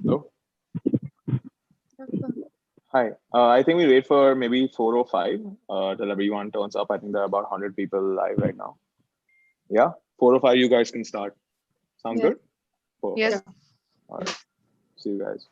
Hello. Hi. I think we wait for maybe 4 or 5 till everyone turns up. I think there are about 100 people live right now. Yeah, 4 or 5. You guys can start. Sound good? 4 or 5. Yes. All right. See you guys.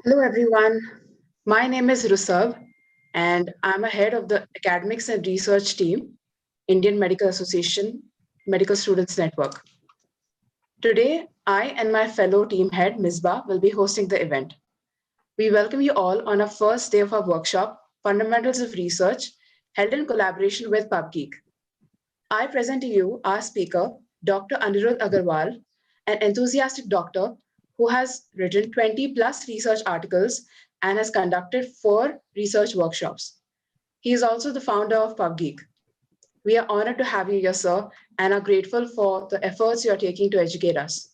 Hello, everyone. My name is Rusav, and I'm a head of the Academics and Research Team, Indian Medical Association Medical Students Network. Today, I and my fellow team head, Misbah, will be hosting the event. We welcome you all on our first day of our workshop, Fundamentals of Research, held in collaboration with PubGeek. I present to you our speaker, Dr. Aniruddh Agrawal, an enthusiastic doctor who has written 20 plus research articles and has conducted 4 research workshops. He is also the founder of PubGeek. We are honored to have you here, sir, and are grateful for the efforts you are taking to educate us.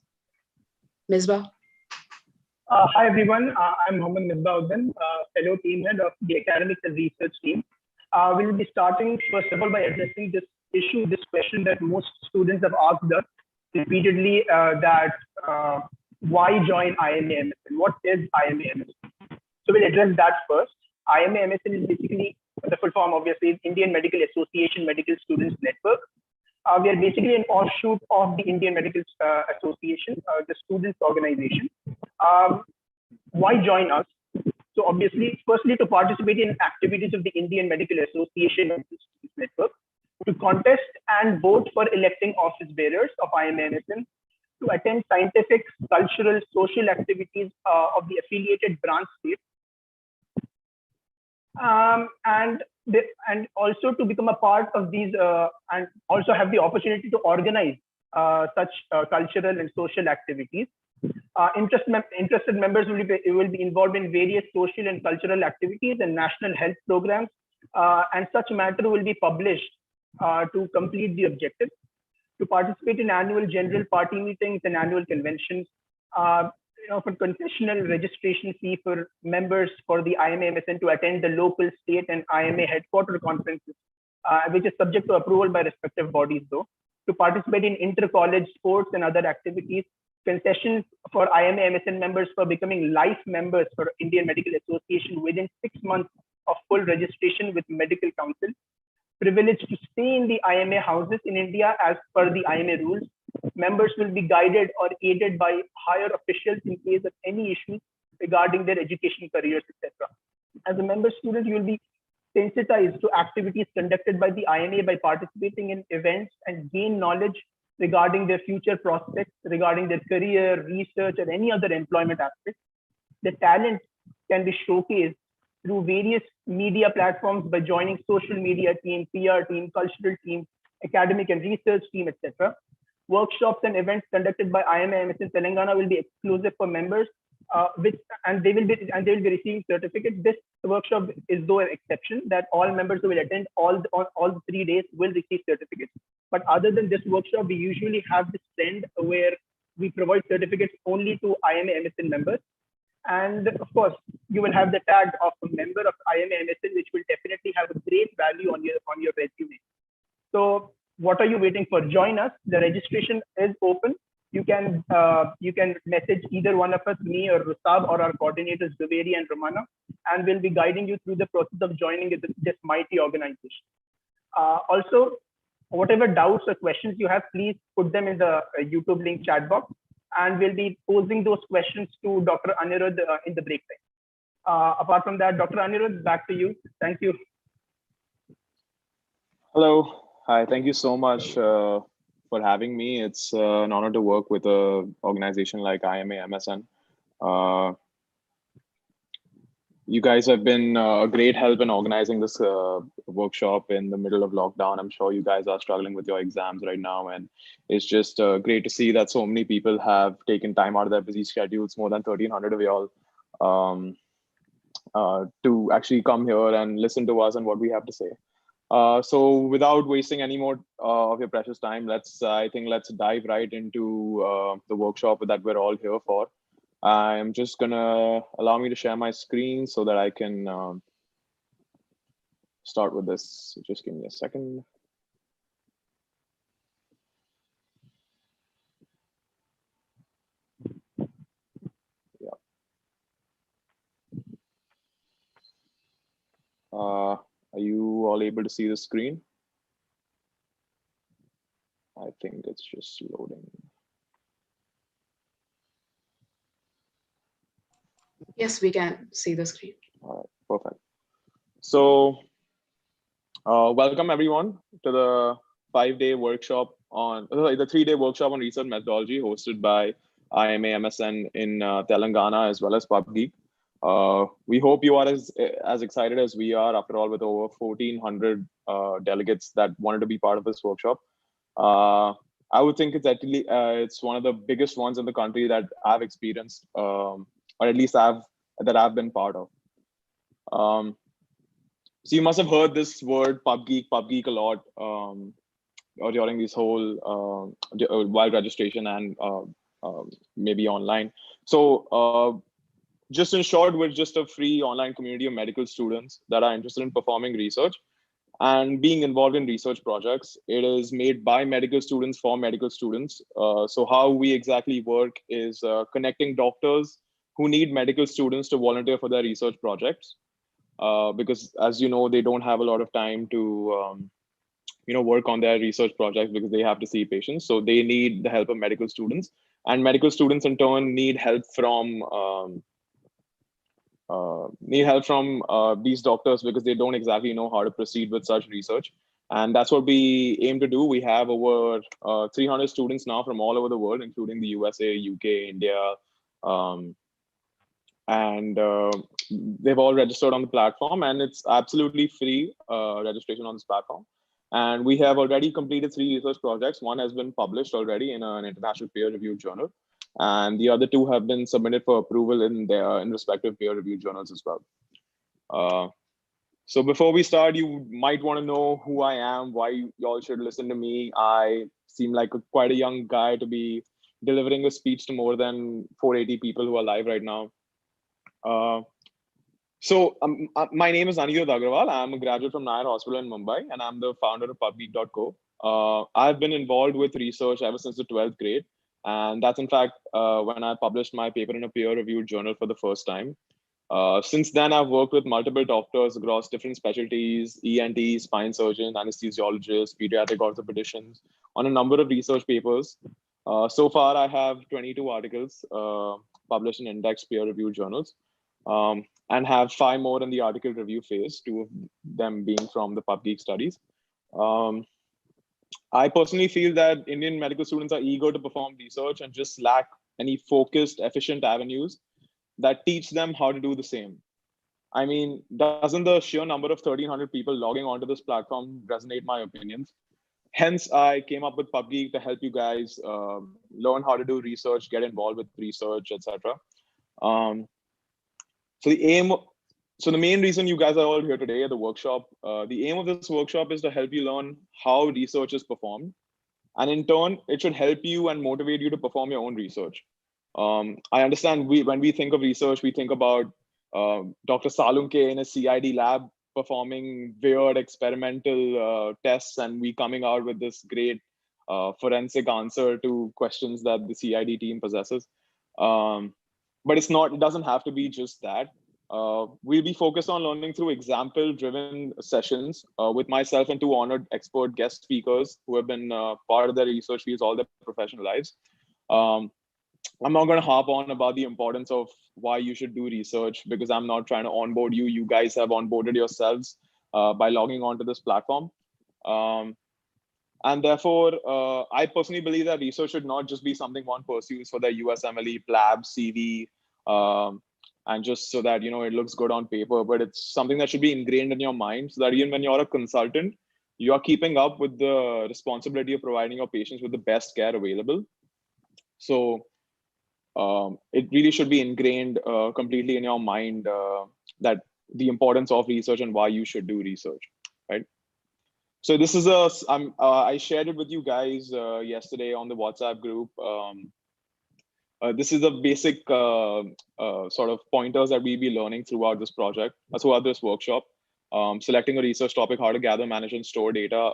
Misbah. Hi, everyone. I'm Mohammad Misbah-Uddin, fellow team head of the academics and research team. We'll be starting, first of all, by addressing this issue, this question that most students have asked us repeatedly, why join IMA-MSN? What is IMA-MSN? So we'll address that first. IMA-MSN is basically the full form, obviously, Indian Medical Association Medical Students Network. We are basically an offshoot of the Indian Medical Association, the students organization. Why join us? So obviously, firstly, to participate in activities of the Indian Medical Association Medical Students Network, to contest and vote for electing office bearers of IMA-MSN, to attend scientific, cultural, social activities of the affiliated branch states, and also to become a part of these and also have the opportunity to organize such cultural and social activities. Interested members will be involved in various social and cultural activities and national health programs, and such matter will be published to complete the objectives. To participate in annual general party meetings and annual conventions, for concessional registration fee for members for the IMA-MSN to attend the local, state, and IMA headquarter conferences, which is subject to approval by respective bodies, though. To participate in inter-college sports and other activities, concessions for IMA-MSN members for becoming life members for Indian Medical Association within 6 months of full registration with Medical Council, privilege to stay in the IMA houses in India as per the IMA rules. Members will be guided or aided by higher officials in case of any issues regarding their education, careers, etc. As a member student, you will be sensitized to activities conducted by the IMA by participating in events and gain knowledge regarding their future prospects, regarding their career, research, or any other employment aspect. The talent can be showcased through various media platforms by joining social media team, PR team, cultural team, academic and research team, etc. Workshops and events conducted by IMA-MSN Telangana will be exclusive for members, and they will be receiving certificates. This workshop is though an exception that all members who will attend all the 3 days will receive certificates. But other than this workshop, we usually have this trend where we provide certificates only to IMA-MSN members. And of course, you will have the tag of a member of IMA-MSN, which will definitely have a great value on your resume. So what are you waiting for? Join us. The registration is open. You can message either one of us, me or Rusab, or our coordinators, Zaveri and Romana, and we'll be guiding you through the process of joining this mighty organization. Also, whatever doubts or questions you have, please put them in the YouTube link chat box, and we'll be posing those questions to Dr. Aniruddh in the break time. Apart from that, Dr. Aniruddh, back to you. Thank you. Hello. Hi. Thank you so much for having me. It's an honor to work with an organization like IMA-MSN. You guys have been a great help in organizing this workshop in the middle of lockdown. I'm sure you guys are struggling with your exams right now, and it's just great to see that so many people have taken time out of their busy schedules, more than 1,300 of y'all, to actually come here and listen to us and what we have to say. So without wasting any more of your precious time, let's dive right into the workshop that we're all here for. I'm just gonna allow me to share my screen so that I can start with this. So just give me a second. Yeah. Are you all able to see the screen? I think it's just loading. Yes, we can see the screen. All right, perfect. So welcome everyone to the 5-day workshop on the 3-day workshop on research methodology hosted by IMA-MSN in Telangana as well as PubGeek. We hope you are as excited as we are. After all, with over 1,400 delegates that wanted to be part of this workshop. I would think it's actually it's one of the biggest ones in the country that I've experienced, or at least I've been part of. So you must have heard this word PubGeek a lot or during this whole while registration and maybe online. So just in short, we're just a free online community of medical students that are interested in performing research and being involved in research projects. It is made by medical students for medical students. So how we exactly work is connecting doctors who need medical students to volunteer for their research projects. Because as you know, they don't have a lot of time to work on their research projects because they have to see patients. So they need the help of medical students, and medical students in turn need help from these doctors because they don't exactly know how to proceed with such research. And that's what we aim to do. We have over 300 students now from all over the world, including the USA, UK, India, and they've all registered on the platform, and it's absolutely free registration on this platform. And we have already completed 3 research projects. One has been published already in an international peer-reviewed journal, and the other 2 have been submitted for approval in respective peer-reviewed journals as well. So before we start, you might want to know who I am, why y'all should listen to me. I seem like quite a young guy to be delivering a speech to more than 480 people who are live right now. My name is Aniruddh Agrawal. I'm a graduate from Nair Hospital in Mumbai, and I'm the founder of PubGeek.co. I've been involved with research ever since the 12th grade. And that's in fact when I published my paper in a peer-reviewed journal for the first time. Since then, I've worked with multiple doctors across different specialties, ENT, spine surgeons, anesthesiologists, pediatric orthopedicians, on a number of research papers. So far, I have 22 articles published in index peer-reviewed journals, and have 5 more in the article review phase, 2 of them being from the PubGeek studies. I personally feel that Indian medical students are eager to perform research and just lack any focused, efficient avenues that teach them how to do the same. I mean, doesn't the sheer number of 1,300 people logging onto this platform resonate my opinions? Hence, I came up with PubGeek to help you guys learn how to do research, get involved with research, etc. So the main reason you guys are all here today at the workshop, the aim of this workshop is to help you learn how research is performed. And in turn, it should help you and motivate you to perform your own research. I understand when we think of research, we think about Dr. Salunke in a CID lab performing weird experimental tests, and we coming out with this great forensic answer to questions that the CID team possesses. But it doesn't have to be just that. We'll be focused on learning through example-driven sessions with myself and 2 honored expert guest speakers who have been part of their research fields all their professional lives. I'm not going to harp on about the importance of why you should do research because I'm not trying to onboard you. You guys have onboarded yourselves by logging onto this platform. And therefore, I personally believe that research should not just be something one pursues for their USMLE, PLAB, CV, and just so that, it looks good on paper, but it's something that should be ingrained in your mind so that even when you're a consultant, you are keeping up with the responsibility of providing your patients with the best care available. So it really should be ingrained completely in your mind that the importance of research and why you should do research, right? So this is I shared it with you guys yesterday on the WhatsApp group. This is the basic sort of pointers that we'll be learning throughout this project, throughout this workshop. Selecting a research topic, how to gather, manage, and store data.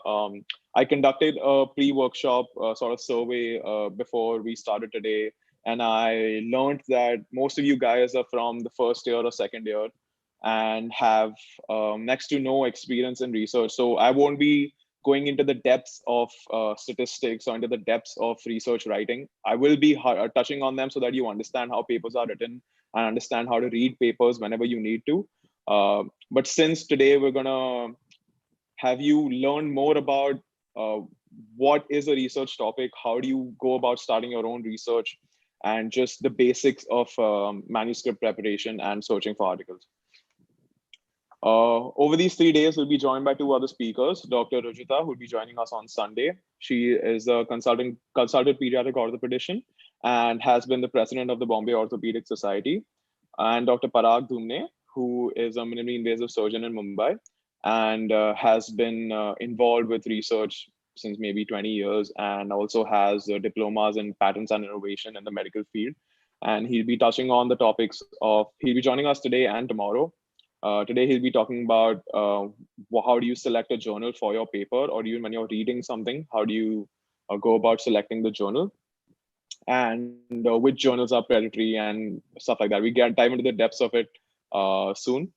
I conducted a pre-workshop sort of survey before we started today, and I learned that most of you guys are from the first year or second year and have next to no experience in research. So I won't be going into the depths of statistics or into the depths of research writing. I will be touching on them so that you understand how papers are written and understand how to read papers whenever you need to. But since today we're gonna have you learn more about what is a research topic, how do you go about starting your own research, and just the basics of manuscript preparation and searching for articles. Over these 3 days, we'll be joined by 2 other speakers. Dr. Rujita, who will be joining us on Sunday. She is a consultant pediatric orthopedician and has been the president of the Bombay Orthopedic Society. And Dr. Parag Dhumane, who is a minimally invasive surgeon in Mumbai and has been involved with research since maybe 20 years, and also has diplomas in patents and innovation in the medical field. And he'll be touching on the topics of, he'll be joining us today and tomorrow. Today, he'll be talking about how do you select a journal for your paper, or even when you're reading something, how do you go about selecting the journal, and which journals are predatory and stuff like that. We get dive into the depths of it soon.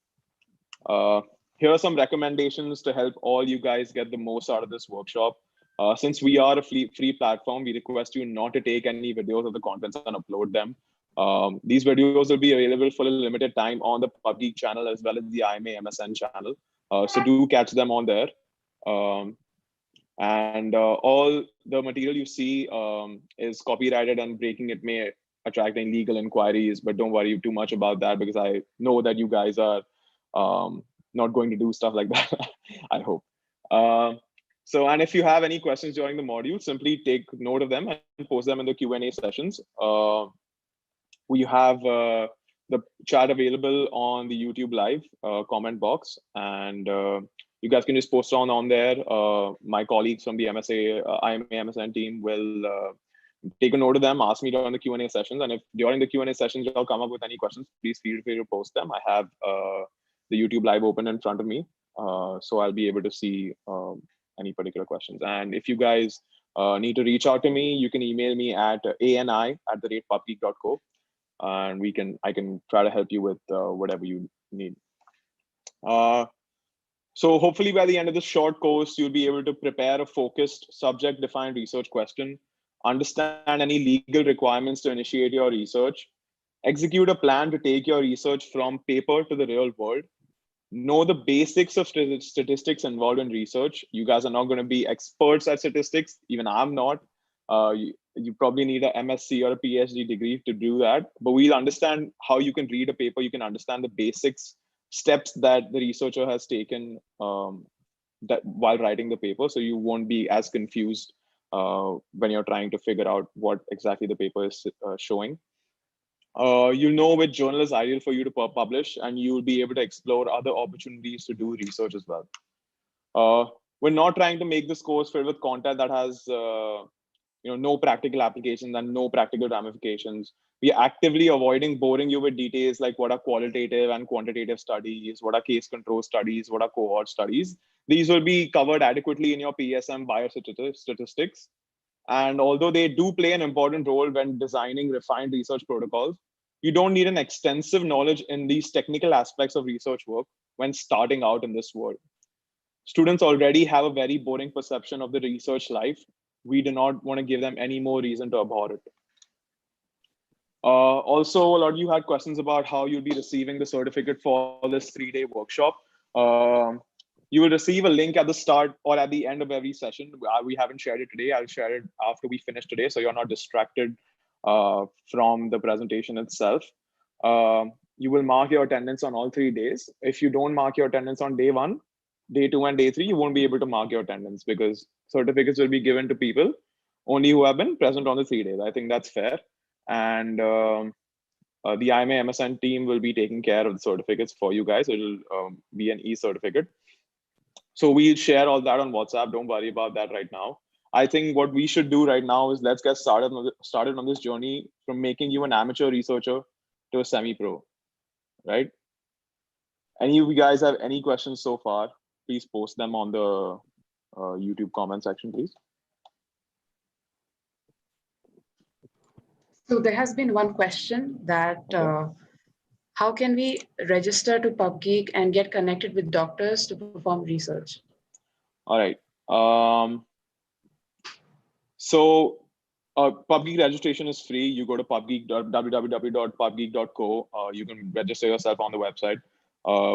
Here are some recommendations to help all you guys get the most out of this workshop. Since we are a free platform, we request you not to take any videos of the contents and upload them. These videos will be available for a limited time on the PubGeek channel as well as the IMA-MSN channel. So do catch them on there. And all the material you see is copyrighted, and breaking it may attract any legal inquiries, but don't worry too much about that, because I know that you guys are not going to do stuff like that, I hope. So, and if you have any questions during the module, simply take note of them and post them in the Q&A sessions. We have the chat available on the YouTube live comment box, and you guys can just post on there. My colleagues from the IMA-MSN team will take a note of them, ask me during the Q&A sessions. And if during the Q&A sessions y'all come up with any questions, please feel free to post them. I have the YouTube live open in front of me, so I'll be able to see any particular questions. And if you guys need to reach out to me, you can email me at ani@pubgeek.co, and I can try to help you with whatever you need. So hopefully by the end of this short course, you'll be able to prepare a focused subject-defined research question, understand any legal requirements to initiate your research, execute a plan to take your research from paper to the real world, know the basics of statistics involved in research. You guys are not going to be experts at statistics. Even I'm not. You probably need a MSc or a PhD degree to do that, but we'll understand how you can read a paper. You can understand the basics steps that the researcher has taken that while writing the paper, so you won't be as confused when you're trying to figure out what exactly the paper is showing. You'll know which journal is ideal for you to publish, and you'll be able to explore other opportunities to do research as well. We're not trying to make this course filled with content that has no practical applications and no practical ramifications. We are actively avoiding boring you with details like what are qualitative and quantitative studies, what are case control studies, what are cohort studies. These will be covered adequately in your PSM biostatistics. And although they do play an important role when designing refined research protocols, you don't need an extensive knowledge in these technical aspects of research work when starting out in this world. Students already have a very boring perception of the research life. We do not want to give them any more reason to abhor it. Also, a lot of you had questions about how you'll be receiving the certificate for this 3-day workshop. You will receive a link at the start or at the end of every session. We haven't shared it today. I'll share it after we finish today, so you're not distracted from the presentation itself. You will mark your attendance on all 3 days. If you don't mark your attendance on day 1, day 2, and day 3, you won't be able to mark your attendance, because certificates will be given to people only who have been present on the 3 days. I think that's fair. And the IMA-MSN team will be taking care of the certificates for you guys. It'll be an e-certificate. So we'll share all that on WhatsApp. Don't worry about that right now. I think what we should do right now is let's get started on this journey from making you an amateur researcher to a semi-pro, right? Any of you guys have any questions so far? Please post them on the YouTube comment section, please. So there has been one question that how can we register to PubGeek and get connected with doctors to perform research? All right. So PubGeek registration is free. You go to www.pubgeek.co. You can register yourself on the website.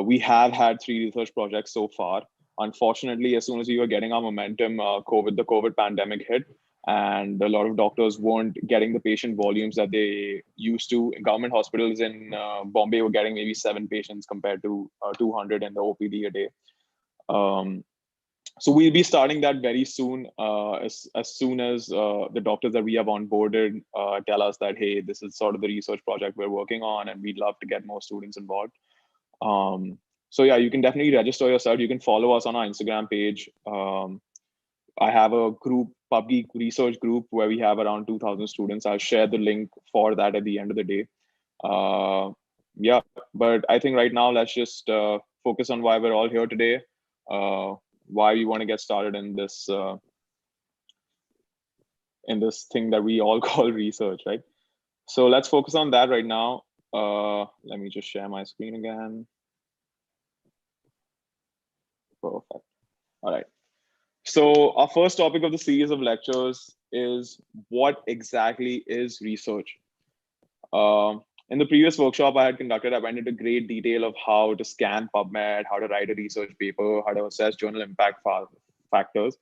We have had 3 research projects so far. Unfortunately, as soon as we were getting our momentum, the COVID pandemic hit, and a lot of doctors weren't getting the patient volumes that they used to. Government hospitals in Bombay were getting maybe 7 patients compared to 200 in the OPD a day. So we'll be starting that very soon, as soon as the doctors that we have onboarded tell us that, hey, this is sort of the research project we're working on, and we'd love to get more students involved. So yeah, you can definitely register yourself. You can follow us on our Instagram page. I have a group, PubGeek research group, where we have around 2,000 students. I'll share the link for that at the end of the day. Yeah, but I think right now let's just focus on why we're all here today, why we want to get started in this thing that we all call research, right? So let's focus on that right now. Let me just share my screen again. Perfect. All right. So our first topic of the series of lectures is what exactly is research. In the previous workshop I had conducted, I went into great detail of how to scan PubMed, how to write a research paper, how to assess journal impact factors.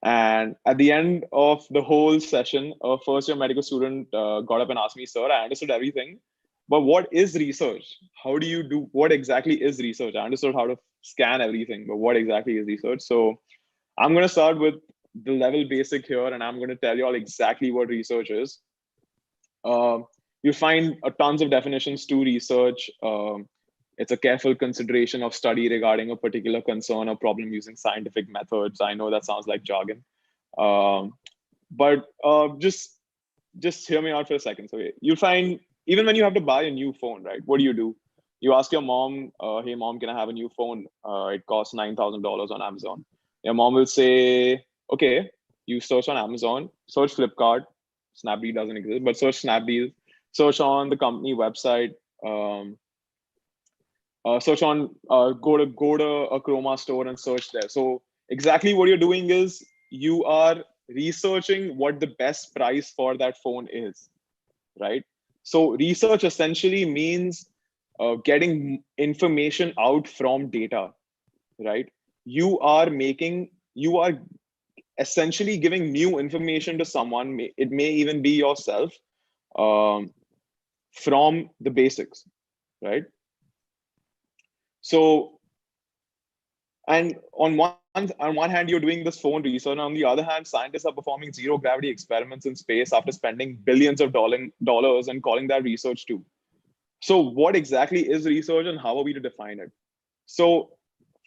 And at the end of the whole session, a first-year medical student got up and asked me, "Sir, I understood everything, but what is research? How do you do? What exactly is research? I understood how to scan everything, but what exactly is research?" So I'm going to start with the level basic here, and I'm going to tell you all exactly what research is. You find tons of definitions to research. It's a careful consideration of study regarding a particular concern or problem using scientific methods. I know that sounds like jargon, but just hear me out for a second. So you'll find, even when you have to buy a new phone, right? What do? You ask your mom, "Hey mom, can I have a new phone? It costs $9,000 on Amazon." Your mom will say, "Okay." You search on Amazon, search Flipkart. Snapdeal doesn't exist, but search Snapdeal. Search on the company website. Search on go to a Chroma store and search there. So exactly what you're doing is you are researching what the best price for that phone is, right? So research essentially means getting information out from data, right? You are essentially giving new information to someone. It may even be yourself, from the basics, right? So, and on one hand, you're doing this phone research, and on the other hand, scientists are performing zero gravity experiments in space after spending billions of dollars and calling that research too. So what exactly is research, and how are we to define it? So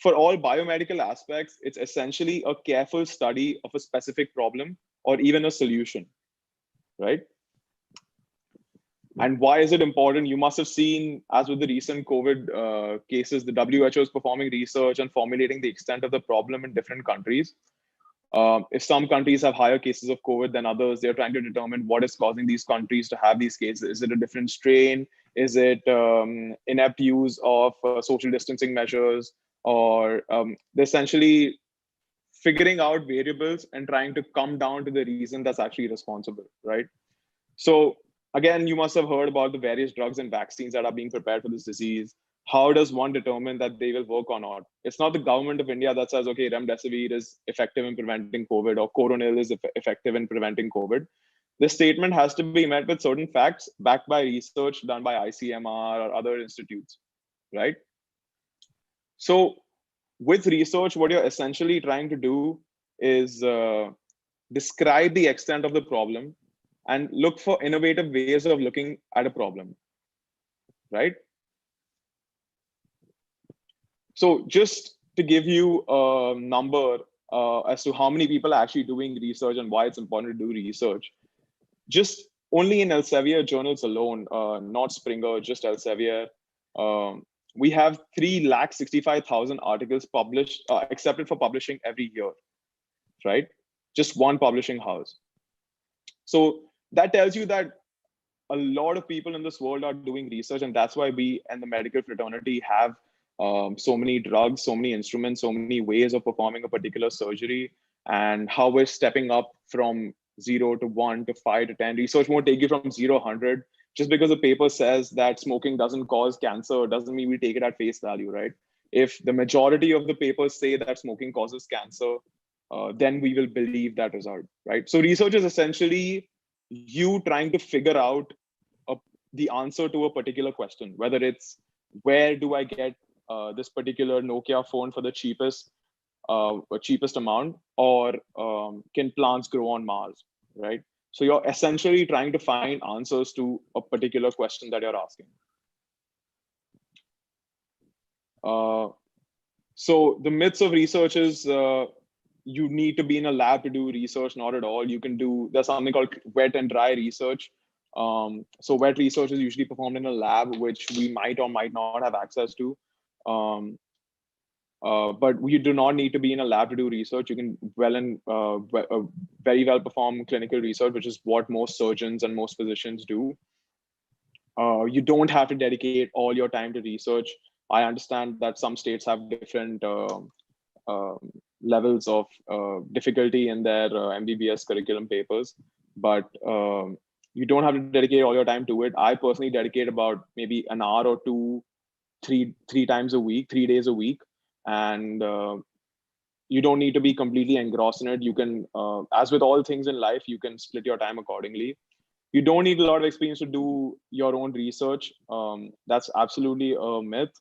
for all biomedical aspects, it's essentially a careful study of a specific problem or even a solution, right? And why is it important? You must have seen, as with the recent COVID cases, the WHO is performing research and formulating the extent of the problem in different countries. If some countries have higher cases of COVID than others, they're trying to determine what is causing these countries to have these cases. Is it a different strain? Is it inept use of social distancing measures? Or they're essentially figuring out variables and trying to come down to the reason that's actually responsible, right? So again, you must have heard about the various drugs and vaccines that are being prepared for this disease. How does one determine that they will work or not? It's not the government of India that says, okay, remdesivir is effective in preventing COVID, or Coronil is effective in preventing COVID. The statement has to be met with certain facts backed by research done by ICMR or other institutes, right? So with research, what you're essentially trying to do is describe the extent of the problem and look for innovative ways of looking at a problem, right? So just to give you a number as to how many people are actually doing research and why it's important to do research, just only in Elsevier journals alone, not Springer, just Elsevier, we have 365,000 articles published, accepted for publishing every year, right? Just one publishing house. So that tells you that a lot of people in this world are doing research, and that's why we and the medical fraternity have so many drugs, so many instruments, so many ways of performing a particular surgery, and how we're stepping up from 0 to 1 to 5 to 10. Research won't take you from 0 to 100. Just because a paper says that smoking doesn't cause cancer doesn't mean we take it at face value, right? If the majority of the papers say that smoking causes cancer, then we will believe that result, right? So research is essentially you trying to figure out the answer to a particular question, whether it's where do I get this particular Nokia phone for the cheapest amount, or can plants grow on Mars, right? So you're essentially trying to find answers to a particular question that you're asking. So the myths of research is you need to be in a lab to do research. Not at all. You can do, there's something called wet and dry research. So wet research is usually performed in a lab, which we might or might not have access to. But you do not need to be in a lab to do research. You can very well perform clinical research, which is what most surgeons and most physicians do. You don't have to dedicate all your time to research. I understand that some states have different levels of difficulty in their MBBS curriculum papers, but you don't have to dedicate all your time to it. I personally dedicate about maybe an hour or two, three times a week, 3 days a week, and you don't need to be completely engrossed in it. You can, as with all things in life, you can split your time accordingly. You don't need a lot of experience to do your own research. That's absolutely a myth.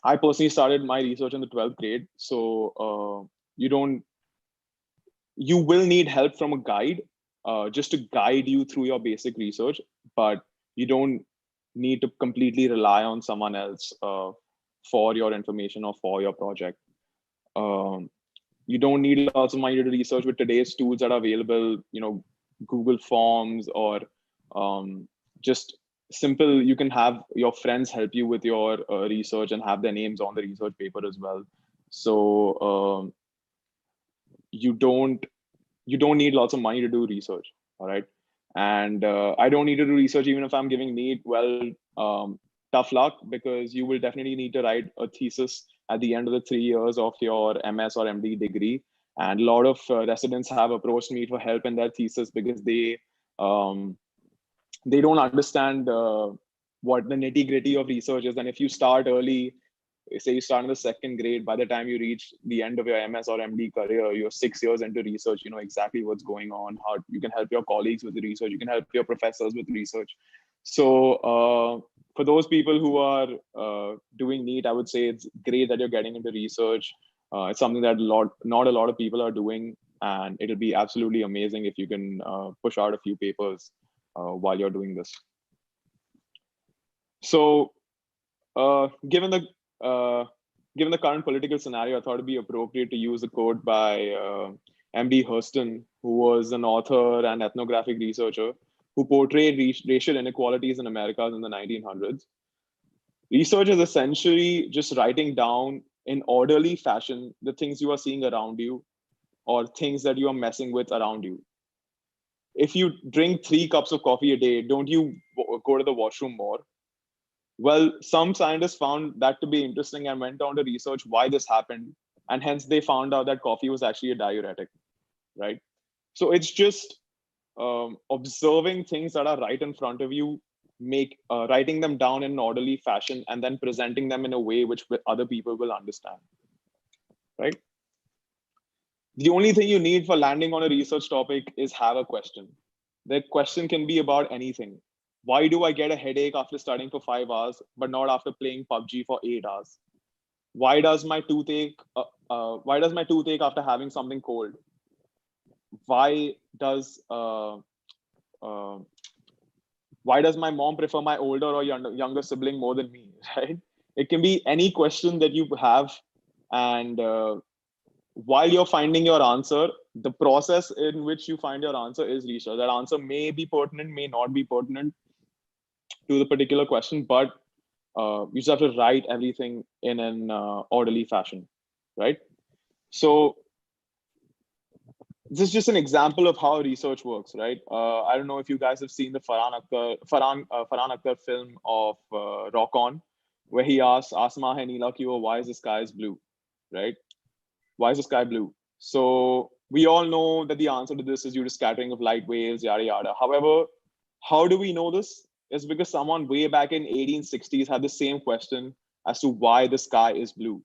I personally started my research in the 12th grade. So you will need help from a guide just to guide you through your basic research, but you don't need to completely rely on someone else for your information or for your project. You don't need lots of money to do research with today's tools that are available, Google Forms, or just simple, you can have your friends help you with your research and have their names on the research paper as well. So you don't need lots of money to do research. All right. And I don't need to do research even if I'm giving NEET. Well, tough luck, because you will definitely need to write a thesis at the end of the 3 years of your MS or MD degree. And a lot of residents have approached me for help in their thesis because they don't understand what the nitty-gritty of research is. And if you start early, say you start in the 2nd grade, by the time you reach the end of your MS or MD career, you're 6 years into research, you know exactly what's going on, how you can help your colleagues with the research, you can help your professors with research. So for those people who are doing NEET, I would say it's great that you're getting into research. It's something that not a lot of people are doing, and it'll be absolutely amazing if you can push out a few papers while you're doing this. So given the current political scenario, I thought it'd be appropriate to use a quote by M.D. Hurston, who was an author and ethnographic researcher who portrayed racial inequalities in Americas in the 1900s. Research is essentially just writing down in orderly fashion the things you are seeing around you or things that you are messing with around you. If you drink 3 cups of coffee a day, don't you go to the washroom more? Well, some scientists found that to be interesting and went on to research why this happened. And hence they found out that coffee was actually a diuretic, right? So it's just observing things that are right in front of you, writing them down in an orderly fashion, and then presenting them in a way which other people will understand, right? The only thing you need for landing on a research topic is have a question. The question can be about anything. Why do I get a headache after studying for 5 hours, but not after playing PubG for 8 hours? Why does my toothache after having something cold? Why does my mom prefer my older or younger sibling more than me, right? It can be any question that you have. And while you're finding your answer, the process in which you find your answer is research. That answer may be pertinent, may not be pertinent to the particular question, but you just have to write everything in an orderly fashion, right? So this is just an example of how research works, right? I don't know if you guys have seen the Farhan Akhtar film of Rock On, where he asks, "Asma hai neela kyun? Why is the sky blue?" Right? Why is the sky blue? So we all know that the answer to this is due to scattering of light waves, yada yada. However, how do we know this? It's because someone way back in 1860s had the same question as to why the sky is blue,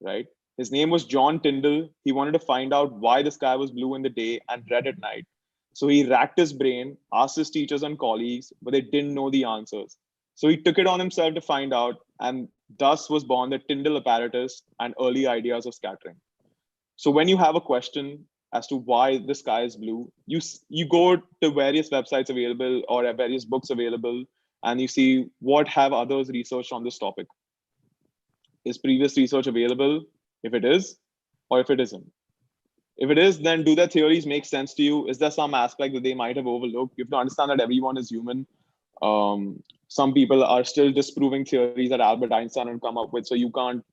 right? His name was John Tyndall. He wanted to find out why the sky was blue in the day and red at night. So he racked his brain, asked his teachers and colleagues, but they didn't know the answers. So he took it on himself to find out, and thus was born the Tyndall apparatus and early ideas of scattering. So when you have a question as to why the sky is blue, you go to various websites available or various books available, and you see what have others researched on this topic. Is previous research available? If it is, or if it isn't. If it is, then do their theories make sense to you? Is there some aspect that they might have overlooked? You have to understand that everyone is human. Some people are still disproving theories that Albert Einstein had come up with. So you can't,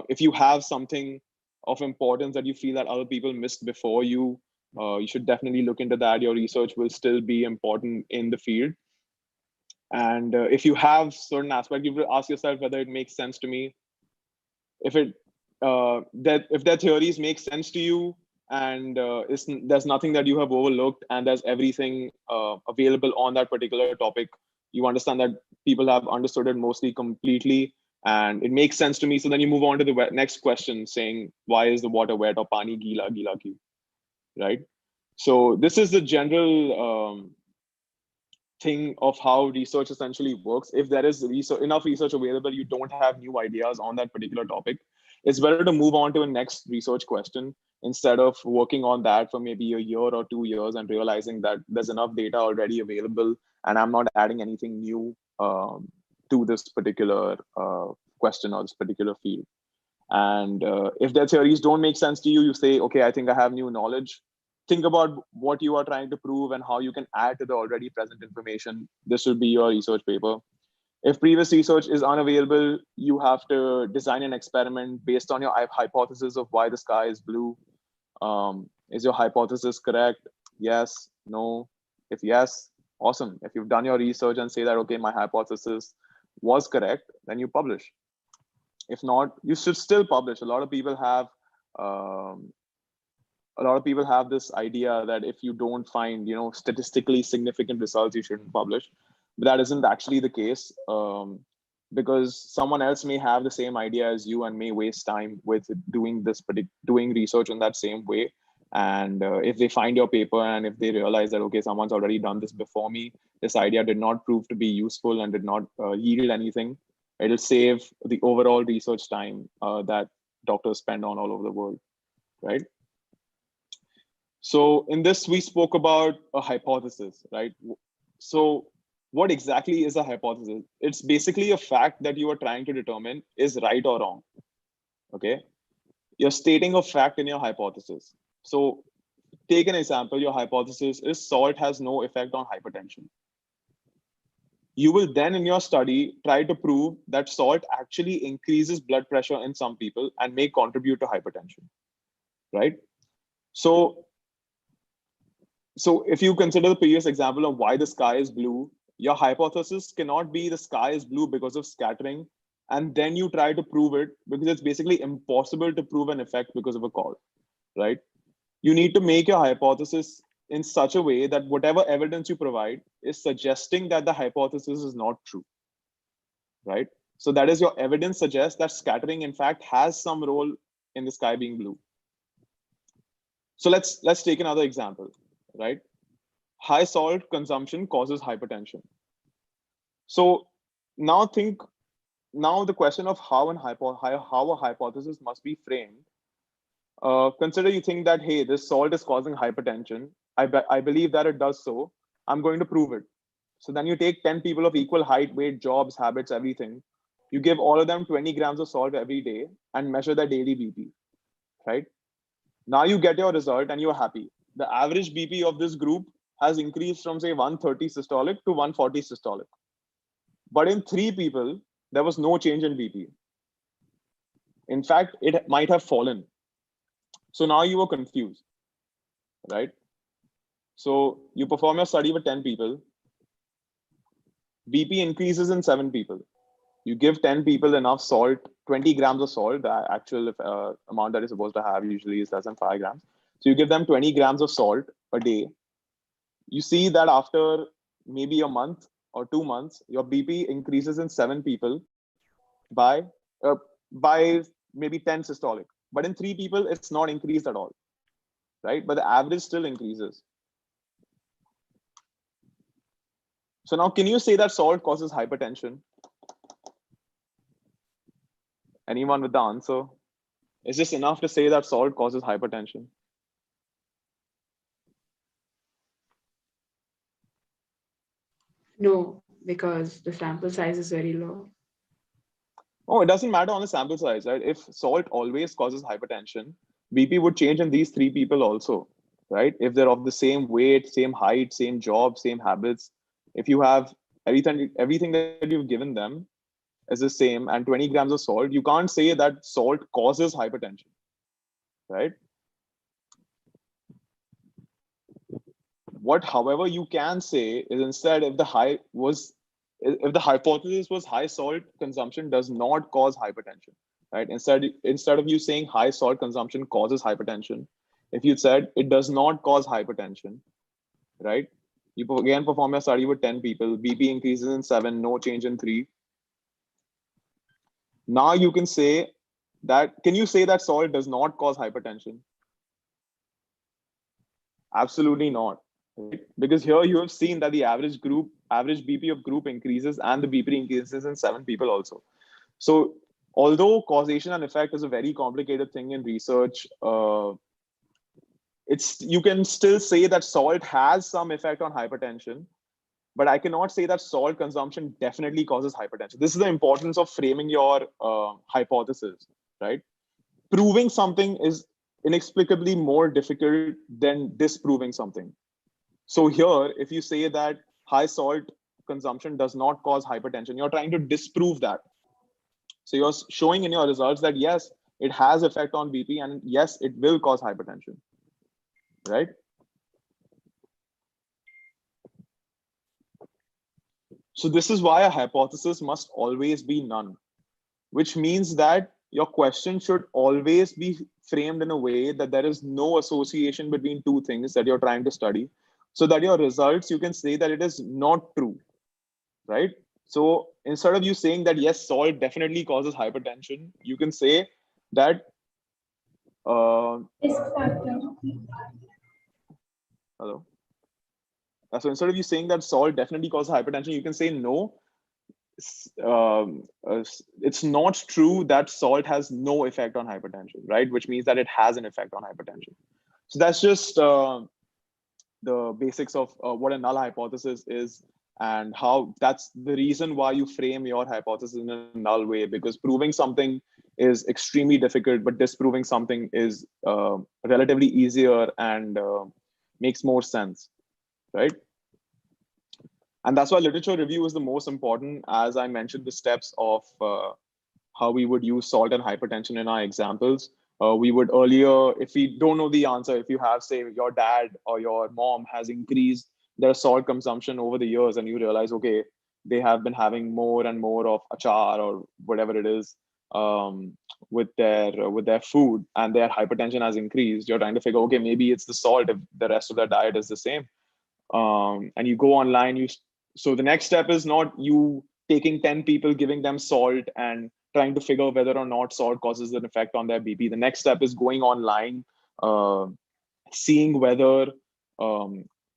if you have something of importance that you feel that other people missed before you, you should definitely look into that. Your research will still be important in the field. And if you have certain aspects, you have to ask yourself whether it makes sense to me. If their theories make sense to you, and there's nothing that you have overlooked, and there's everything available on that particular topic, you understand that people have understood it mostly completely, and it makes sense to me. So then you move on to the next question, saying, why is the water wet, or pani gila gila kyun? Right? So this is the general thing of how research essentially works. If there is enough research available, you don't have new ideas on that particular topic, it's better to move on to a next research question instead of working on that for maybe a year or 2 years and realizing that there's enough data already available and I'm not adding anything new to this particular question or this particular field. And if their theories don't make sense to you, you say, okay, I think I have new knowledge. Think about what you are trying to prove and how you can add to the already present information. This will be your research paper. If previous research is unavailable, you have to design an experiment based on your hypothesis of why the sky is blue. Is your hypothesis correct? Yes, no. If yes, awesome. If you've done your research and say that, okay, my hypothesis was correct, then you publish. If not, you should still publish. A lot of people have this idea that if you don't find, statistically significant results, you shouldn't publish. But that isn't actually the case, because someone else may have the same idea as you and may waste time with doing research in that same way. And if they find your paper and if they realize that, okay, someone's already done this before me, this idea did not prove to be useful and did not yield anything, it'll save the overall research time that doctors spend on all over the world, right? So in this, we spoke about a hypothesis, right? So what exactly is a hypothesis? It's basically a fact that you are trying to determine is right or wrong, okay? You're stating a fact in your hypothesis. So take an example, your hypothesis is salt has no effect on hypertension. You will then in your study try to prove that salt actually increases blood pressure in some people and may contribute to hypertension, right? So if you consider the previous example of why the sky is blue, your hypothesis cannot be the sky is blue because of scattering, and then you try to prove it, because it's basically impossible to prove an effect because of a call, right? You need to make your hypothesis in such a way that whatever evidence you provide is suggesting that the hypothesis is not true, right? So that is, your evidence suggests that scattering in fact has some role in the sky being blue. So let's take another example, right? High salt consumption causes hypertension. So now the question of how a hypothesis must be framed. Consider you think that, hey, this salt is causing hypertension. I believe that it does so. I'm going to prove it. So then you take 10 people of equal height, weight, jobs, habits, everything. You give all of them 20 grams of salt every day and measure their daily BP, right? Now you get your result and you're happy. The average BP of this group has increased from, say, 130 systolic to 140 systolic. But in 3 people, there was no change in BP. In fact, it might have fallen. So now you were confused, right? So you perform your study with 10 people. BP increases in 7 people. You give 10 people enough salt, 20 grams of salt, the actual amount that is supposed to have usually is less than 5 grams. So you give them 20 grams of salt a day. You see that after maybe a month or 2 months, your BP increases in 7 people by maybe 10 systolic. But in 3 people, it's not increased at all, right? But the average still increases. So now, can you say that salt causes hypertension? Anyone with the answer? Is this enough to say that salt causes hypertension? No, because the sample size is very low. Oh, it doesn't matter on the sample size, right? If salt always causes hypertension, BP would change in these three people also, right? If they're of the same weight, same height, same job, same habits, if you have everything that you've given them is the same and 20 grams of salt, you can't say that salt causes hypertension, right? What, however, you can say is instead if the hypothesis was high salt consumption does not cause hypertension, right? Instead of you saying high salt consumption causes hypertension, if you said it does not cause hypertension, right? You again perform a study with 10 people, BP increases in 7, no change in 3. Now you can say that, can you say that salt does not cause hypertension? Absolutely not. Right? Because here you have seen that the average BP of group increases and the BP increases in 7 people also. So although causation and effect is a very complicated thing in research, you can still say that salt has some effect on hypertension, but I cannot say that salt consumption definitely causes hypertension. This is the importance of framing your hypothesis, right? Proving something is inexplicably more difficult than disproving something. So here, if you say that high salt consumption does not cause hypertension, you're trying to disprove that. So you're showing in your results that yes, it has effect on BP and yes, it will cause hypertension, right? So this is why a hypothesis must always be none, which means that your question should always be framed in a way that there is no association between two things that you're trying to study, so that your results, you can say that it is not true, right? So instead of you saying that, yes, salt definitely causes hypertension, you can say that, hello. So instead of you saying that salt definitely causes hypertension, you can say, no, it's not true that salt has no effect on hypertension, right? Which means that it has an effect on hypertension. So that's just the basics of what a null hypothesis is and how that's the reason why you frame your hypothesis in a null way, because proving something is extremely difficult, but disproving something is relatively easier and makes more sense, right? And that's why literature review is the most important. As I mentioned, the steps of how we would use salt and hypertension in our examples. We would earlier, if we don't know the answer, if you have, say, your dad or your mom has increased their salt consumption over the years and you realize, okay, they have been having more and more of achar or whatever it is with their food, and their hypertension has increased, you're trying to figure, okay, maybe it's the salt if the rest of their diet is the same. And you go online, so the next step is not you taking 10 people, giving them salt and trying to figure whether or not salt causes an effect on their BP. The next step is going online, seeing whether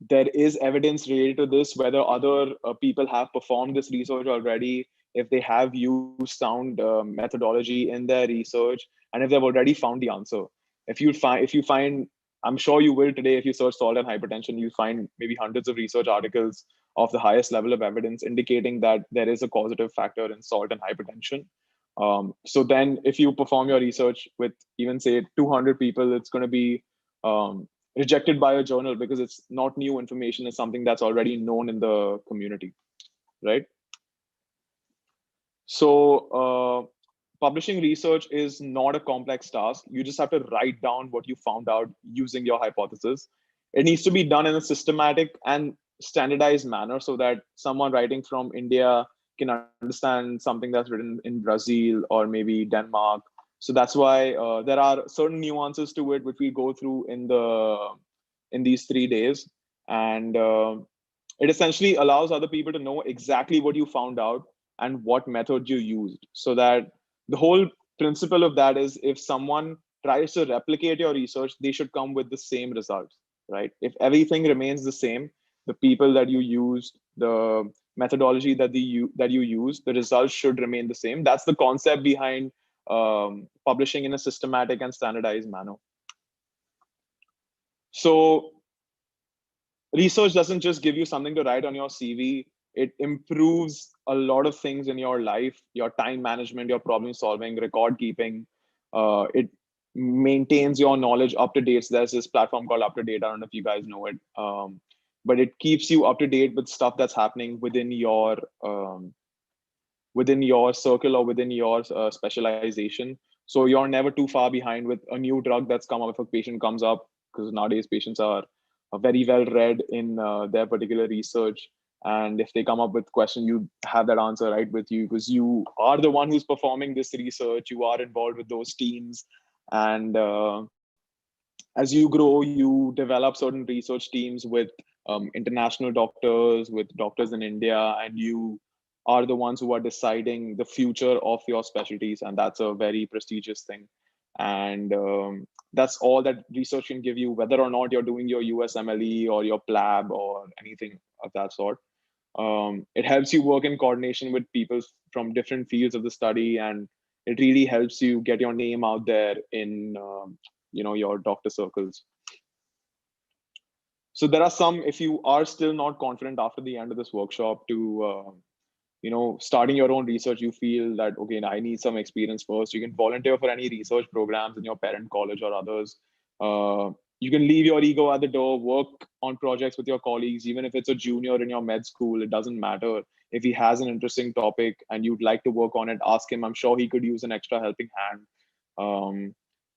there is evidence related to this, whether other people have performed this research already, if they have used sound methodology in their research, and if they've already found the answer. If you find, I'm sure you will today, if you search salt and hypertension, you find maybe hundreds of research articles of the highest level of evidence indicating that there is a causative factor in salt and hypertension. So then if you perform your research with even say 200 people, it's going to be rejected by a journal because it's not new information, it's something that's already known in the community, right? So publishing research is not a complex task. You just have to write down what you found out using your hypothesis. It needs to be done in a systematic and standardized manner so that someone writing from India can understand something that's written in Brazil or maybe Denmark. So that's why there are certain nuances to it, which we go through in these 3 days. And it essentially allows other people to know exactly what you found out and what method you used, so that the whole principle of that is if someone tries to replicate your research, they should come with the same results, right? If everything remains the same, the people that you used, the methodology that you use, the results should remain the same. That's the concept behind publishing in a systematic and standardized manner. So research doesn't just give you something to write on your CV. it improves a lot of things in your life, your time management, your problem solving, record keeping. It maintains your knowledge up to date. So there's this platform called Up to Date. I don't know if you guys know it, but it keeps you up to date with stuff that's happening within your circle or within your specialization. So you're never too far behind with a new drug that's come up. If a patient comes up, because nowadays patients are very well read in their particular research, and if they come up with question, you have that answer right with you, because you are the one who's performing this research. You are involved with those teams, and as you grow, you develop certain research teams with international doctors, with doctors in India, and you are the ones who are deciding the future of your specialties, and that's a very prestigious thing. And that's all that research can give you, whether or not you're doing your USMLE or your PLAB or anything of that sort. It helps you work in coordination with people from different fields of the study, and it really helps you get your name out there in your doctor circles. So there are some, if you are still not confident after the end of this workshop to starting your own research, you feel that, okay, I need some experience first, you can volunteer for any research programs in your parent college or others. You can leave your ego at the door, work on projects with your colleagues, even if it's a junior in your med school, it doesn't matter. If he has an interesting topic and you'd like to work on it, ask him. I'm sure he could use an extra helping hand.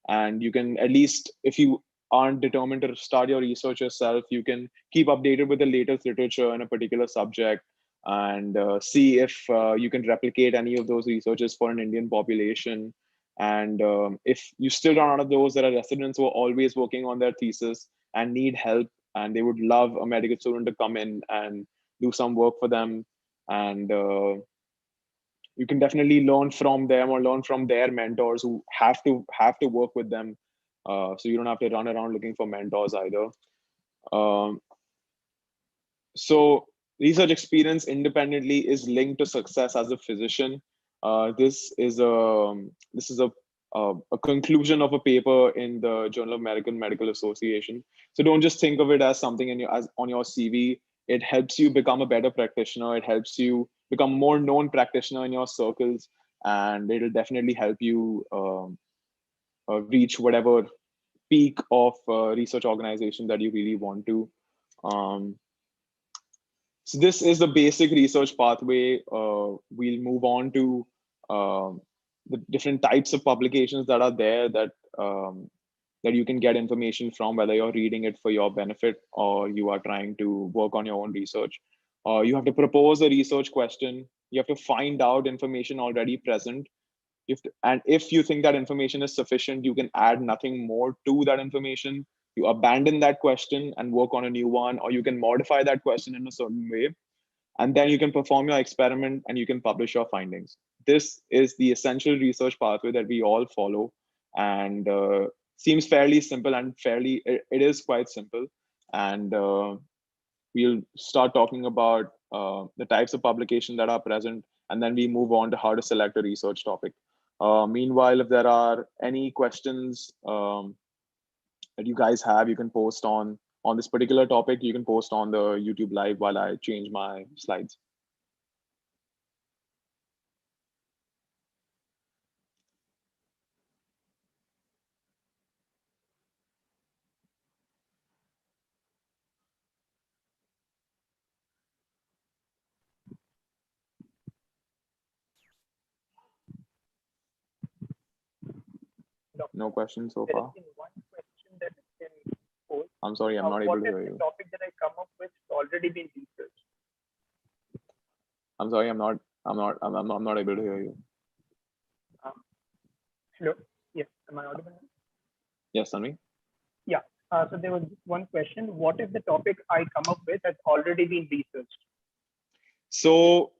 And you can, at least if you aren't determined to start your research yourself, you can keep updated with the latest literature in a particular subject, and see if you can replicate any of those researches for an Indian population. And if you still run out of those, there are residents who are always working on their thesis and need help, and they would love a medical student to come in and do some work for them. And you can definitely learn from them or learn from their mentors who have to work with them. So you don't have to run around looking for mentors either. So research experience independently is linked to success as a physician. This is a conclusion of a paper in the Journal of American Medical Association. So don't just think of it as something on your CV. It helps you become a better practitioner. It helps you become more known practitioner in your circles, and it'll definitely help you reach whatever peak of research organization that you really want to. So this is the basic research pathway. We'll move on to the different types of publications that are there that you can get information from, whether you're reading it for your benefit or you are trying to work on your own research. You have to propose a research question. You have to find out information already present. And if you think that information is sufficient, you can add nothing more to that information. You abandon that question and work on a new one, or you can modify that question in a certain way. And then you can perform your experiment and you can publish your findings. This is the essential research pathway that we all follow, and seems fairly simple, and it is quite simple. And we'll start talking about the types of publication that are present, and then we move on to how to select a research topic. Meanwhile, if there are any questions that you guys have, you can post on this particular topic. You can post on the YouTube live while I change my slides. No questions so far? One question that can pose. I'm sorry, I'm not able to hear you. What is the topic that I come up with already been researched? I'm sorry, I'm not able to hear you. Hello. Yes, am I audible? Yes, Sunny. Yeah. So there was one question. What if the topic I come up with has already been researched? So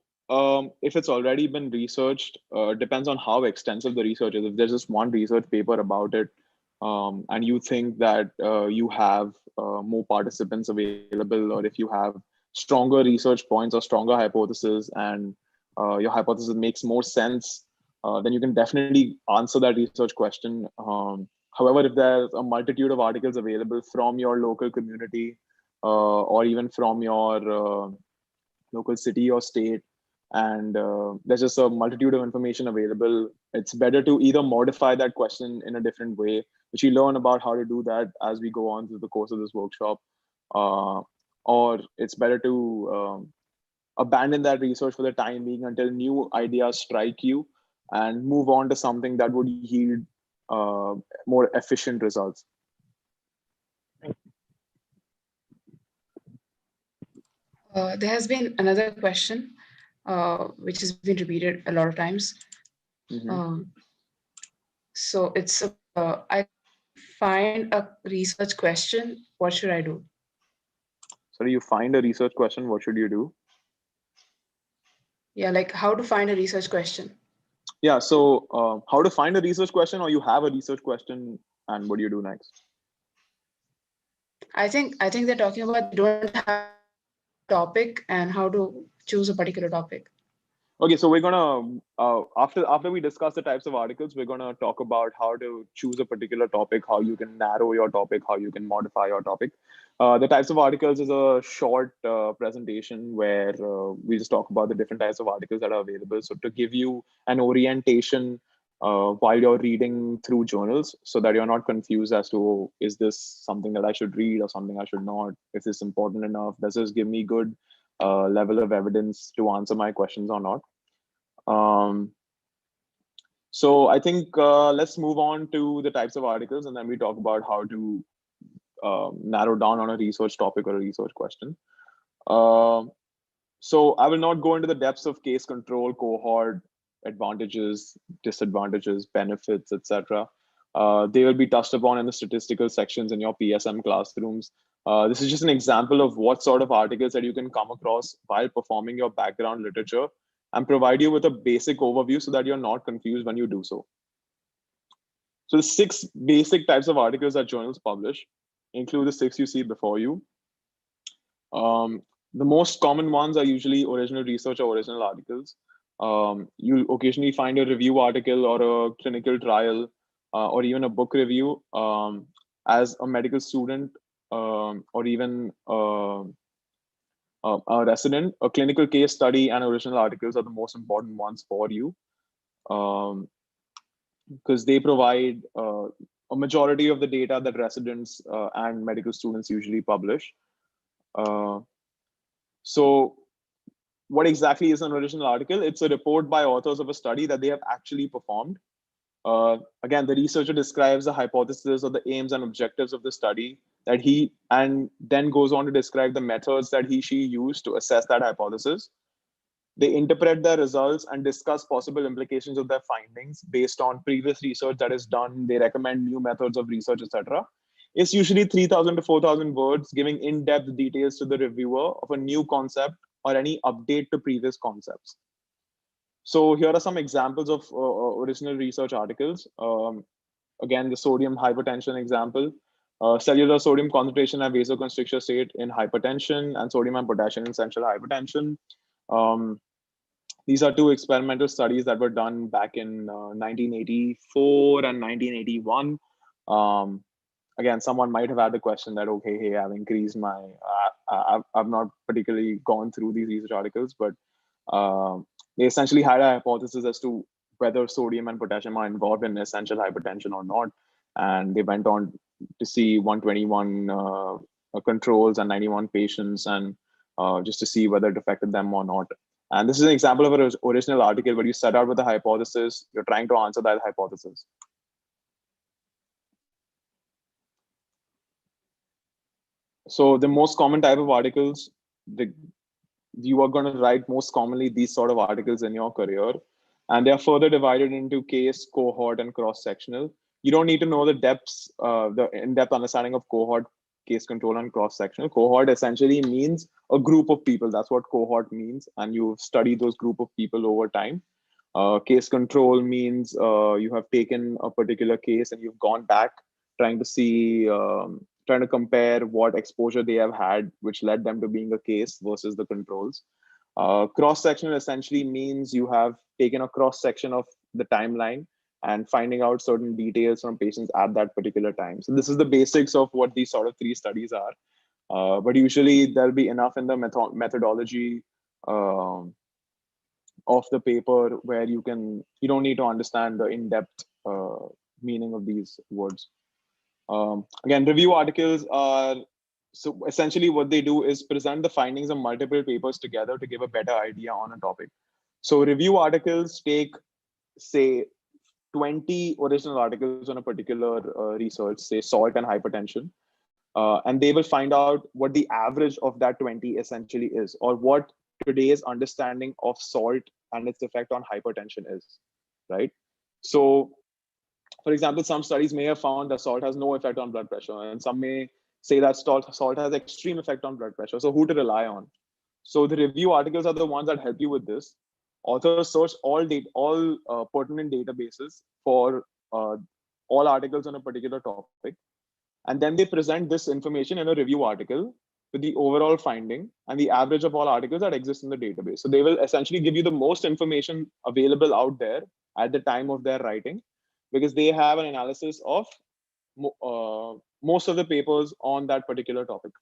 if it's already been researched, depends on how extensive the research is. If there's just one research paper about it, and you think that you have more participants available, or if you have stronger research points or stronger hypothesis, and your hypothesis makes more sense, then you can definitely answer that research question. However, if there's a multitude of articles available from your local community, or even from your local city or state, and there's just a multitude of information available. It's better to either modify that question in a different way, which we learn about how to do that as we go on through the course of this workshop, or it's better to abandon that research for the time being until new ideas strike you and move on to something that would yield more efficient results. There has been another question, which has been repeated a lot of times. So it's, I find a research question, what should I do? So you find a research question, what should you do? Yeah, like how to find a research question. Yeah, so how to find a research question, or you have a research question and what do you do next? I think they're talking about they don't have a topic and how to choose a particular topic. Okay, so we're gonna after we discuss the types of articles, we're gonna talk about how to choose a particular topic, how you can narrow your topic, how you can modify your topic. The types of articles is a short presentation where we just talk about the different types of articles that are available. So to give you an orientation while you're reading through journals, so that you're not confused as to, oh, is this something that I should read or something I should not? Is this important enough? Does this give me good level of evidence to answer my questions or not? So I think let's move on to the types of articles, and then we talk about how to narrow down on a research topic or a research question. So I will not go into the depths of case control, cohort, advantages, disadvantages, benefits, etc. They will be touched upon in the statistical sections in your PSM classrooms. This is just an example of what sort of articles that you can come across while performing your background literature, and provide you with a basic overview so that you're not confused when you do so. So the 6 basic types of articles that journals publish include the 6 you see before you. The most common ones are usually original research or original articles. You'll occasionally find a review article or a clinical trial or even a book review. As a medical student or even a resident, a clinical case study and original articles are the most important ones for you, because they provide a majority of the data that residents and medical students usually publish. So what exactly is an original article? It's a report by authors of a study that they have actually performed. Again, the researcher describes the hypothesis or the aims and objectives of the study that he, and then goes on to describe the methods that she used to assess that hypothesis. They interpret their results and discuss possible implications of their findings based on previous research that is done. They recommend new methods of research, etc. It's usually 3,000 to 4,000 words, giving in-depth details to the reviewer of a new concept or any update to previous concepts. So here are some examples of original research articles. Again, the sodium hypertension example. Cellular sodium concentration and vasoconstrictor state in hypertension, and sodium and potassium in central hypertension. These are 2 experimental studies that were done back in 1984 and 1981. Again, someone might have had the question that, okay, hey, I've increased my, I've not particularly gone through these research articles, but they essentially had a hypothesis as to whether sodium and potassium are involved in essential hypertension or not. And they went on to see 121 controls and 91 patients, and just to see whether it affected them or not. And this is an example of an original article where you set out with a hypothesis, you're trying to answer that hypothesis. So the most common type of articles, you are going to write most commonly these sort of articles in your career, and they are further divided into case, cohort, and cross-sectional. You don't need to know the depths, the in-depth understanding of cohort, case control, and cross-sectional. Cohort essentially means a group of people. That's what cohort means, and you've studied those group of people over time. Case control means you have taken a particular case and you've gone back trying to see, trying to compare what exposure they have had, which led them to being a case versus the controls. Cross-sectional essentially means you have taken a cross-section of the timeline and finding out certain details from patients at that particular time. So this is the basics of what these sort of 3 studies are. But usually there'll be enough in the methodology of the paper, where you don't need to understand the in-depth meaning of these words. Again, review articles are, so essentially what they do is present the findings of multiple papers together to give a better idea on a topic. So review articles take, say, 20 original articles on a particular research, say salt and hypertension, and they will find out what the average of that 20 essentially is, or what today's understanding of salt and its effect on hypertension is, right? So, for example, some studies may have found that salt has no effect on blood pressure, and some may say that salt has extreme effect on blood pressure. So who to rely on? So the review articles are the ones that help you with this. Authors search all pertinent databases for all articles on a particular topic, and then they present this information in a review article with the overall finding and the average of all articles that exist in the database. So they will essentially give you the most information available out there at the time of their writing, because they have an analysis of most of the papers on that particular topic.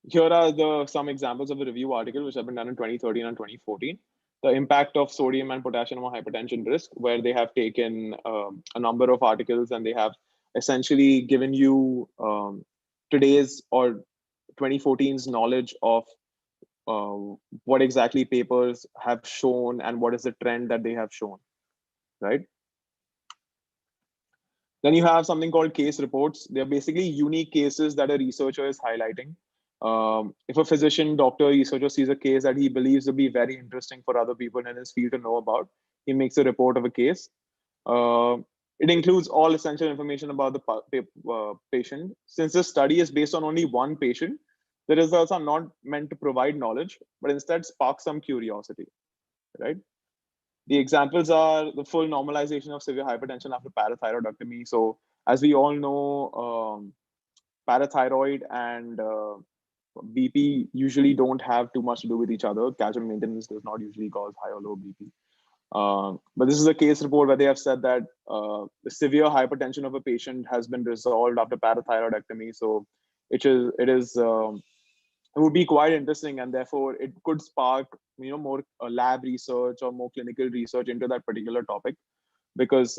Here are some examples of a review article which have been done in 2013 and 2014. The impact of sodium and potassium on hypertension risk, where they have taken a number of articles and they have essentially given you today's or 2014's knowledge of what exactly papers have shown and what is the trend that they have shown, right? Then you have something called case reports. They're basically unique cases that a researcher is highlighting. If a physician, doctor, researcher sees a case that he believes to be very interesting for other people in his field to know about, he makes a report of a case. It includes all essential information about the patient. Since the study is based on only one patient, the results are not meant to provide knowledge, but instead spark some curiosity, right? The examples are the full normalization of severe hypertension after parathyroidectomy. So as we all know, parathyroid and BP usually don't have too much to do with each other. Calcium maintenance does not usually cause high or low BP. But this is a case report where they have said that the severe hypertension of a patient has been resolved after parathyroidectomy. So it would be quite interesting, and therefore it could spark more lab research or more clinical research into that particular topic, because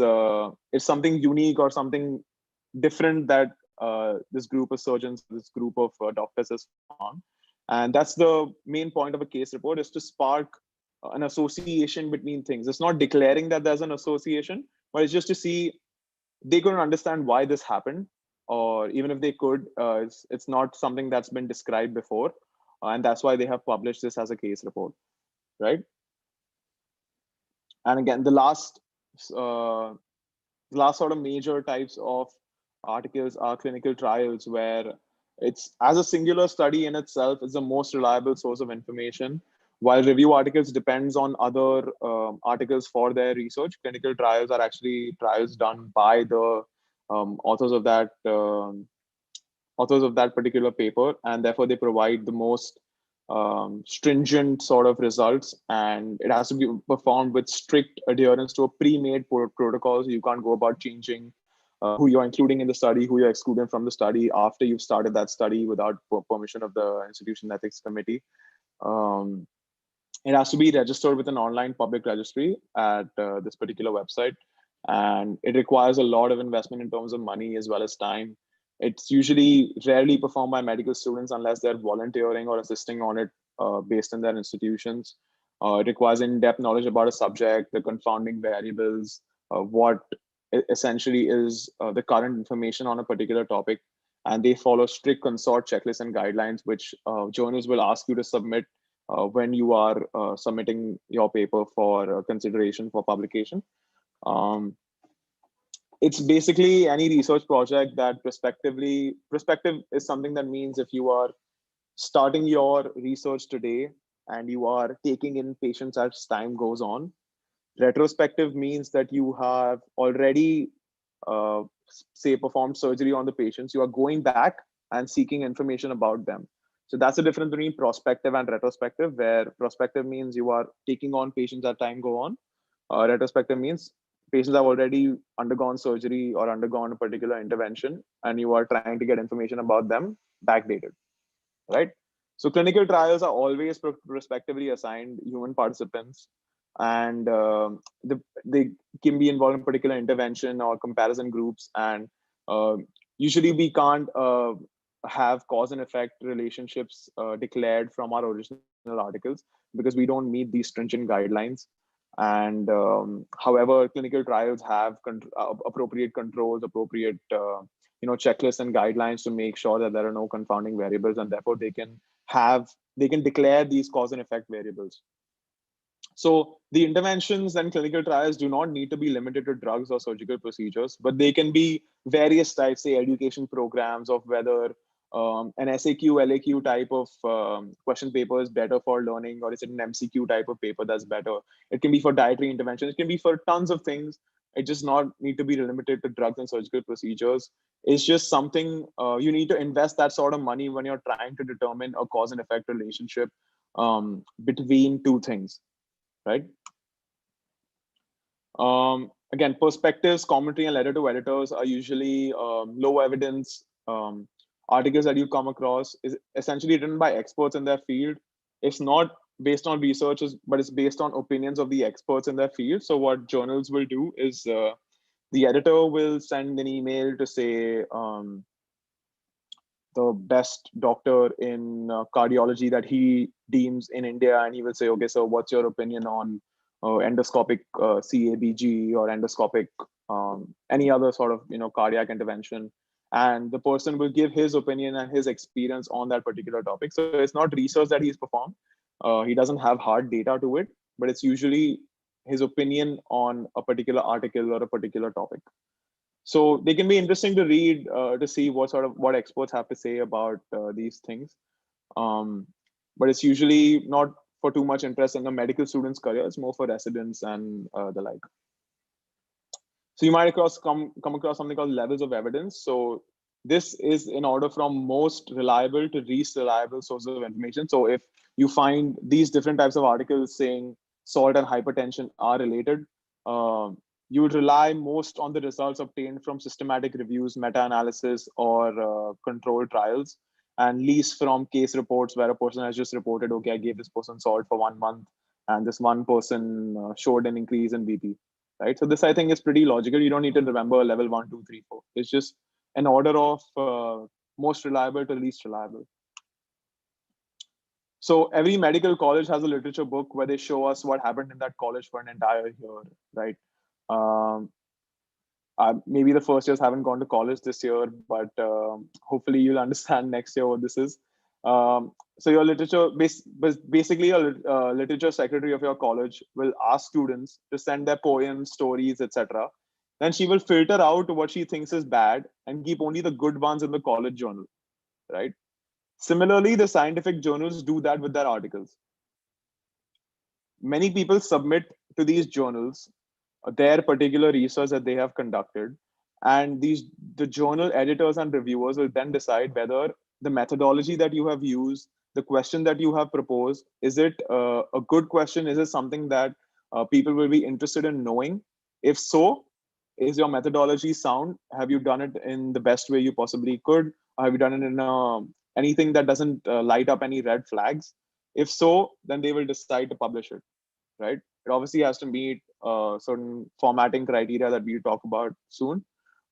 it's something unique or something different that this group of surgeons, this group of doctors has found. And that's the main point of a case report, is to spark an association between things. It's not declaring that there's an association, but it's just to see they couldn't understand why this happened, or even if they could, it's not something that's been described before, and that's why they have published this as a case report, right? And again, the last sort of major types of articles are clinical trials, where it's as a singular study in itself is the most reliable source of information. While review articles depends on other articles for their research, clinical trials are actually trials done by the authors of that particular paper, and therefore they provide the most stringent sort of results, and it has to be performed with strict adherence to a pre-made protocol. So you can't go about changing who you're including in the study, who you're excluding from the study after you've started that study without permission of the institution ethics committee. It has to be registered with an online public registry at this particular website, and it requires a lot of investment in terms of money as well as time. It's usually rarely performed by medical students unless they're volunteering or assisting on it based in their institutions. It requires in-depth knowledge about a subject, the confounding variables, what essentially is the current information on a particular topic. And they follow strict consort checklists and guidelines, which journals will ask you to submit when you are submitting your paper for consideration for publication. It's basically any research project that perspective is something that means if you are starting your research today and you are taking in patients as time goes on. Retrospective means that you have already, say, performed surgery on the patients. You are going back and seeking information about them. So that's the difference between prospective and retrospective, where prospective means you are taking on patients as time go on. Retrospective means patients have already undergone surgery or undergone a particular intervention, and you are trying to get information about them backdated, right? So clinical trials are always prospectively assigned human participants, and they can be involved in particular intervention or comparison groups. And usually we can't have cause and effect relationships declared from our original articles because we don't meet these stringent guidelines. And however, clinical trials have appropriate controls, appropriate checklists and guidelines to make sure that there are no confounding variables, and therefore they can declare these cause and effect variables. So the interventions and clinical trials do not need to be limited to drugs or surgical procedures, but they can be various types, say education programs of whether an SAQ, LAQ type of question paper is better for learning, or is it an MCQ type of paper that's better? It can be for dietary intervention. It can be for tons of things. It does not need to be limited to drugs and surgical procedures. It's just something you need to invest that sort of money when you're trying to determine a cause and effect relationship between two things, right? Again, perspectives, commentary, and letter to editors are usually low evidence articles that you come across. Is essentially written by experts in their field. It's not based on researchers, but it's based on opinions of the experts in their field. So what journals will do is the editor will send an email to say the best doctor in cardiology that he deems in India, and he will say, okay, so what's your opinion on endoscopic CABG or endoscopic any other sort of cardiac intervention, and the person will give his opinion and his experience on that particular topic. So it's not research that he's performed. He doesn't have hard data to it, but it's usually his opinion on a particular article or a particular topic. So they can be interesting to read to see what experts have to say about these things. But it's usually not for too much interest in the medical student's career. It's more for residents and the like. So you might come across something called levels of evidence. So this is in order from most reliable to least reliable sources of information. So if you find these different types of articles saying salt and hypertension are related, you would rely most on the results obtained from systematic reviews, meta-analysis, or controlled trials, and least from case reports where a person has just reported, okay, I gave this person salt for 1 month, and this one person showed an increase in BP, right? So this, I think, is pretty logical. You don't need to remember level 1, 2, 3, 4. It's just an order of most reliable to least reliable. So every medical college has a literature book where they show us what happened in that college for an entire year, right? Maybe the first years haven't gone to college this year, but hopefully you'll understand next year what this is. So your basically your literature secretary of your college will ask students to send their poems, stories, etc. Then she will filter out what she thinks is bad and keep only the good ones in the college journal, right? Similarly, the scientific journals do that with their articles. Many people submit to these journals their particular research that they have conducted, and the journal editors and reviewers will then decide whether the methodology that you have used, the question that you have proposed, is it a good question? Is it something that people will be interested in knowing? If so, is your methodology sound? Have you done it in the best way you possibly could? Or have you done it in anything that doesn't light up any red flags? If so, then they will decide to publish it, right? It obviously has to meet certain formatting criteria that we'll talk about soon.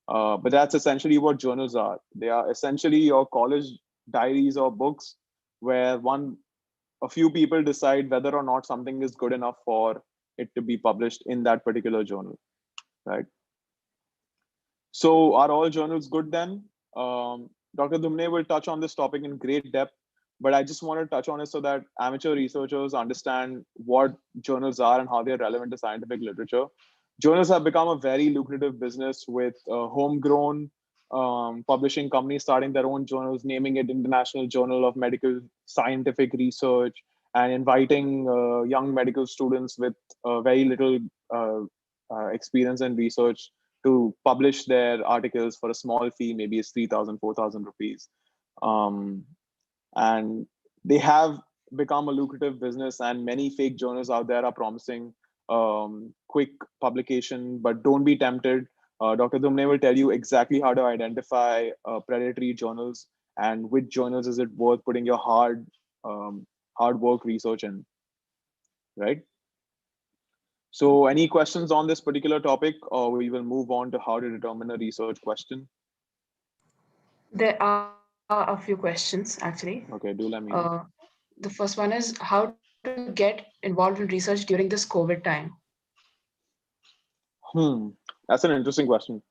But that's essentially what journals are. They are essentially your college diaries or books where a few people decide whether or not something is good enough for it to be published in that particular journal, right? So are all journals good then? Dr. Dhumane will touch on this topic in great depth, but I just want to touch on it so that amateur researchers understand what journals are and how they're relevant to scientific literature. Journals have become a very lucrative business with homegrown publishing companies starting their own journals, naming it International Journal of Medical Scientific Research, and inviting young medical students with very little experience in research to publish their articles for a small fee. Maybe it's 3,000, 4,000 rupees. And they have become a lucrative business, and many fake journals out there are promising quick publication, but don't be tempted. Dr. Dhumane will tell you exactly how to identify predatory journals and which journals is it worth putting your hard hard work research in, right? So any questions on this particular topic, or we will move on to how to determine a research question? There are a few questions actually. Okay, do let me know. The first one is how to get involved in research during this COVID time. That's an interesting question.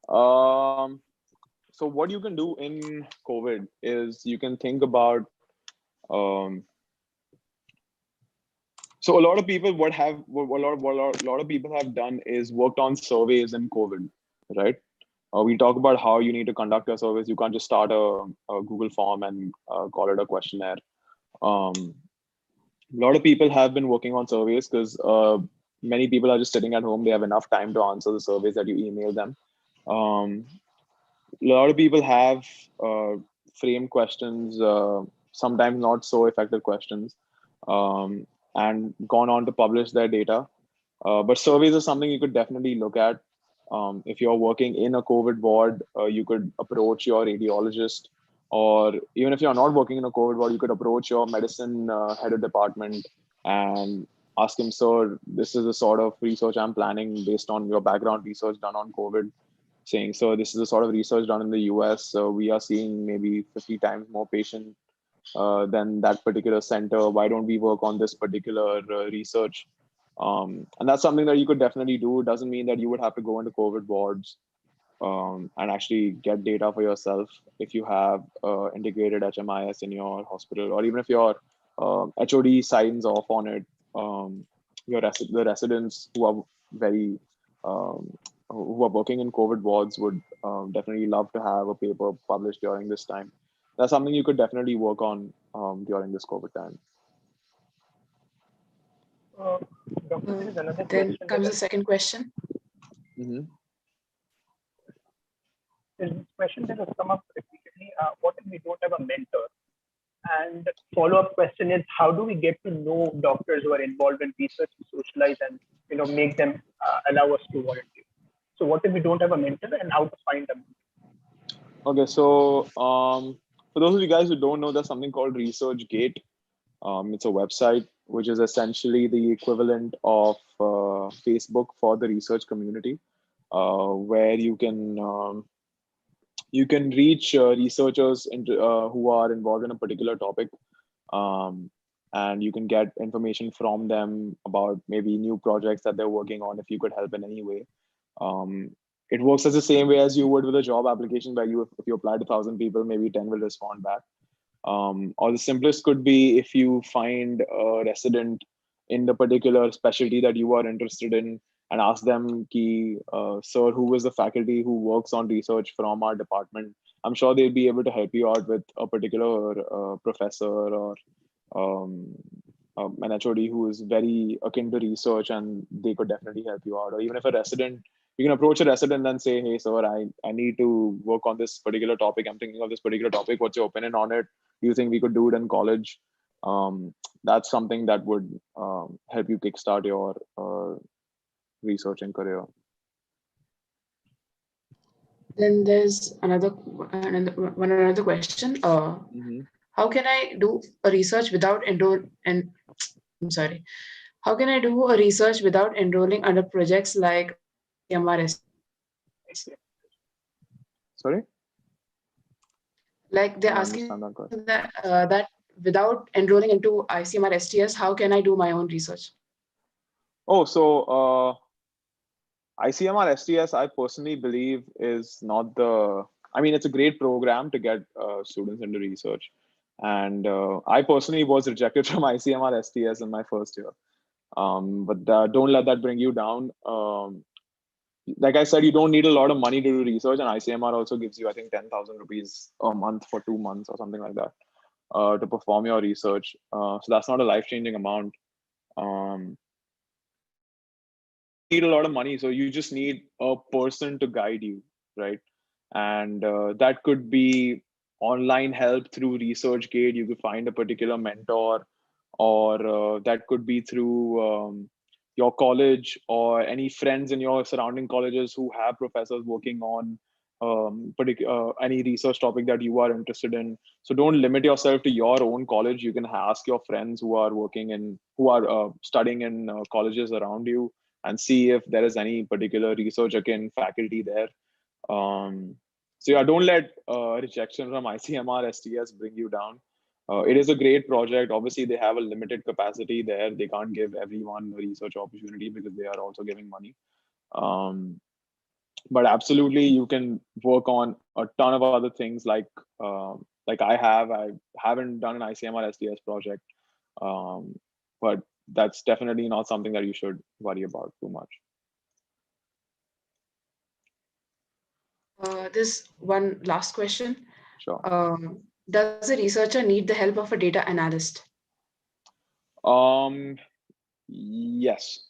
So what you can do in COVID is you can think about, so a lot of people what a lot of people have done is worked on surveys in COVID, right? We talk about how you need to conduct a survey. You can't just start a Google form and call it a questionnaire. A lot of people have been working on surveys because many people are just sitting at home. They have enough time to answer the surveys that you email them. A lot of people have framed questions, sometimes not so effective questions, and gone on to publish their data. But surveys are something you could definitely look at. If you're working in a COVID ward, you could approach your radiologist, or even if you're not working in a COVID ward, you could approach your medicine head of department and ask him, sir, this is the sort of research I'm planning based on your background research done on COVID, saying, so this is the sort of research done in the US. So we are seeing maybe 50 times more patients than that particular center. Why don't we work on this particular research? And that's something that you could definitely do. It doesn't mean that you would have to go into COVID wards and actually get data for yourself if you have integrated HMIS in your hospital, or even if your HOD signs off on it. The residents who are very who are working in COVID wards would definitely love to have a paper published during this time. That's something you could definitely work on during this COVID time. Doctor, there is another then question. comes the second question. Mm-hmm. There's this question that has come up repeatedly. What if we don't have a mentor? And follow-up question is, how do we get to know doctors who are involved in research, socialize, and make them allow us to volunteer? So what if we don't have a mentor, and how to find them? Okay, so for those of you guys who don't know, there's something called ResearchGate. It's a website which is essentially the equivalent of Facebook for the research community, where you can reach researchers who are involved in a particular topic, and you can get information from them about maybe new projects that they're working on if you could help in any way. It works as the same way as you would with a job application, where if you apply to 1,000 people, maybe 10 will respond back. Or the simplest could be if you find a resident in the particular specialty that you are interested in and ask them, sir, who is the faculty who works on research from our department? I'm sure they'll be able to help you out with a particular professor or an HOD who is very akin to research, and they could definitely help you out. Or even if a resident, you can approach a resident and say, hey, sir, I need to work on this particular topic. I'm thinking of this particular topic. What's your opinion on it? Do you think we could do it in college? That's something that would help you kickstart your researching career. Then there's another question. How can I do a research without How can I do a research without enrolling under projects like ICMR? Sorry? Like they're asking that without enrolling into ICMR STS, how can I do my own research? Oh, so ICMR STS, I personally believe is not it's a great program to get students into research. And I personally was rejected from ICMR STS in my first year. But don't let that bring you down. Like I said, you don't need a lot of money to do research, and ICMR also gives you, I think, 10,000 rupees a month for 2 months or something like that to perform your research. So that's not a life-changing amount. You need a lot of money, so you just need a person to guide you, right? And that could be online help through ResearchGate. You could find a particular mentor, or that could be through your college or any friends in your surrounding colleges who have professors working on any research topic that you are interested in. So don't limit yourself to your own college. You can ask your friends who are studying in colleges around you, and see if there is any particular research akin faculty there. So yeah, don't let rejection from ICMR STS bring you down. It is a great project. Obviously, they have a limited capacity there. They can't give everyone a research opportunity because they are also giving money. But absolutely, you can work on a ton of other things like I have. I haven't done an ICMR STS project, but that's definitely not something that you should worry about too much. This one last question. Sure. Does a researcher need the help of a data analyst? Yes.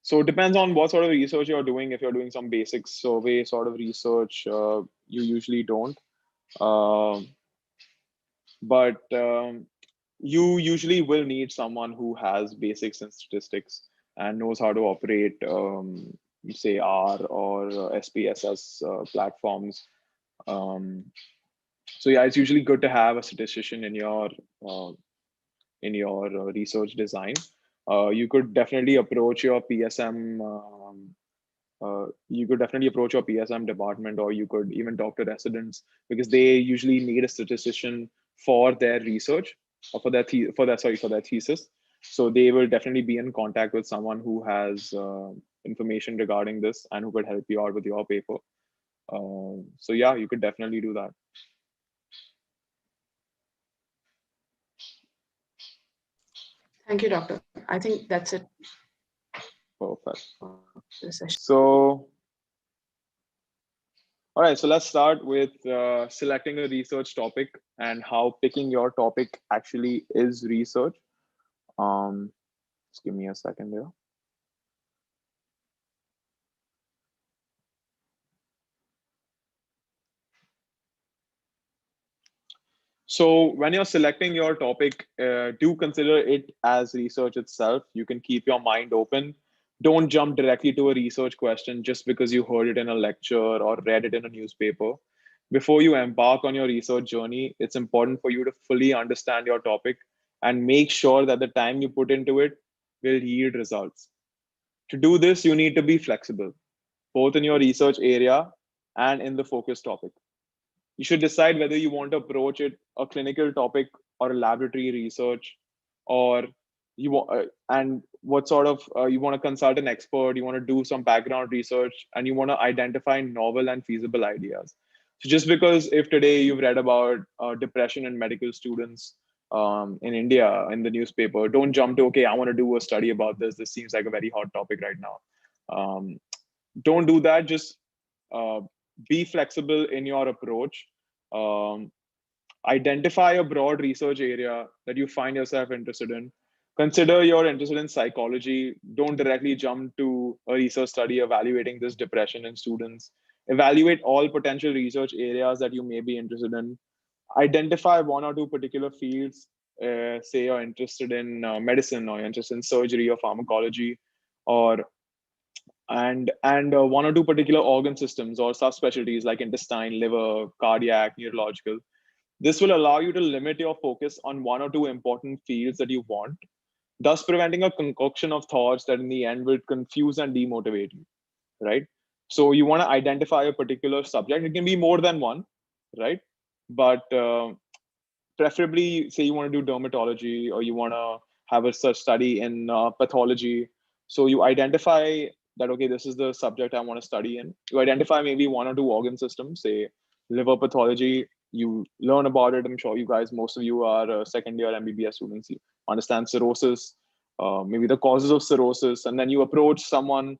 So it depends on what sort of research you're doing. If you're doing some basic survey sort of research, you usually don't. But you usually will need someone who has basics in statistics and knows how to operate, say, R or SPSS platforms. So yeah, it's usually good to have a statistician in your research design. You could definitely approach your PSM. You could definitely approach your PSM department, or you could even talk to residents, because they usually need a statistician for their research or for their thesis. So they will definitely be in contact with someone who has information regarding this and who could help you out with your paper. So yeah, you could definitely do that. Thank you, Doctor. I think that's it. Perfect. So, all right, so let's start with selecting a research topic and how picking your topic actually is research. Just give me a second here. So when you're selecting your topic, do consider it as research itself. You can keep your mind open. Don't jump directly to a research question just because you heard it in a lecture or read it in a newspaper. Before you embark on your research journey, it's important for you to fully understand your topic and make sure that the time you put into it will yield results. To do this, you need to be flexible, both in your research area and in the focus topic. You should decide whether you want to approach it a clinical topic or a laboratory research, or you want and what sort of you want to consult an expert, you want to do some background research, and you want to identify novel and feasible ideas. So just because if today you've read about depression in medical students in India in the newspaper, don't jump to, okay, I want to do a study about this. This seems like a very hot topic right now. Don't do that. Just be flexible in your approach. Identify a broad research area that you find yourself interested in. Consider you're interested in psychology. Don't directly jump to a research study evaluating this depression in students. Evaluate all potential research areas that you may be interested in. Identify one or two particular fields. Say you're interested in medicine, or you're interested in surgery or pharmacology, or and one or two particular organ systems or subspecialties like intestine, liver, cardiac, neurological. This will allow you to limit your focus on one or two important fields that you want, thus preventing a concoction of thoughts that in the end will confuse and demotivate you, right? So you want to identify a particular subject. It can be more than one, right? But preferably, say you want to do dermatology, or you want to have a study in pathology. So you identify that, okay, this is the subject I want to study in. You identify maybe one or two organ systems, say liver pathology. You learn about it. I'm sure you guys, most of you are second year MBBS students. You understand cirrhosis, maybe the causes of cirrhosis, and then you approach someone,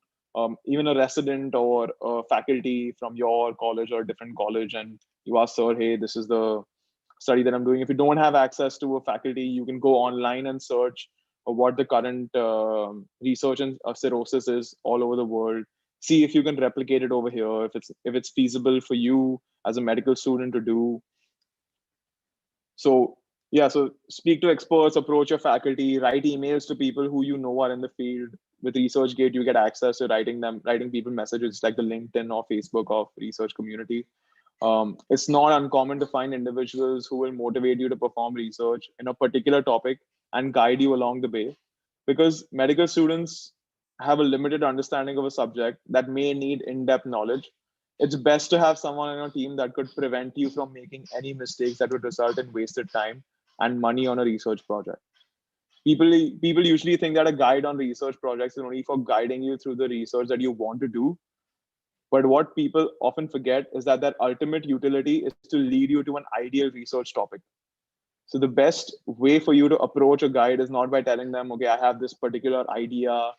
even a resident or a faculty from your college or a different college, and you ask, sir, hey, this is the study that I'm doing. If you don't have access to a faculty, you can go online and search what the current research in cirrhosis is all over the world. See if you can replicate it over here, if it's feasible for you as a medical student to do. So yeah, so speak to experts, approach your faculty, write emails to people who you know are in the field. With ResearchGate, you get access to writing people messages like the LinkedIn or Facebook of research community. It's not uncommon to find individuals who will motivate you to perform research in a particular topic and guide you along the way, because medical students have a limited understanding of a subject that may need in-depth knowledge. It's best to have someone on your team that could prevent you from making any mistakes that would result in wasted time and money on a research project. People usually think that a guide on research projects is only for guiding you through the research that you want to do. But what people often forget is that their ultimate utility is to lead you to an ideal research topic. So the best way for you to approach a guide is not by telling them, okay, I have this particular idea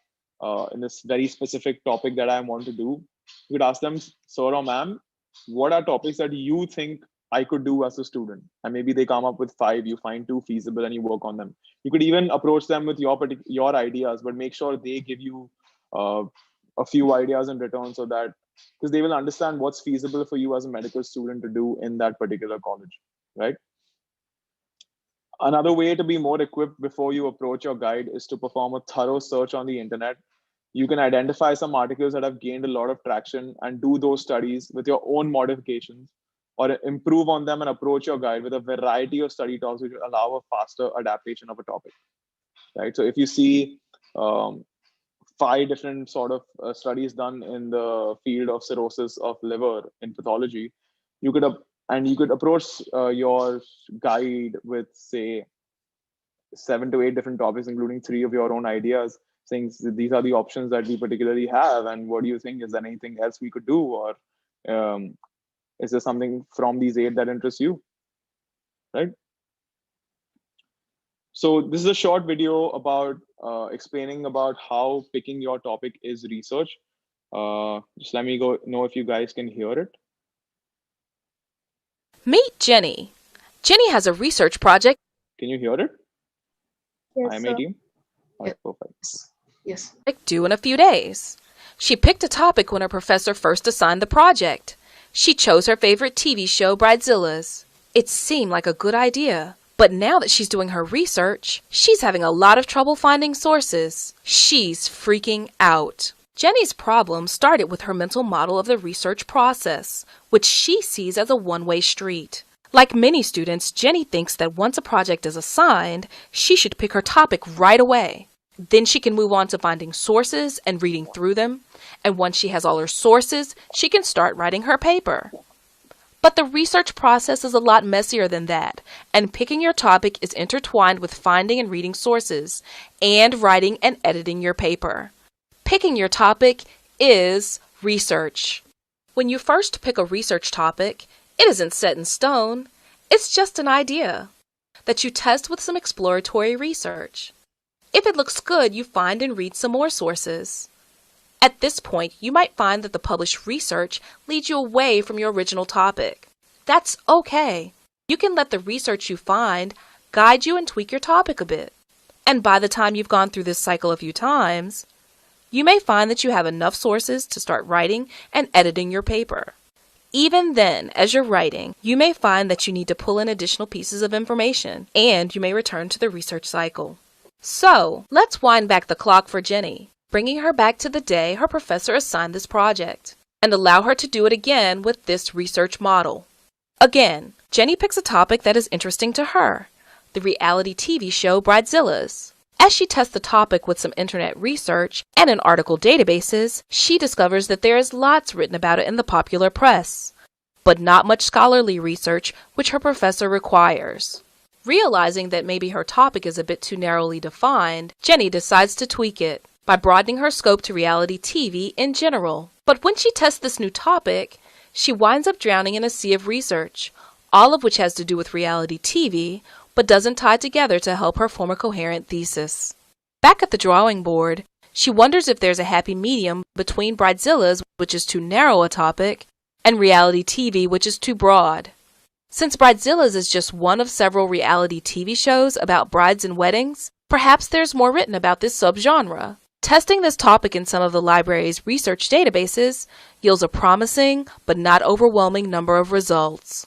in this very specific topic that I want to do. You could ask them, sir or ma'am, what are topics that you think I could do as a student? And maybe they come up with 5, you find 2 feasible and you work on them. You could even approach them with your ideas, but make sure they give you a few ideas in return, so that, because they will understand what's feasible for you as a medical student to do in that particular college, right? Another way to be more equipped before you approach your guide is to perform a thorough search on the internet. You can identify some articles that have gained a lot of traction and do those studies with your own modifications, or improve on them and approach your guide with a variety of study talks which will allow a faster adaptation of a topic, right? So if you see 5 different sort of studies done in the field of cirrhosis of liver in pathology, you could approach your guide with, say, 7 to 8 different topics, including 3 of your own ideas, saying these are the options that we particularly have, and what do you think? Is there anything else we could do, or is there something from these 8 that interests you, right? So this is a short video about explaining about how picking your topic is research. Just let me know if you guys can hear it. Meet Jenny. Jenny has a research project. Can you hear it? Yes, IMA team? Yeah. Perfect. Yes. Due in a few days. She picked a topic when her professor first assigned the project. She chose her favorite TV show, Bridezillas. It seemed like a good idea. But now that she's doing her research, she's having a lot of trouble finding sources. She's freaking out. Jenny's problem started with her mental model of the research process, which she sees as a one-way street. Like many students, Jenny thinks that once a project is assigned, she should pick her topic right away. Then she can move on to finding sources and reading through them. And once she has all her sources, she can start writing her paper. But the research process is a lot messier than that, and picking your topic is intertwined with finding and reading sources, and writing and editing your paper. Picking your topic is research. When you first pick a research topic, it isn't set in stone. It's just an idea that you test with some exploratory research. If it looks good, you find and read some more sources. At this point, you might find that the published research leads you away from your original topic. That's okay. You can let the research you find guide you and tweak your topic a bit. And by the time you've gone through this cycle a few times, you may find that you have enough sources to start writing and editing your paper. Even then, as you're writing, you may find that you need to pull in additional pieces of information, and you may return to the research cycle. So, let's wind back the clock for Jenny, bringing her back to the day her professor assigned this project, and allow her to do it again with this research model. Again, Jenny picks a topic that is interesting to her, the reality TV show Bridezillas. As she tests the topic with some internet research and in article databases, she discovers that there is lots written about it in the popular press, but not much scholarly research which her professor requires. Realizing that maybe her topic is a bit too narrowly defined, Jenny decides to tweak it by broadening her scope to reality TV in general. But when she tests this new topic, she winds up drowning in a sea of research, all of which has to do with reality TV, but doesn't tie together to help her form a coherent thesis. Back at the drawing board, she wonders if there's a happy medium between Bridezillas, which is too narrow a topic, and reality TV, which is too broad. Since Bridezillas is just one of several reality TV shows about brides and weddings, perhaps there's more written about this subgenre. Testing this topic in some of the library's research databases yields a promising but not overwhelming number of results.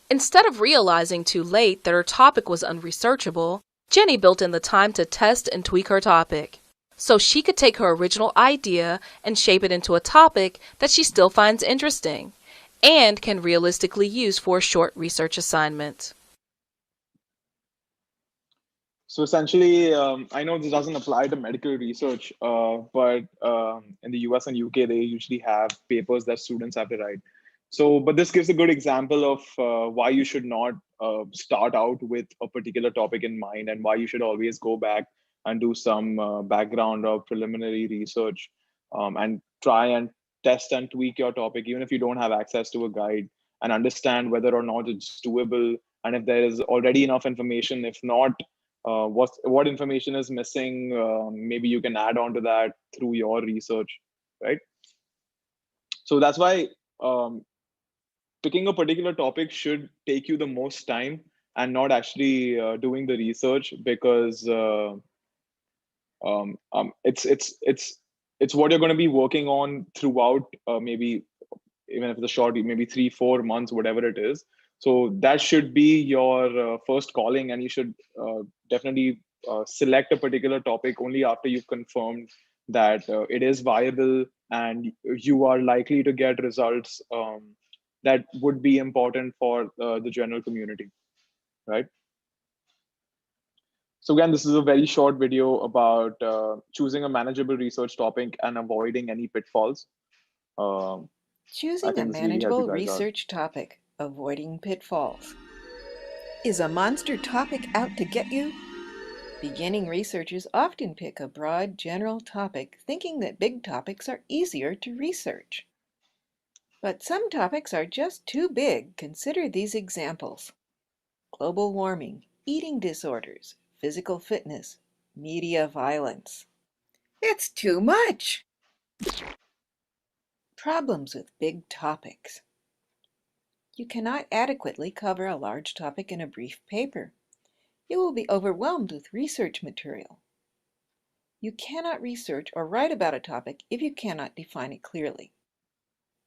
Instead of realizing too late that her topic was unresearchable, Jenny built in the time to test and tweak her topic, so she could take her original idea and shape it into a topic that she still finds interesting, and can realistically use for a short research assignment. So essentially, I know this doesn't apply to medical research, but in the US and UK, they usually have papers that students have to write. So, but this gives a good example of why you should not start out with a particular topic in mind, and why you should always go back and do some background or preliminary research, and try and test and tweak your topic, even if you don't have access to a guide, and understand whether or not it's doable, and if there is already enough information. If not, what information is missing, maybe you can add on to that through your research, right? So that's why picking a particular topic should take you the most time, and not actually doing the research, because it's what you're going to be working on throughout, maybe even if it's a short, maybe 3-4 months, whatever it is. So that should be your first calling, and you should definitely select a particular topic only after you've confirmed that it is viable, and you are likely to get results that would be important for the general community, right? So again, this is a very short video about choosing a manageable research topic and avoiding any pitfalls. I Choosing a think this really help you manageable guys out. research topic, avoiding pitfalls. Is a monster topic out to get you? Beginning researchers often pick a broad, general topic, thinking that big topics are easier to research. But some topics are just too big. Consider these examples: global warming, eating disorders, physical fitness, media violence. It's too much! Problems with big topics. You cannot adequately cover a large topic in a brief paper. You will be overwhelmed with research material. You cannot research or write about a topic if you cannot define it clearly.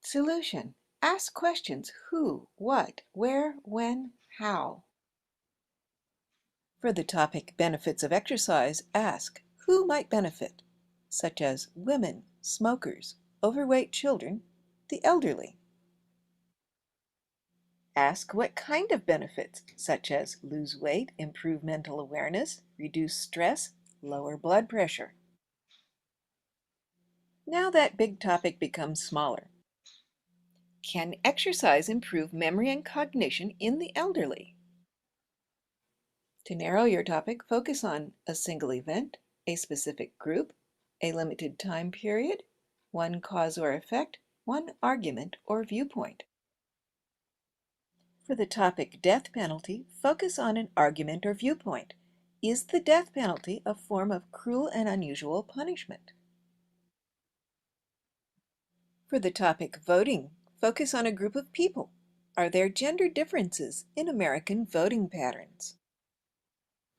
Solution: ask questions: who, what, where, when, how. For the topic benefits of exercise, ask who might benefit, such as women, smokers, overweight children, the elderly. Ask what kind of benefits, such as lose weight, improve mental awareness, reduce stress, lower blood pressure. Now that big topic becomes smaller. Can exercise improve memory and cognition in the elderly? To narrow your topic, focus on a single event, a specific group, a limited time period, one cause or effect, one argument or viewpoint. For the topic death penalty, focus on an argument or viewpoint. Is the death penalty a form of cruel and unusual punishment? For the topic voting, focus on a group of people. Are there gender differences in American voting patterns?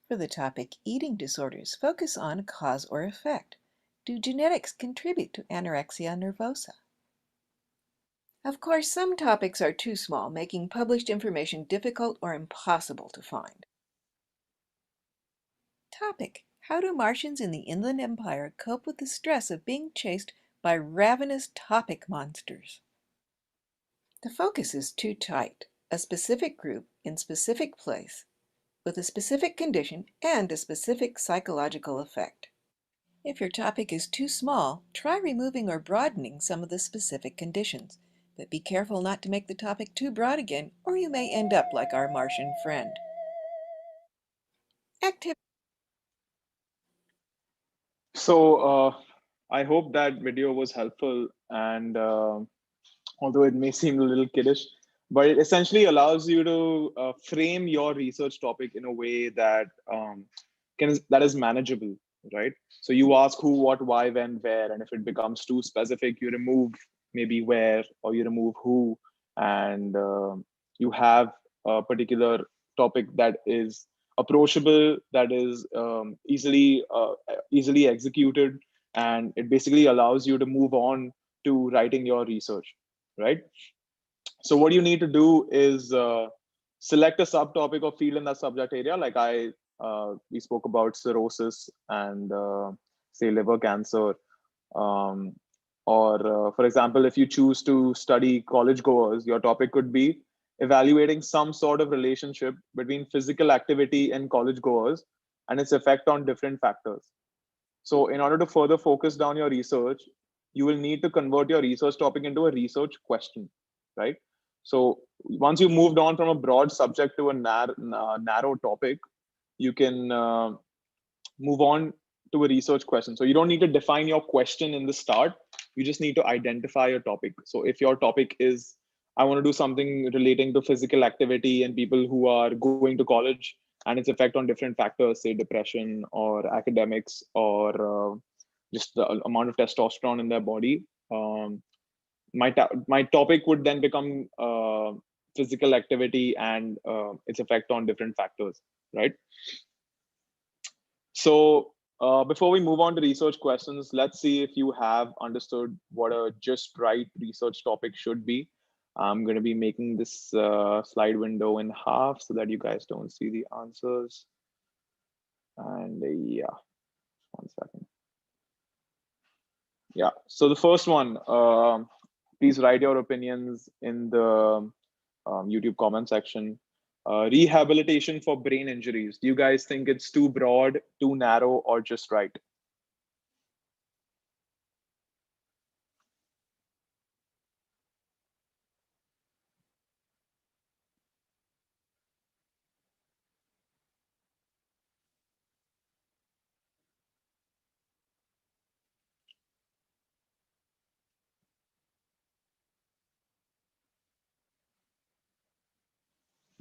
For the topic eating disorders, focus on cause or effect. Do genetics contribute to anorexia nervosa? Of course, some topics are too small, making published information difficult or impossible to find. Topic: how do Martians in the Inland Empire cope with the stress of being chased by ravenous topic monsters? The focus is too tight. A specific group in specific place with a specific condition and a specific psychological effect. If your topic is too small, try removing or broadening some of the specific conditions, but be careful not to make the topic too broad again, or you may end up like our Martian friend. Activity. So I hope that video was helpful, and although it may seem a little kiddish, but it essentially allows you to frame your research topic in a way that that is manageable, right? So you ask who, what, why, when, where, and if it becomes too specific, you remove maybe where, or you remove who, and you have a particular topic that is approachable, that is easily executed, and it basically allows you to move on to writing your research, right? So what you need to do is select a subtopic or field in that subject area. Like we spoke about cirrhosis and say liver cancer, Or for example, if you choose to study college goers, your topic could be evaluating some sort of relationship between physical activity in college goers and its effect on different factors. So in order to further focus down your research, you will need to convert your research topic into a research question, right? So once you moved on from a broad subject to a narrow topic, you can move on to a research question. So you don't need to define your question in the start. You just need to identify your topic. So if your topic is, I want to do something relating to physical activity and people who are going to college and its effect on different factors, say depression or academics or just the amount of testosterone in their body, my topic would then become physical activity and its effect on different factors, right? So before we move on to research questions, let's see if you have understood what a just right research topic should be. I'm going to be making this slide window in half so that you guys don't see the answers. And yeah, 1 second. Yeah, so the first one, please write your opinions in the YouTube comment section. Rehabilitation for brain injuries. Do you guys think it's too broad, too narrow, or just right?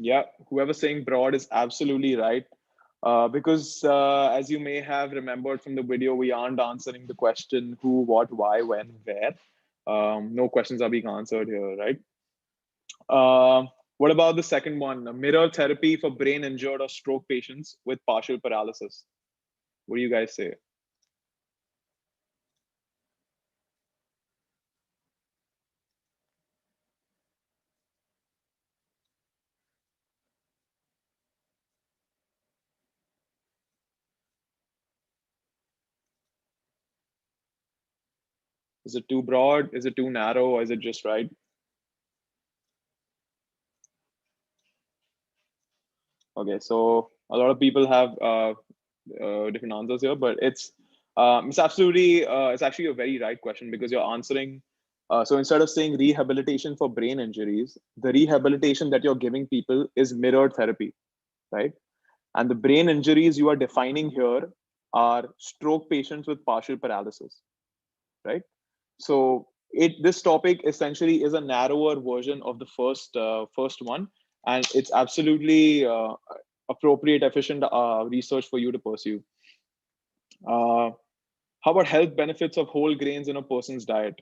Yeah, whoever's saying broad is absolutely right. Because as you may have remembered from the video, we aren't answering the question who, what, why, when, where. No questions are being answered here, right? What about the second one? Mirror therapy for brain injured or stroke patients with partial paralysis. What do you guys say? Is it too broad? Is it too narrow? Or is it just right? Okay, so a lot of people have different answers here, but it's absolutely it's actually a very right question because you're answering. So instead of saying rehabilitation for brain injuries, the rehabilitation that you're giving people is mirrored therapy, right? And the brain injuries you are defining here are stroke patients with partial paralysis, right? So this topic essentially is a narrower version of the first one, and it's absolutely appropriate, efficient research for you to pursue. How about health benefits of whole grains in a person's diet?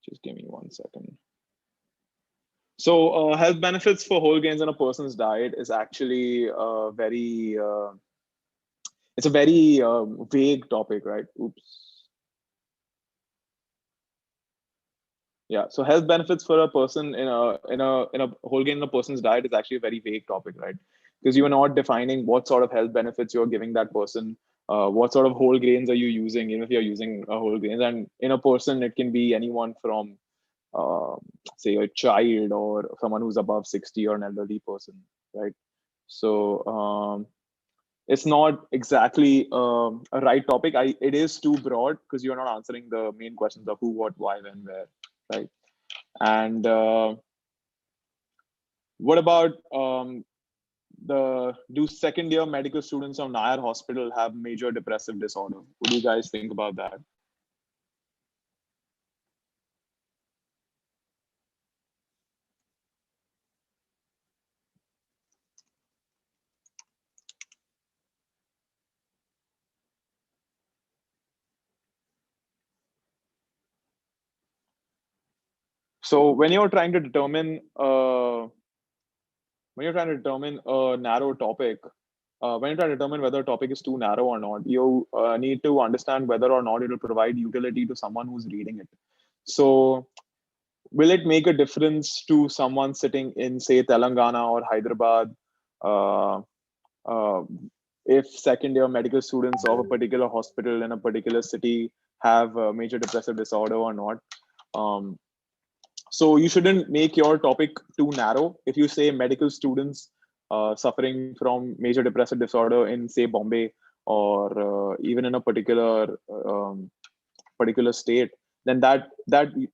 Just give me 1 second. So health benefits for whole grains in a person's diet is actually it's a very vague topic, right? Oops. Yeah, so health benefits for a person in a whole grain in a person's diet is actually a very vague topic, right? Because you are not defining what sort of health benefits you're giving that person. What sort of whole grains are you using? Even if you're using whole grains, and in a person, it can be anyone from say a child or someone who's above 60 or an elderly person, right? So it's not exactly a right topic. It is too broad because you're not answering the main questions of who, what, why, when, where, right? And what about do second year medical students of Nayar Hospital have major depressive disorder? What do you guys think about that? So when you're trying to determine a narrow topic, when you're trying to determine whether a topic is too narrow or not, you need to understand whether or not it will provide utility to someone who's reading it. So will it make a difference to someone sitting in, say, Telangana or Hyderabad, if second-year medical students of a particular hospital in a particular city have a major depressive disorder or not? So you shouldn't make your topic too narrow. If you say medical students suffering from major depressive disorder in, say, Bombay, or even in a particular state, then that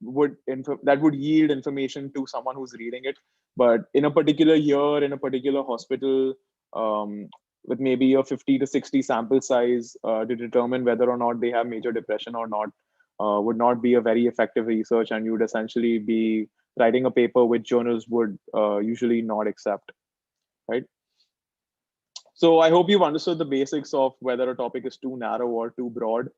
would yield information to someone who's reading it. But in a particular year, in a particular hospital, with maybe a 50 to 60 sample size, to determine whether or not they have major depression or not, would not be a very effective research, and you would essentially be writing a paper which journals would usually not accept, right? So I hope you've understood the basics of whether a topic is too narrow or too broad.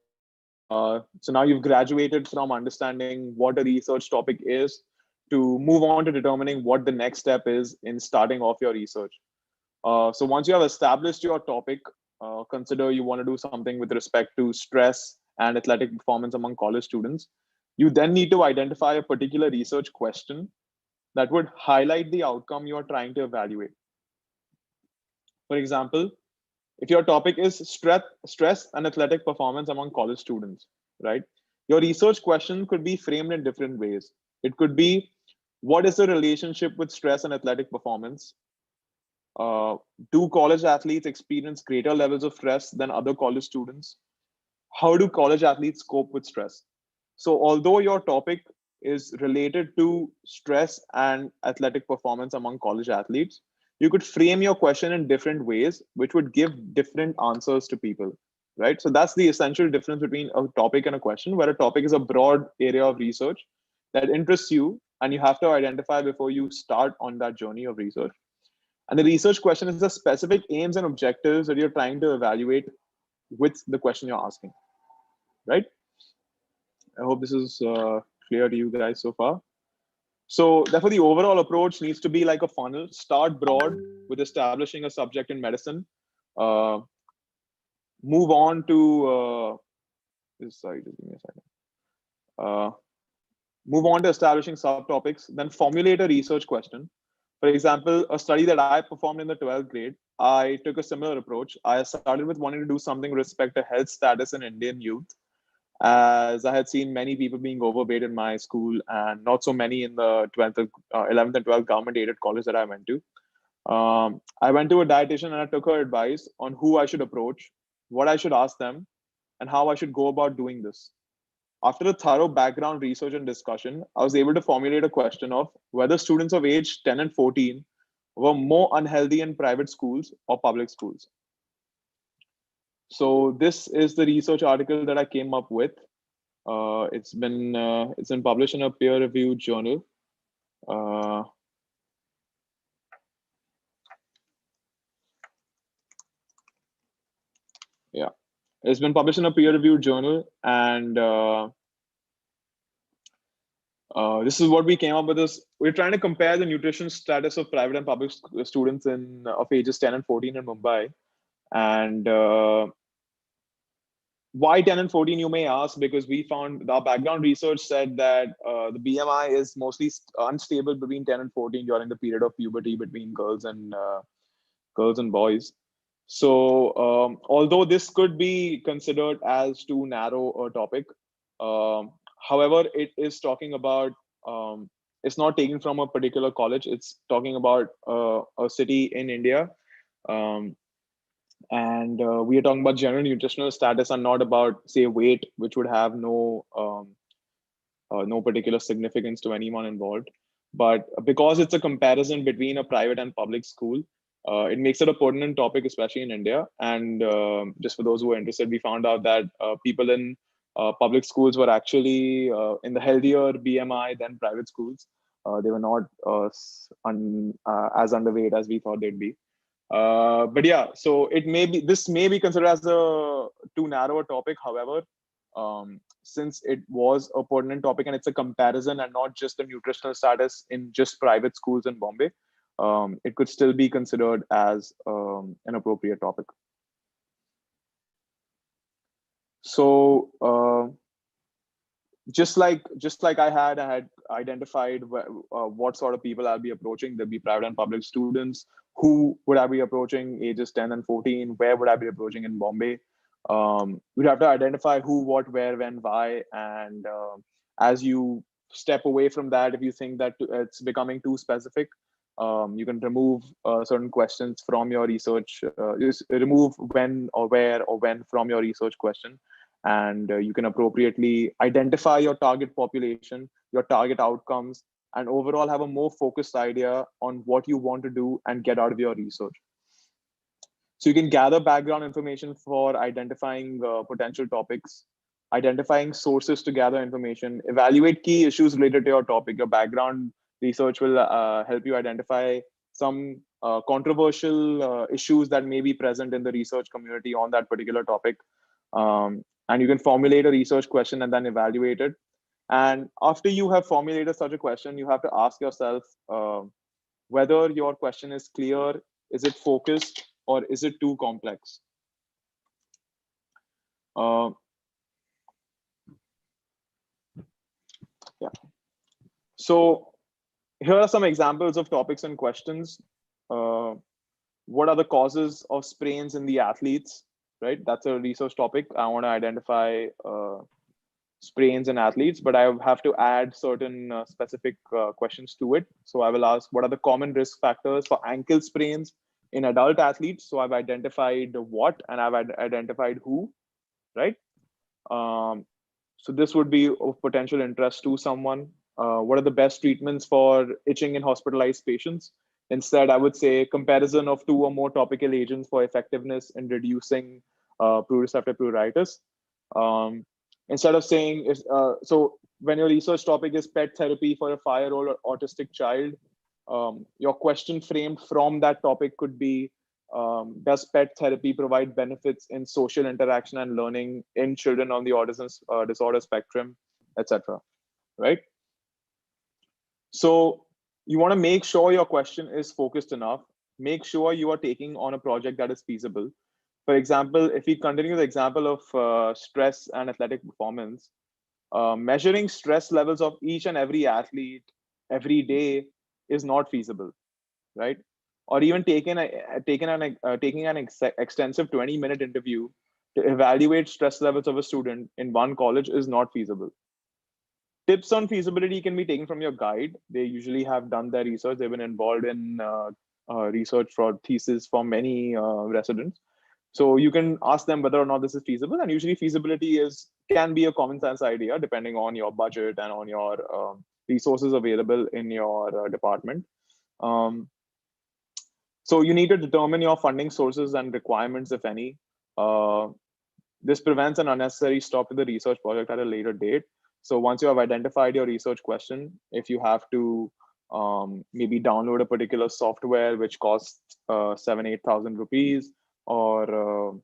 So now you've graduated from understanding what a research topic is to move on to determining what the next step is in starting off your research. So once you have established your topic, consider you want to do something with respect to stress and athletic performance among college students. You then need to identify a particular research question that would highlight the outcome you are trying to evaluate. For example, if your topic is stress and athletic performance among college students, right? Your research question could be framed in different ways. It could be, what is the relationship with stress and athletic performance? Do college athletes experience greater levels of stress than other college students? How do college athletes cope with stress? So although your topic is related to stress and athletic performance among college athletes, you could frame your question in different ways, which would give different answers to people, right? So that's the essential difference between a topic and a question, where a topic is a broad area of research that interests you, and you have to identify before you start on that journey of research. And the research question is the specific aims and objectives that you're trying to evaluate with the question you're asking, right? I hope this is clear to you guys so far. So therefore, the overall approach needs to be like a funnel. Start broad with establishing a subject in medicine. Move on to, sorry, just give me a second. Move on to establishing subtopics, then formulate a research question. For example, a study that I performed in the 12th grade, I took a similar approach. I started with wanting to do something with respect to health status in Indian youth, as I had seen many people being overweight in my school and not so many in the 11th and 12th government aided college that I went to. I went to a dietitian and I took her advice on who I should approach, what I should ask them, and how I should go about doing this. After a thorough background research and discussion, I was able to formulate a question of whether students of age 10 and 14 were more unhealthy in private schools or public schools. So this is the research article that I came up with. It's been published in a peer-reviewed journal. Yeah, it's been published in a peer-reviewed journal, and this is what we came up with. We're trying to compare the nutrition status of private and public students of ages 10 and 14 in Mumbai. And why 10 and 14, you may ask? Because we found our background research said that the BMI is mostly unstable between 10 and 14 during the period of puberty between girls and boys. So although this could be considered as too narrow a topic, however, it is talking about, it's not taken from a particular college. It's talking about a city in India. And we are talking about general nutritional status and not about, say, weight, which would have no particular significance to anyone involved. But because it's a comparison between a private and public school, it makes it a pertinent topic, especially in India. And just for those who are interested, we found out that people in public schools were actually in the healthier BMI than private schools. They were not as underweight as we thought they'd be. But yeah, so this may be considered as a too narrow a topic. However, since it was a pertinent topic and it's a comparison and not just the nutritional status in just private schools in Bombay, it could still be considered as an appropriate topic. So just like I had identified what sort of people I'll be approaching. There'll be private and public students. Who would I be approaching? Ages 10 and 14. Where would I be approaching in Bombay? We'd have to identify who, what, where, when, why, and as you step away from that, if you think that it's becoming too specific, you can remove certain questions from your research. Just remove when or where or when from your research question, and you can appropriately identify your target population, your target outcomes, and overall have a more focused idea on what you want to do and get out of your research. So you can gather background information for identifying potential topics, identifying sources to gather information, evaluate key issues related to your topic. Your background research will help you identify some controversial issues that may be present in the research community on that particular topic. And you can formulate a research question and then evaluate it. And after you have formulated such a question, you have to ask yourself whether your question is clear, is it focused, or is it too complex? Yeah. So here are some examples of topics and questions. What are the causes of sprains in the athletes? Right, that's a research topic. I want to identify sprains in athletes, but I have to add certain specific questions to it. So I will ask, what are the common risk factors for ankle sprains in adult athletes? So I've identified what, and I've identified who, right? So this would be of potential interest to someone. What are the best treatments for itching in hospitalized patients? Instead, I would say comparison of 2 or more topical agents for effectiveness in reducing plurireceptor pruritus. Instead of saying, so when your research topic is pet therapy for a 5-year-old autistic child, your question framed from that topic could be, does pet therapy provide benefits in social interaction and learning in children on the autism disorder spectrum, etc. Right? So you want to make sure your question is focused enough. Make sure you are taking on a project that is feasible. For example, if we continue the example of stress and athletic performance, measuring stress levels of each and every athlete every day is not feasible, right? Or even taking an extensive 20-minute interview to evaluate stress levels of a student in one college is not feasible. Tips on feasibility can be taken from your guide. They usually have done their research. They've been involved in research for thesis for many residents. So you can ask them whether or not this is feasible. And usually feasibility can be a common sense idea depending on your budget and on your resources available in your department. So you need to determine your funding sources and requirements, if any. This prevents an unnecessary stop to the research project at a later date. So once you have identified your research question, if you have to maybe download a particular software which costs 7,000-8,000 rupees, or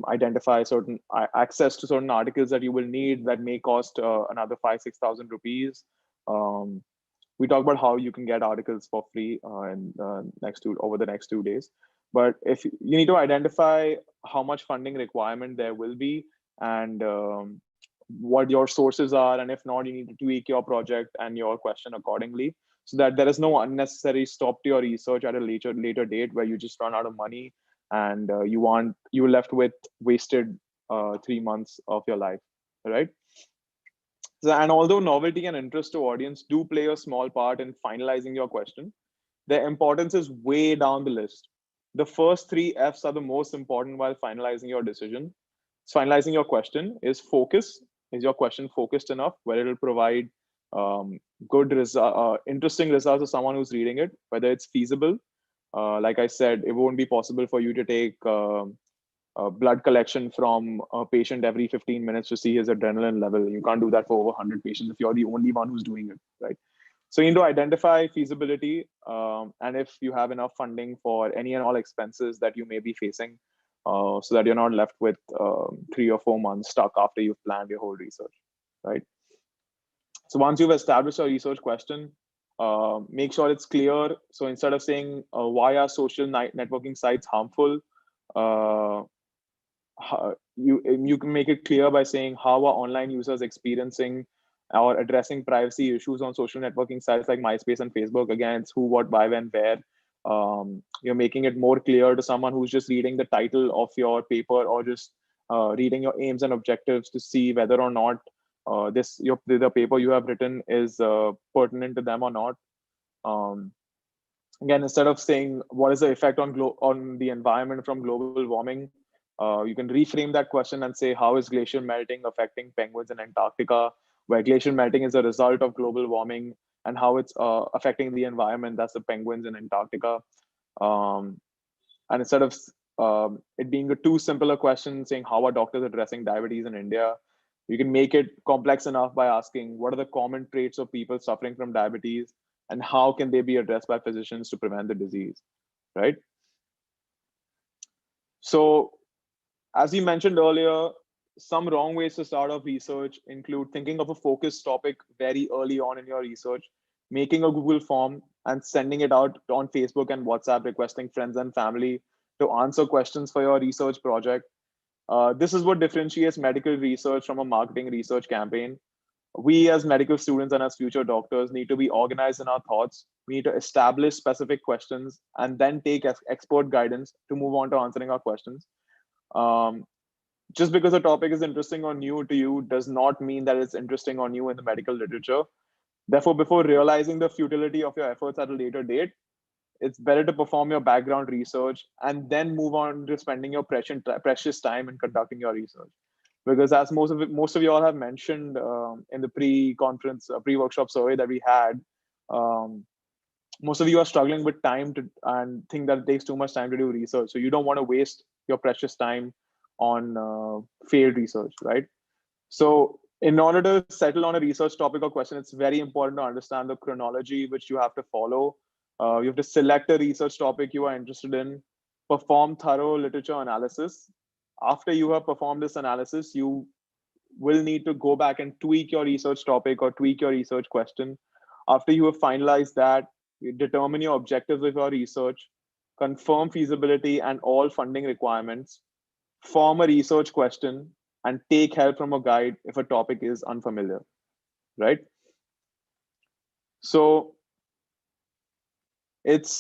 identify certain access to certain articles that you will need that may cost another 5,000-6,000 rupees. We talk about how you can get articles for free over the next 2 days. But if you need to identify how much funding requirement there will be, and what your sources are, and if not, you need to tweak your project and your question accordingly, so that there is no unnecessary stop to your research at a later date where you just run out of money and you're left with wasted 3 months of your life, right? So, and although novelty and interest to audience do play a small part in finalizing your question, their importance is way down the list. The first 3 F's are the most important while finalizing your decision. So finalizing your question is focus. Is your question focused enough where it will provide good interesting results to someone who's reading it, whether it's feasible. Like I said, it won't be possible for you to take blood collection from a patient every 15 minutes to see his adrenaline level. You can't do that for over 100 patients if you're the only one who's doing it, right? So you need to identify feasibility, and if you have enough funding for any and all expenses that you may be facing, so that you're not left with 3 or 4 months stuck after you've planned your whole research, right? So once you've established a research question, make sure it's clear. So instead of saying why are social networking sites harmful, uh, you can make it clear by saying how are online users experiencing or addressing privacy issues on social networking sites like MySpace and Facebook. Again, it's who, what, why, when, where. You're making it more clear to someone who's just reading the title of your paper or just reading your aims and objectives to see whether or not the paper you have written is pertinent to them or not. Again, instead of saying what is the effect on the environment from global warming, you can reframe that question and say, how is glacier melting affecting penguins in Antarctica, where glacier melting is a result of global warming, and how it's affecting the environment, that's the penguins in Antarctica. And instead of it being a too simple a question saying how are doctors addressing diabetes in India, you can make it complex enough by asking what are the common traits of people suffering from diabetes and how can they be addressed by physicians to prevent the disease, right? So as you mentioned earlier, some wrong ways to start off research include thinking of a focused topic very early on in your research, making a Google form and sending it out on Facebook and WhatsApp, requesting friends and family to answer questions for your research project. This is what differentiates medical research from a marketing research campaign. We as medical students and as future doctors need to be organized in our thoughts. We need to establish specific questions and then take expert guidance to move on to answering our questions. Just because a topic is interesting or new to you does not mean that it's interesting or new in the medical literature. Therefore, before realizing the futility of your efforts at a later date, it's better to perform your background research and then move on to spending your precious time in conducting your research. Because as most of you all have mentioned in the pre-conference, pre-workshop survey that we had, most of you are struggling with time and think that it takes too much time to do research. So you don't want to waste your precious time on failed research, right? So in order to settle on a research topic or question, it's very important to understand the chronology which you have to follow. You have to select a research topic you are interested in, perform thorough literature analysis. After you have performed this analysis, you will need to go back and tweak your research topic or tweak your research question. After you have finalized that, you determine your objectives of your research, confirm feasibility and all funding requirements, form a research question, and take help from a guide if a topic is unfamiliar, right? So it's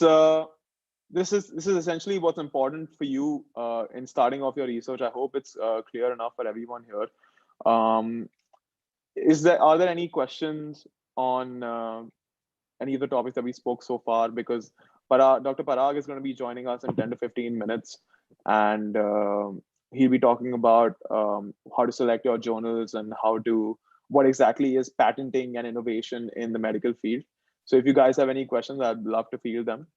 this is essentially what's important for you in starting off your research. I hope it's clear enough for everyone here. Are there any questions on any of the topics that we spoke so far? Because Dr. Parag is going to be joining us in 10 to 15 minutes, and he'll be talking about how to select your journals and what exactly is patenting and innovation in the medical field. So if you guys have any questions, I'd love to field them.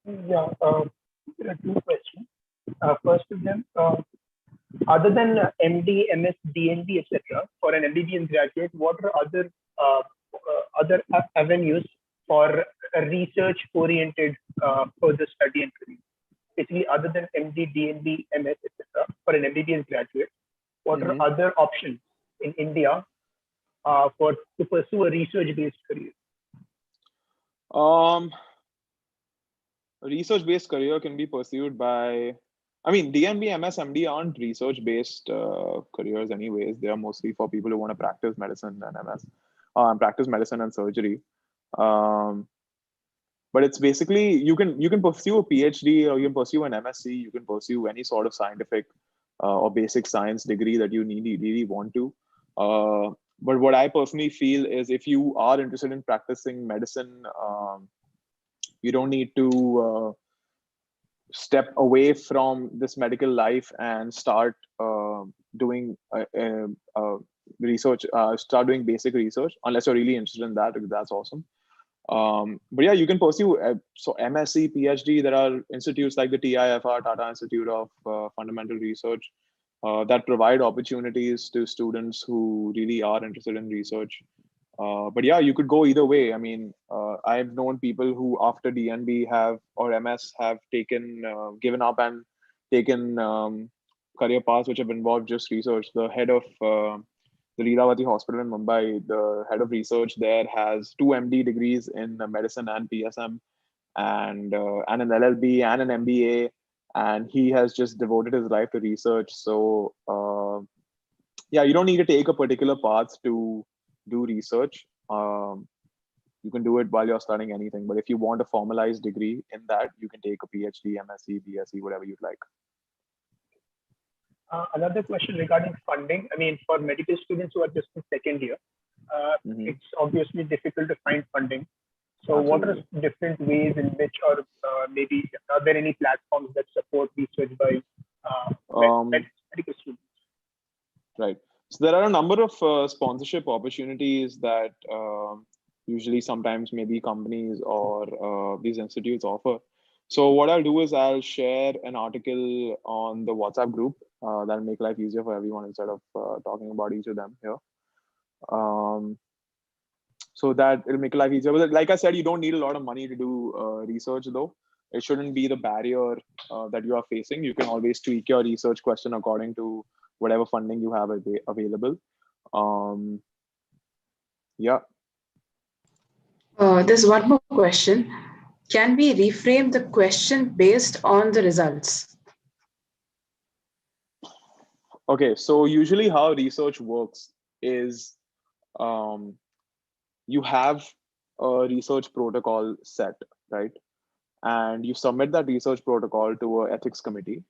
Yeah, there are two questions. First of them, other than MD, MS, DNB, etc., for an MBBS graduate, what are other avenues for a research-oriented further study and career? Basically, other than MD, DNB, MS, etc., for an MBBS graduate, what are other options in India to pursue a research-based career? A research-based career can be pursued by, DNB, MS, MD aren't research-based careers anyways. They are mostly for people who want to practice medicine and MS, practice medicine and surgery. But it's basically, you can pursue a PhD or you can pursue an MSc, you can pursue any sort of scientific or basic science degree that you really want to. But what I personally feel is if you are interested in practicing medicine, you don't need to step away from this medical life and start doing research, start doing basic research, unless you're really interested in that, because that's awesome. But yeah, you can pursue so MSc, PhD. There are institutes like the TIFR, Tata Institute of Fundamental Research, that provide opportunities to students who really are interested in research. But yeah, you could go either way. I've known people who after DNB or MS have given up and taken career paths which have involved just research. The head of the Leelavati Hospital in Mumbai, the head of research there, has 2 MD degrees in medicine and PSM, and an LLB and an MBA, and he has just devoted his life to research. So yeah, you don't need to take a particular path to do research. You can do it while you're studying anything, but if you want a formalized degree in that, you can take a PhD, MSc, BSc, whatever you'd like. Another question regarding funding. I mean, for medical students who are just in second year, it's obviously difficult to find funding. So Absolutely. what are different ways in which, or maybe are there any platforms that support research by medical students? Right. So there are a number of sponsorship opportunities that usually sometimes maybe companies or these institutes offer. So what I'll do is I'll share an article on the WhatsApp group that'll make life easier for everyone instead of talking about each of them here. So that it'll make life easier. But like I said, you don't need a lot of money to do research though. It shouldn't be the barrier that you are facing. You can always tweak your research question according to whatever funding you have available. Yeah. There's one more question. Can we reframe the question based on the results? Okay, so usually how research works is you have a research protocol set, right? And you submit that research protocol to an ethics committee.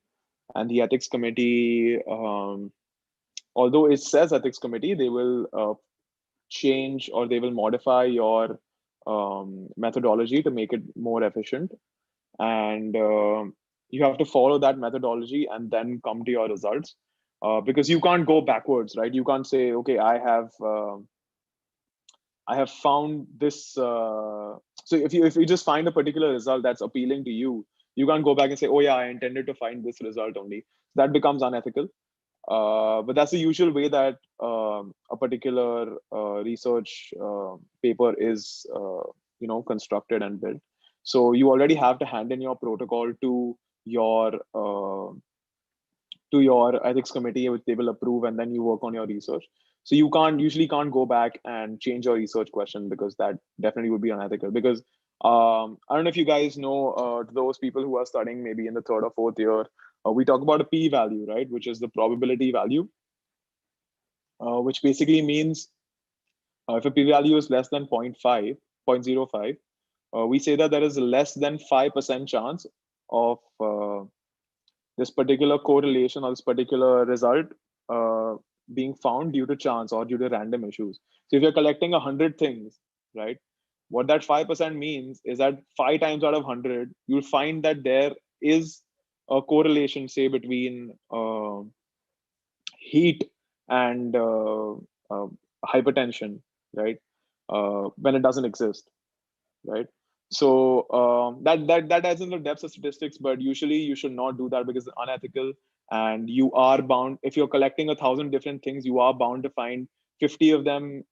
And the ethics committee, although it says ethics committee, they will change or they will modify your methodology to make it more efficient. And you have to follow that methodology and then come to your results. Because you can't go backwards, right? You can't say, okay, I have found this. So if you just find a particular result that's appealing to you, you can't go back and say, oh yeah, I intended to find this result only. That becomes unethical. But that's the usual way that a particular research paper is, constructed and built. So you already have to hand in your protocol to your ethics committee, which they will approve, and then you work on your research. So you usually can't go back and change your research question, because that definitely would be unethical. Because I don't know if you guys know, those people who are studying maybe in the 3rd or 4th year, we talk about a p-value, right, which is the probability value, which basically means if a p-value is less than 0.05, we say that there is less than 5% chance of this particular correlation or this particular result being found due to chance or due to random issues. So if you're collecting 100 things, right, what that 5% means is that 5 times out of 100, you'll find that there is a correlation, say, between heat and hypertension, right, when it doesn't exist, right? So that isn't the depths of statistics, but usually you should not do that because it's unethical, and you are bound, if you're collecting 1,000 different things, you are bound to find 50 of them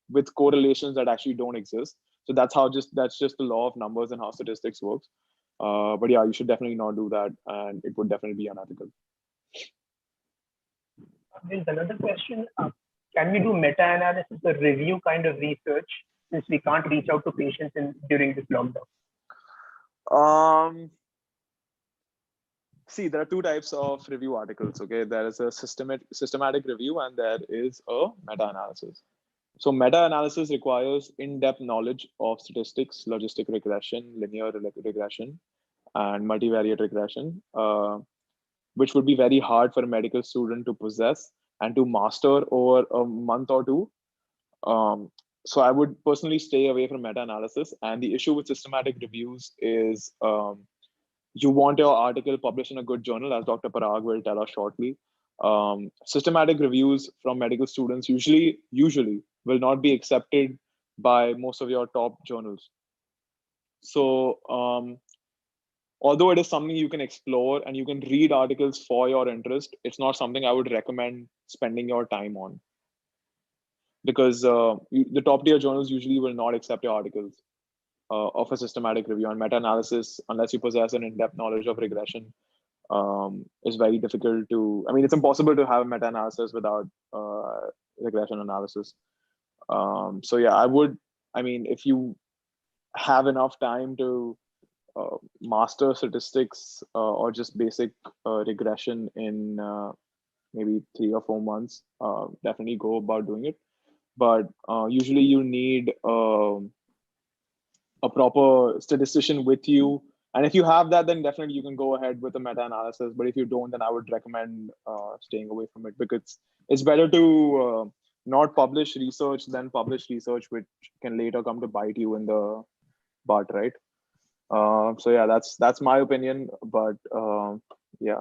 with correlations that actually don't exist. So that's just the law of numbers and how statistics works. But yeah, you should definitely not do that, and it would definitely be unethical. There's another question. Can we do meta-analysis or review kind of research, since we can't reach out to patients during this lockdown? See, there are 2 types of review articles. Okay, there is a systematic review, and there is a meta-analysis. So meta-analysis requires in-depth knowledge of statistics, logistic regression, linear regression, and multivariate regression, which would be very hard for a medical student to possess and to master over a month or 2. So I would personally stay away from meta-analysis. And the issue with systematic reviews is you want your article published in a good journal, as Dr. Parag will tell us shortly. Systematic reviews from medical students usually will not be accepted by most of your top journals. So although it is something you can explore and you can read articles for your interest, it's not something I would recommend spending your time on, because the top tier journals usually will not accept your articles of a systematic review. On meta-analysis, unless you possess an in-depth knowledge of regression, is very difficult to, I mean, it's impossible to have meta-analysis without regression analysis. So yeah, I mean, if you have enough time to master statistics or just basic regression in maybe 3 or 4 months, definitely go about doing it. But usually you need a proper statistician with you. And if you have that, then definitely you can go ahead with a meta-analysis. But if you don't, then I would recommend staying away from it, because it's better to not publish research than publish research which can later come to bite you in the butt, right? So yeah, that's my opinion. But yeah.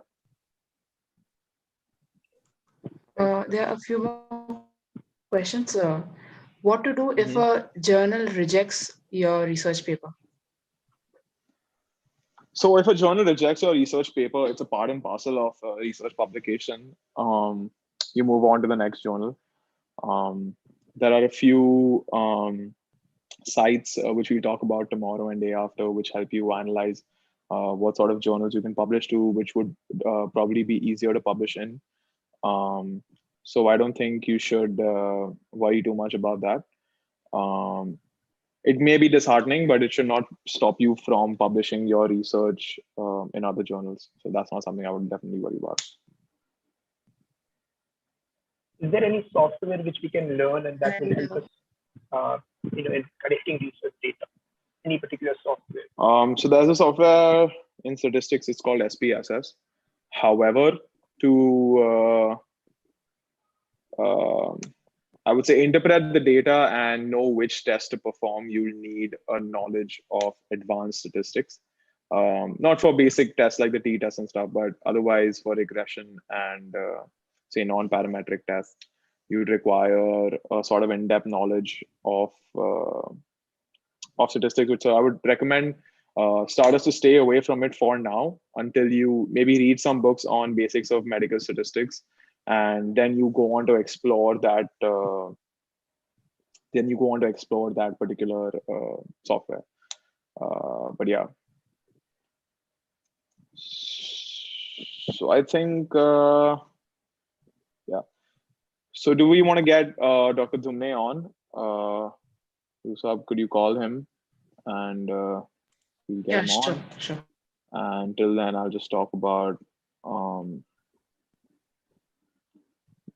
There are a few more questions. What to do if a journal rejects your research paper? So if a journal rejects your research paper, it's a part and parcel of research publication. You move on to the next journal. There are a few sites which we talk about tomorrow and day after, which help you analyze what sort of journals you can publish to, which would probably be easier to publish in. So I don't think you should worry too much about that. It may be disheartening, but it should not stop you from publishing your research in other journals. So that's not something I would definitely worry about. Is there any software which we can learn and that will help us, in collecting research data? Any particular software? So there's a software in statistics. It's called SPSS. However, to I would say interpret the data and know which test to perform, you need a knowledge of advanced statistics. Not for basic tests like the t-test and stuff, but otherwise for regression and say non-parametric tests, you'd require a sort of in-depth knowledge of statistics, which I would recommend starters to stay away from it for now until you maybe read some books on basics of medical statistics, and then you go on to explore that. Then you go on to explore that particular software. But yeah. So I think, yeah. So do we want to get Dr. Dhumane on? Rusab, could you call him? And we'll get him on. Sure. And till then, I'll just talk about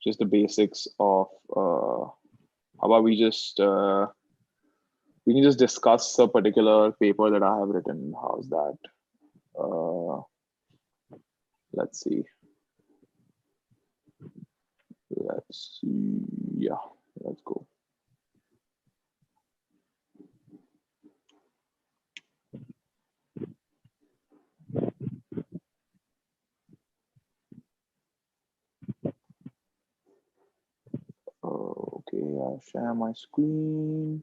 just the basics of how about we can just discuss a particular paper that I have written. How's that? Let's see. Yeah, let's go. Okay, I'll share my screen.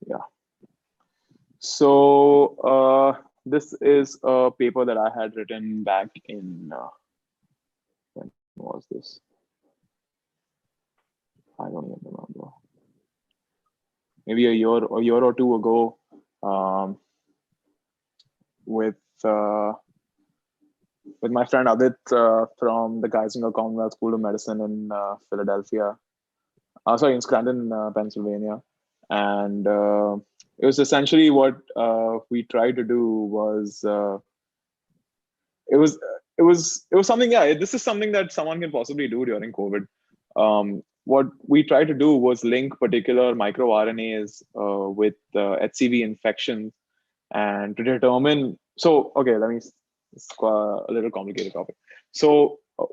Yeah. So this is a paper that I had written back in, when was this? I don't even remember. Maybe a year or two ago, with my friend Adit from the Geisinger Commonwealth School of Medicine in Philadelphia. Sorry, in Scranton, Pennsylvania. And it was essentially what we tried to do was it was something. Yeah, this is something that someone can possibly do during COVID. What we tried to do was link particular microRNAs with HCV infections, and to determine. So okay, it's a little complicated topic. So a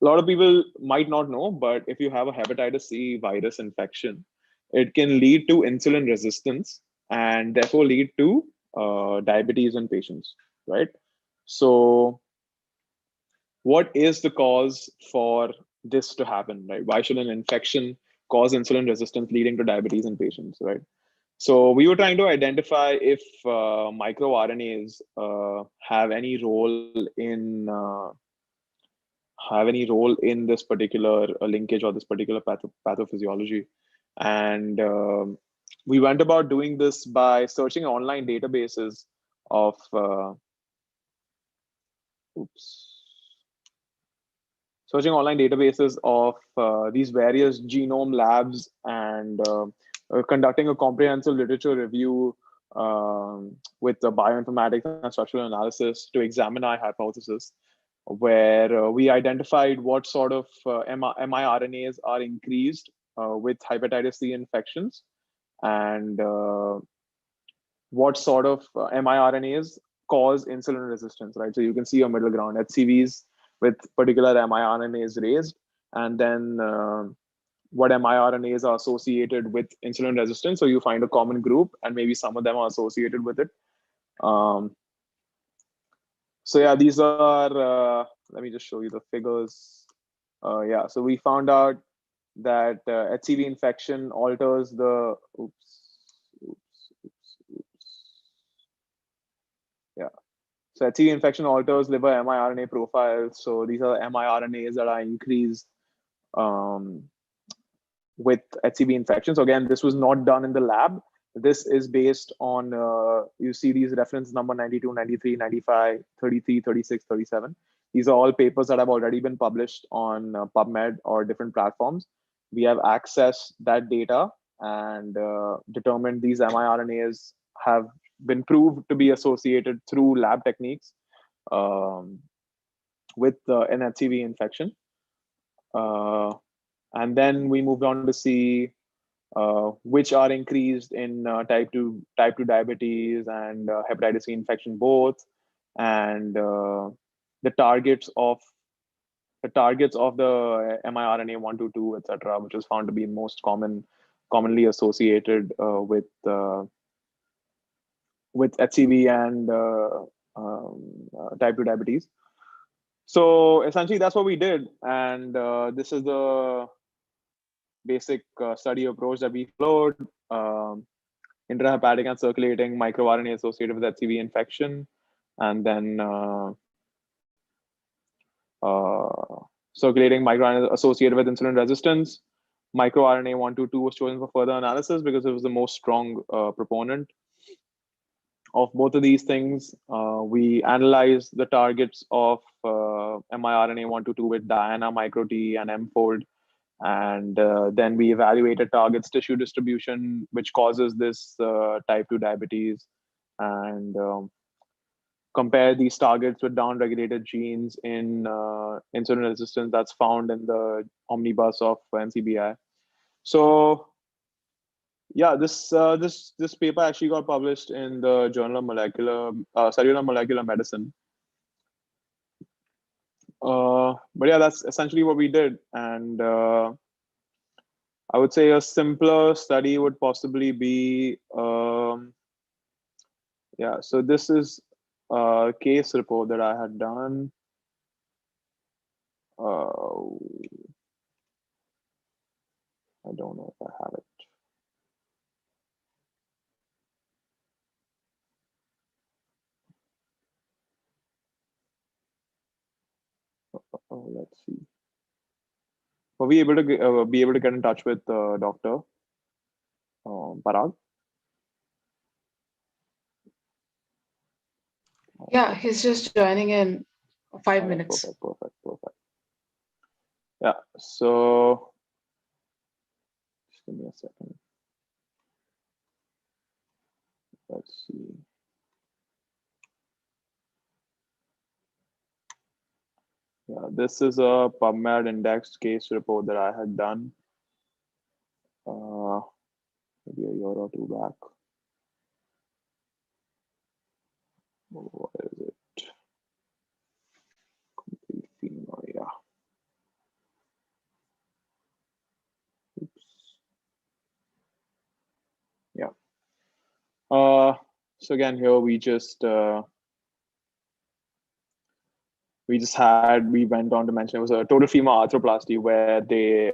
lot of people might not know, but if you have a hepatitis C virus infection, it can lead to insulin resistance and therefore lead to diabetes in patients, right? So what is the cause for this to happen, right? Why should an infection cause insulin resistance leading to diabetes in patients, right? So we were trying to identify if microRNAs have any role in this particular linkage or this particular pathophysiology. And we went about doing this by searching online databases of searching online databases of these various genome labs and conducting a comprehensive literature review with the bioinformatics and structural analysis to examine our hypothesis, where we identified what sort of miRNAs are increased with hepatitis C infections, and what sort of miRNAs cause insulin resistance, right? So you can see a middle ground, HCVs with particular miRNAs raised, and then what miRNAs are associated with insulin resistance. So you find a common group, and maybe some of them are associated with it. So yeah, these are, let me just show you the figures. Yeah, so we found out that HCV infection alters the, yeah. So HCV infection alters liver miRNA profiles. So these are miRNAs that are increased with HCV infection. So again, this was not done in the lab. This is based on, you see these reference number 92, 93, 95, 33, 36, 37. These are all papers that have already been published on PubMed or different platforms. We have accessed that data and determined these miRNAs have been proved to be associated through lab techniques with an HCV infection. And then we moved on to see which are increased in type 2 diabetes and hepatitis C infection both, and the targets of the miRNA 122, etc., which is found to be most commonly associated with HCV and type 2 diabetes. So essentially, that's what we did, and this is the basic study approach that we followed. Intrahepatic and circulating microRNA associated with HCV infection, and then circulating microRNA associated with insulin resistance. MicroRNA 122 was chosen for further analysis because it was the most strong proponent of both of these things. We analyzed the targets of miRNA 122 with Diana, MicroT, and M-fold. And then we evaluated targets tissue distribution, which causes this type 2 diabetes, and compare these targets with downregulated genes in insulin resistance that's found in the omnibus of NCBI. So yeah, this paper actually got published in the Journal of Cellular Molecular Medicine. But yeah, that's essentially what we did. And I would say a simpler study would possibly be, yeah, so this is a case report that I had done. I don't know if I have it. Let's see. Were we able to get in touch with Dr. Parag? Yeah, he's just joining in 5 minutes. Perfect. Yeah, so just give me a second. Let's see. Yeah, this is a PubMed indexed case report that I had done maybe a year or two back. What is it? Complete femur, yeah. Oops. Yeah. So again, here we went on to mention it was a total femur arthroplasty where they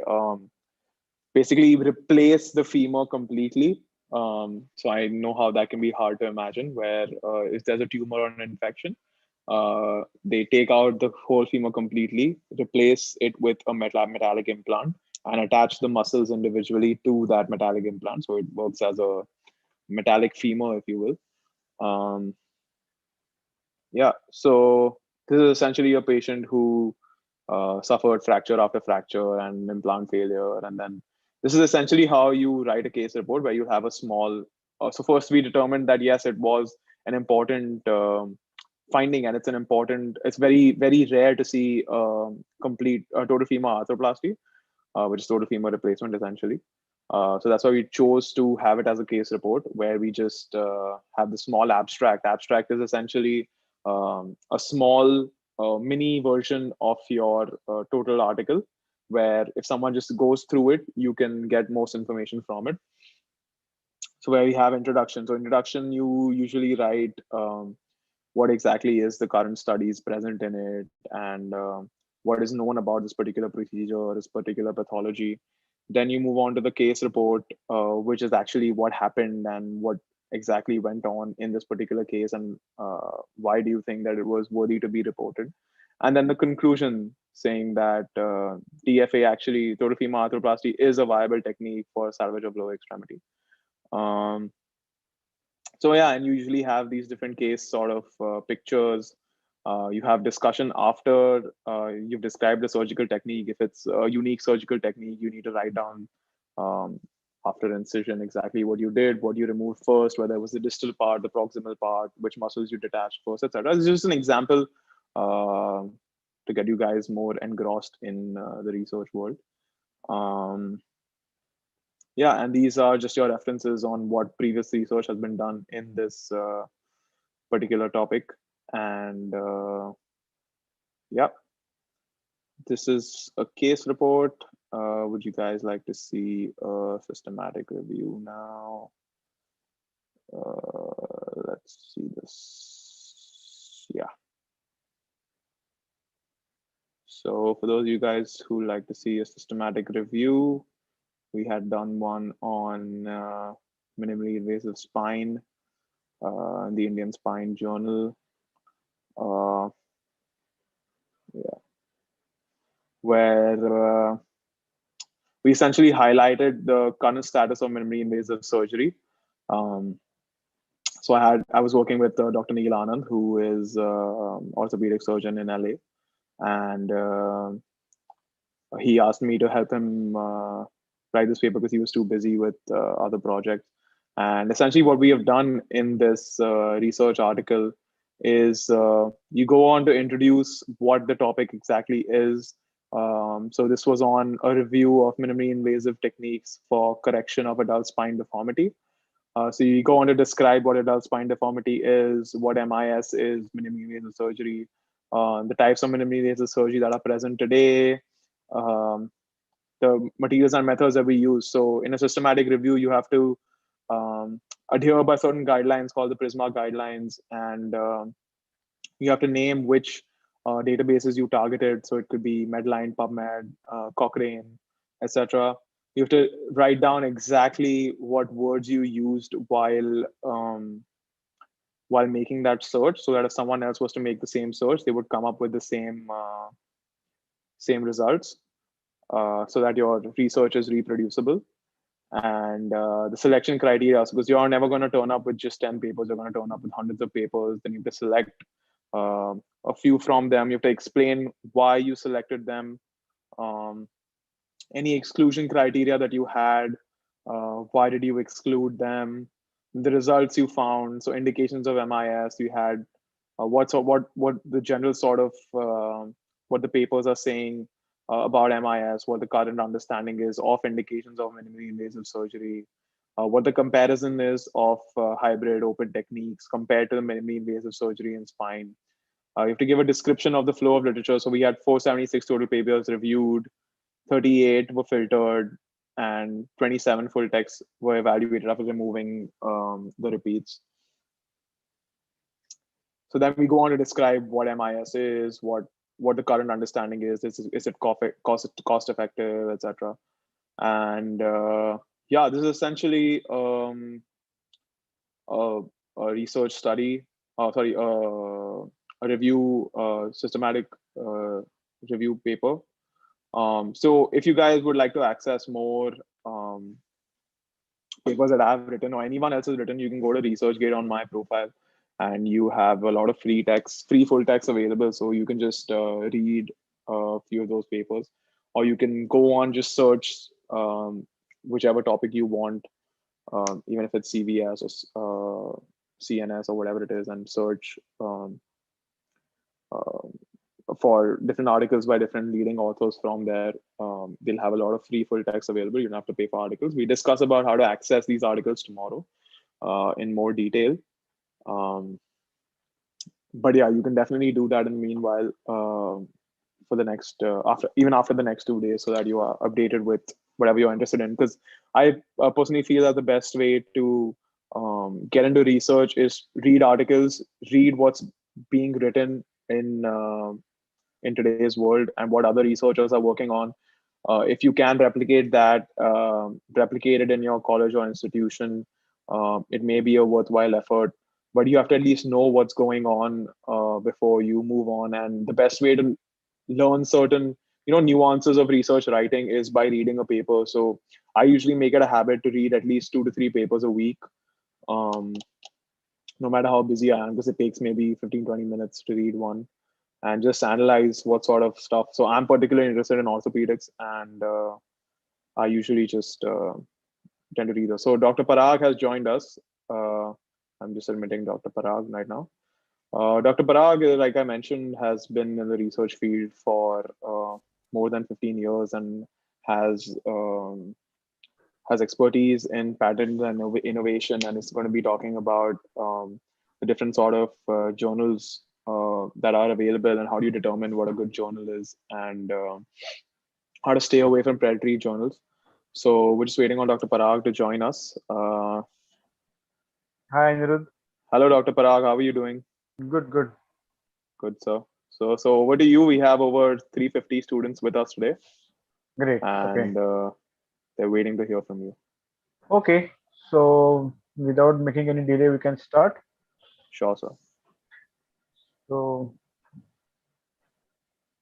basically replace the femur completely. So I know how that can be hard to imagine, where if there's a tumor or an infection, they take out the whole femur completely, replace it with a metallic implant, and attach the muscles individually to that metallic implant. So it works as a metallic femur, if you will. Yeah, so this is essentially a patient who suffered fracture after fracture and implant failure. And then this is essentially how you write a case report, where you have a small. So first we determined that yes, it was an important finding, and it's very, very rare to see complete total femur arthroplasty, which is total femur replacement essentially. So that's why we chose to have it as a case report, where we just have the small abstract. Abstract is essentially a small mini version of your total article, where if someone just goes through it, you can get most information from it. So where we have introduction. So introduction, you usually write what exactly is the current studies present in it, and what is known about this particular procedure, this particular pathology. Then you move on to the case report, which is actually what happened and what exactly went on in this particular case, and why do you think that it was worthy to be reported. And then the conclusion, saying that TFA, actually total femur arthroplasty, is a viable technique for salvage of lower extremity. um, so yeah, and you usually have these different case sort of pictures. You have discussion after you've described the surgical technique. If it's a unique surgical technique, you need to write down um, after incision exactly what you did, what you removed first, whether it was the distal part, the proximal part, which muscles you detached first, etc. It's just an example uh, to get you guys more engrossed in the research world. Um, yeah, and these are just your references on what previous research has been done in this particular topic. And yeah, this is a case report. Would you guys like to see a systematic review now? Let's see this. Yeah. So for those of you guys who like to see a systematic review, we had done one on minimally invasive spine, the Indian Spine Journal. Yeah, where we essentially highlighted the current status of minimally invasive surgery. Um, so I was working with Dr. Neil Anand, who is orthopedic surgeon in LA, and he asked me to help him write this paper because he was too busy with other projects. And essentially, what we have done in this research article is you go on to introduce what the topic exactly is. So this was on a review of minimally invasive techniques for correction of adult spine deformity. So you go on to describe what adult spine deformity is, what MIS is, minimally invasive surgery, the types of minimally invasive surgery that are present today, um, the materials and methods that we use. So in a systematic review, you have to adhere by certain guidelines called the PRISMA guidelines, and you have to name which databases you targeted. So it could be Medline, PubMed, Cochrane, etc. You have to write down exactly what words you used while making that search, so that if someone else was to make the same search, they would come up with the same results, so that your research is reproducible. And the selection criteria, because you're never going to turn up with just 10 papers, you're going to turn up with hundreds of papers. Then you have to select a few from them. You have to explain why you selected them, um, any exclusion criteria that you had, why did you exclude them, the results you found. So indications of MIS, you had what the general sort of what the papers are saying about MIS, what the current understanding is of indications of minimally invasive surgery, what the comparison is of hybrid open techniques compared to the minimally invasive surgery in spine. You have to give a description of the flow of literature. So we had 476 total papers reviewed, 38 were filtered, and 27 full texts were evaluated after removing the repeats. So then we go on to describe what MIS is, what the current understanding is it cost effective, etc. And yeah, this is essentially a research study. A review, systematic review paper. So if you guys would like to access more papers that I've written or anyone else has written, you can go to ResearchGate on my profile, and you have a lot of free text, free full text available. So you can just read a few of those papers, or you can go on, just search whichever topic you want, even if it's CVS or CNS or whatever it is, and search for different articles by different leading authors from there. They'll have a lot of free full text available. You don't have to pay for articles. We discuss about how to access these articles tomorrow in more detail. But yeah, you can definitely do that in the meanwhile for the next after the next 2 days, so that you are updated with whatever you're interested in. Because I personally feel that the best way to get into research is read articles, read what's being written in today's world and what other researchers are working on. If you can replicate that, replicate it in your college or institution, it may be a worthwhile effort, but you have to at least know what's going on before you move on. And the best way to learn certain nuances of research writing is by reading a paper. So I usually make it a habit to read at least 2 to 3 papers a week, no matter how busy I am, because it takes maybe 15-20 minutes to read one and just analyze what sort of stuff. So I'm particularly interested in orthopedics, and I usually just tend to read those. So Dr. Parag has joined us. I'm just admitting Dr. Parag right now. Dr. Parag, like I mentioned, has been in the research field for more than 15 years and has expertise in patent and innovation, and is going to be talking about the different sort of journals that are available, and how do you determine what a good journal is, and how to stay away from predatory journals. So we're just waiting on Dr. Parag to join us. Hi, Aniruddh. Hello, Dr. Parag. How are you doing? Good, good. Good, sir. So over to you. We have over 350 students with us today. Great. And they're waiting to hear from you. Okay. So without making any delay, we can start. Sure, sir. So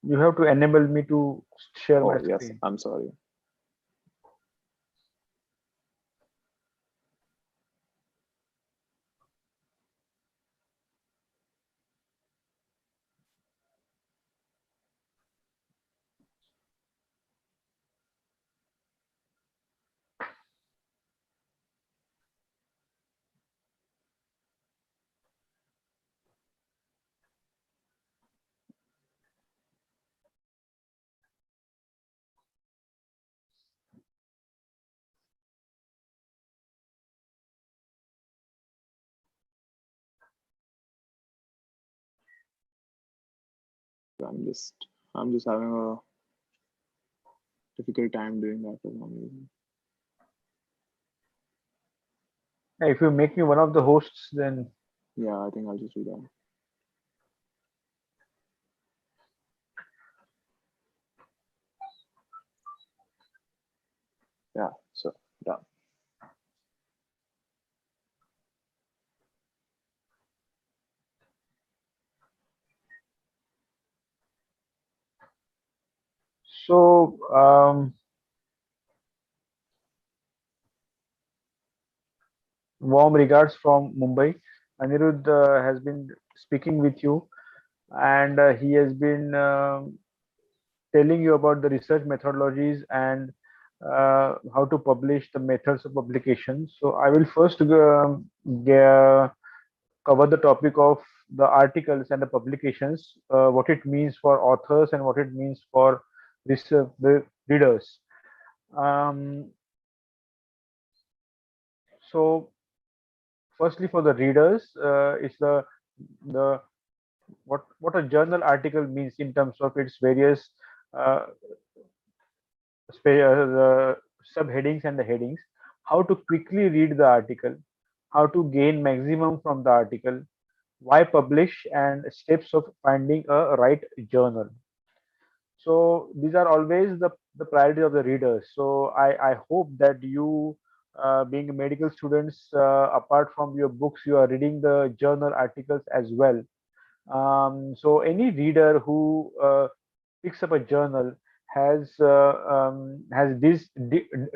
you have to enable me to share my screen. Yes, I'm sorry. I'm just having a difficult time doing that for some reason. If you make me one of the hosts, then yeah, I think I'll just do that. Yeah, so done. So warm regards from Mumbai. Aniruddh has been speaking with you, and he has been telling you about the research methodologies and how to publish, the methods of publication. So I will first cover the topic of the articles and the publications, what it means for authors and what it means for the readers. So firstly, for the readers, is what a journal article means in terms of its various the subheadings and the headings, how to quickly read the article, how to gain maximum from the article, why publish, and steps of finding a right journal. So these are always the priority of the readers. So I hope that you, being medical students, apart from your books, you are reading the journal articles as well. So any reader who picks up a journal has these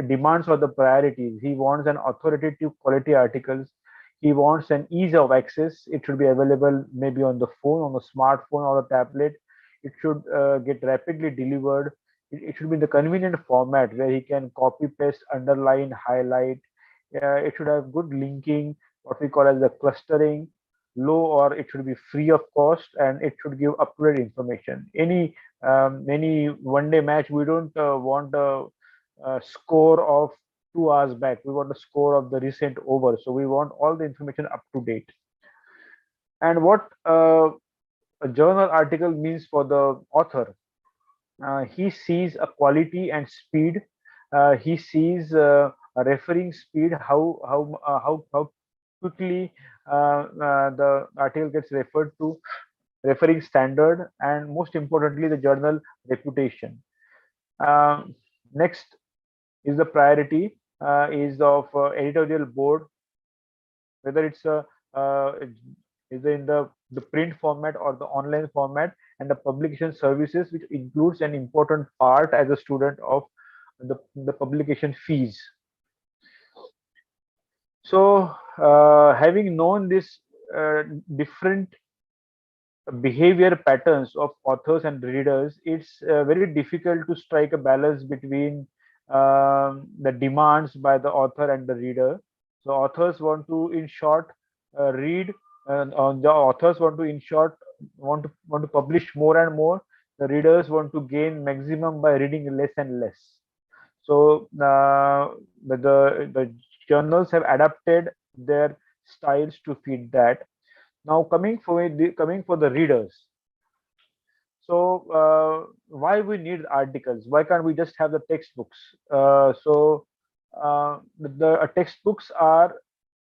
demands or the priorities. He wants an authoritative quality articles. He wants an ease of access. It should be available maybe on the phone, on the smartphone or the tablet. It should get rapidly delivered. It should be in the convenient format where he can copy, paste, underline, highlight. It should have good linking, what we call as the clustering, low, or it should be free of cost, and it should give up-to-date information. Any one-day match, we don't want a score of 2 hours back. We want the score of the recent over. So we want all the information up to date. And what a journal article means for the author, he sees a quality and speed. He sees a referring speed, how quickly the article gets referred to, referring standard, and most importantly, the journal reputation. Next is the priority is of editorial board, whether it's is in the print format or the online format, and the publication services, which includes an important part as a student of the publication fees. So having known this different behavior patterns of authors and readers, it's very difficult to strike a balance between the demands by the author and the reader. So authors want to, in short, read, the authors want to, in short, want to publish more and more. The readers want to gain maximum by reading less and less. So the journals have adapted their styles to fit that. Now coming for the readers. So why we need articles? Why can't we just have the textbooks? The textbooks are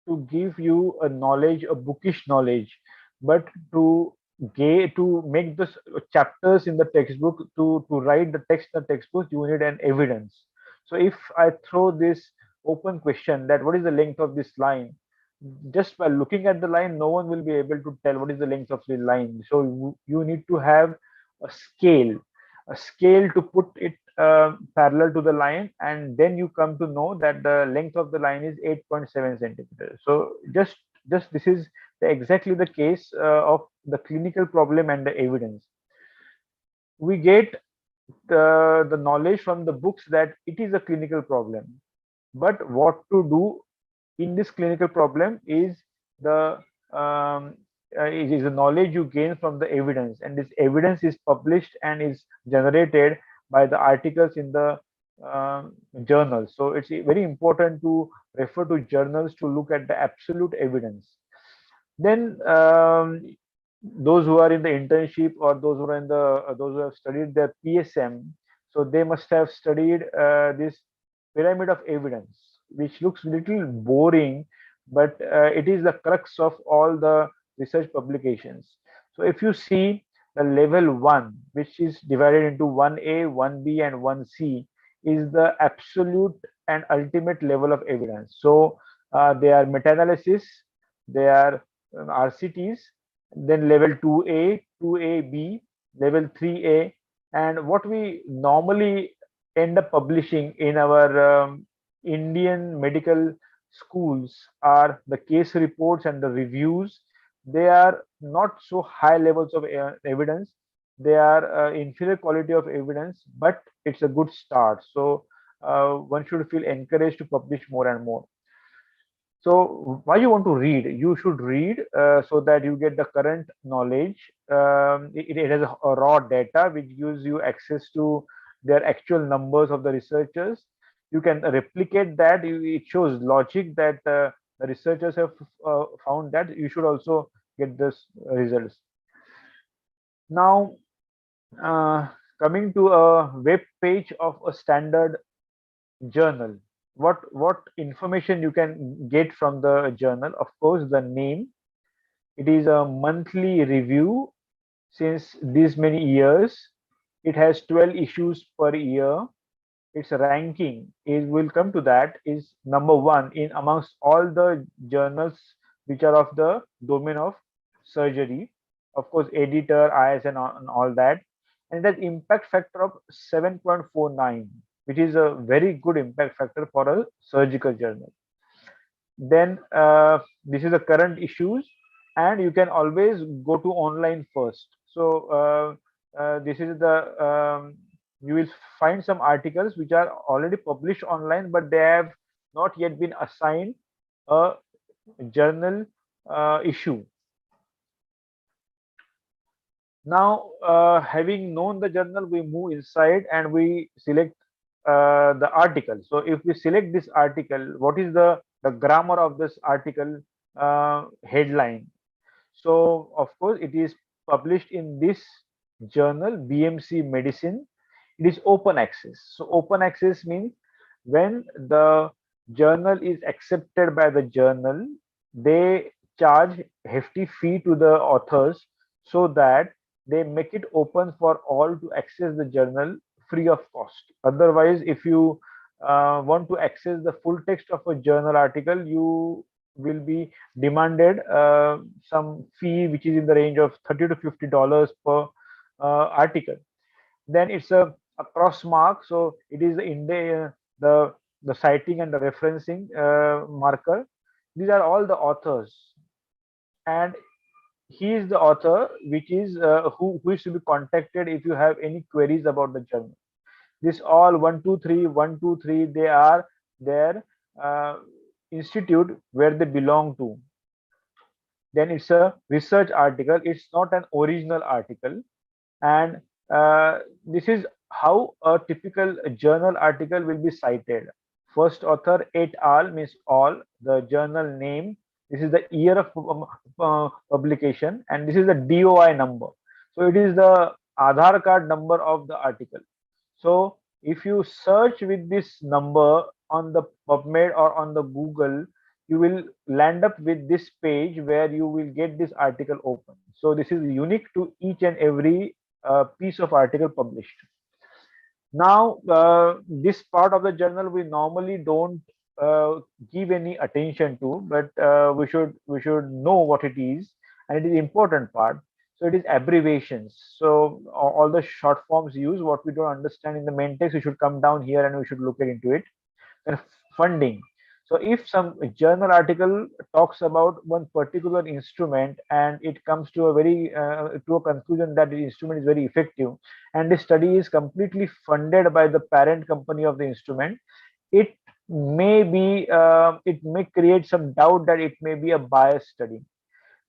to give you a knowledge, a bookish knowledge, but to make the chapters in the textbook, to write the text in the textbook, you need an evidence. So if I throw this open question that what is the length of this line, just by looking at the line, no one will be able to tell what is the length of the line. So you need to have a scale to put it parallel to the line, and then you come to know that the length of the line is 8.7 centimeters. So just this is exactly the case of the clinical problem and the evidence. We get the knowledge from the books that it is a clinical problem, but what to do in this clinical problem is the is the knowledge you gain from the evidence, and this evidence is published and is generated by the articles in the journals. So it's very important to refer to journals to look at the absolute evidence. Then those who are in the internship, or those who are in the those who have studied their PSM, so they must have studied this pyramid of evidence, which looks little boring, but it is the crux of all the research publications. So if you see the level 1, which is divided into 1A, 1B, and 1C, is the absolute and ultimate level of evidence. So they are meta-analysis, they are RCTs, then level 2A, 2AB, level 3A, and what we normally end up publishing in our Indian medical schools are the case reports and the reviews. They are not so high levels of evidence. They are inferior quality of evidence, but it's a good start. So one should feel encouraged to publish more and more. So why you want to read? You should read so that you get the current knowledge. It has a raw data which gives you access to their actual numbers of the researchers. You can replicate that. It shows logic that the researchers have found that you should also get this results. Now, coming to a web page of a standard journal, what information you can get from the journal? Of course, the name. It is a monthly review since these many years. It has 12 issues per year. Its ranking is, we'll come to that, is number 1 in amongst all the journals which are of the domain of surgery. Of course, editor, ISN, and all that. And that impact factor of 7.49, which is a very good impact factor for a surgical journal. then this is the current issues, and you can always go to online first. So this is the you will find some articles which are already published online, but they have not yet been assigned a journal issue. Now, having known the journal, we move inside and we select the article. So if we select this article, what is the grammar of this article headline? So of course, it is published in this journal, BMC Medicine. It is open access. So open access means when the journal is accepted by the journal, they charge hefty fee to the authors so that they make it open for all to access the journal free of cost. Otherwise, if you want to access the full text of a journal article, you will be demanded some fee which is in the range of $30 to $50 per article. Then it's a cross mark, so it is in the citing and the referencing marker. These are all the authors, and he is the author which is who is to be contacted if you have any queries about the journal. This all 123 they are their institute where they belong to. Then it's a research article, it's not an original article. And this is how a typical journal article will be cited. First author et al means all, the journal name, this is the year of publication, and this is the DOI number. So it is the Aadhaar card number of the article. So if you search with this number on the PubMed or on the Google, you will land up with this page where you will get this article open. So this is unique to each and every piece of article published. Now, this part of the journal we normally don't give any attention to, but we should know what it is, and it is important part. So it is abbreviations. So all the short forms used, what we don't understand in the main text, we should come down here and we should look into it. And funding. So if some journal article talks about one particular instrument and it comes to a very to a conclusion that the instrument is very effective, and the study is completely funded by the parent company of the instrument, it may be it may create some doubt that it may be a biased study.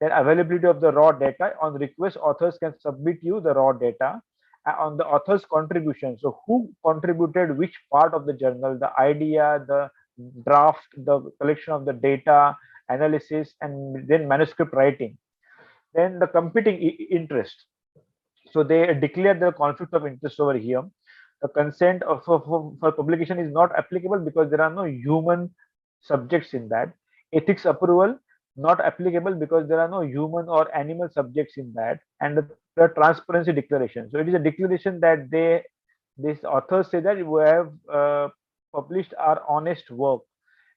Then availability of the raw data, on request authors can submit you the raw data. On the author's contribution, so who contributed which part of the journal, the idea, the draft, the collection of the data, analysis, and then manuscript writing. Then the competing interest, so they declare the conflict of interest over here. The consent for publication is not applicable because there are no human subjects in that. Ethics approval not applicable because there are no human or animal subjects in that. And the transparency declaration, so it is a declaration that these authors say that we have published our honest work,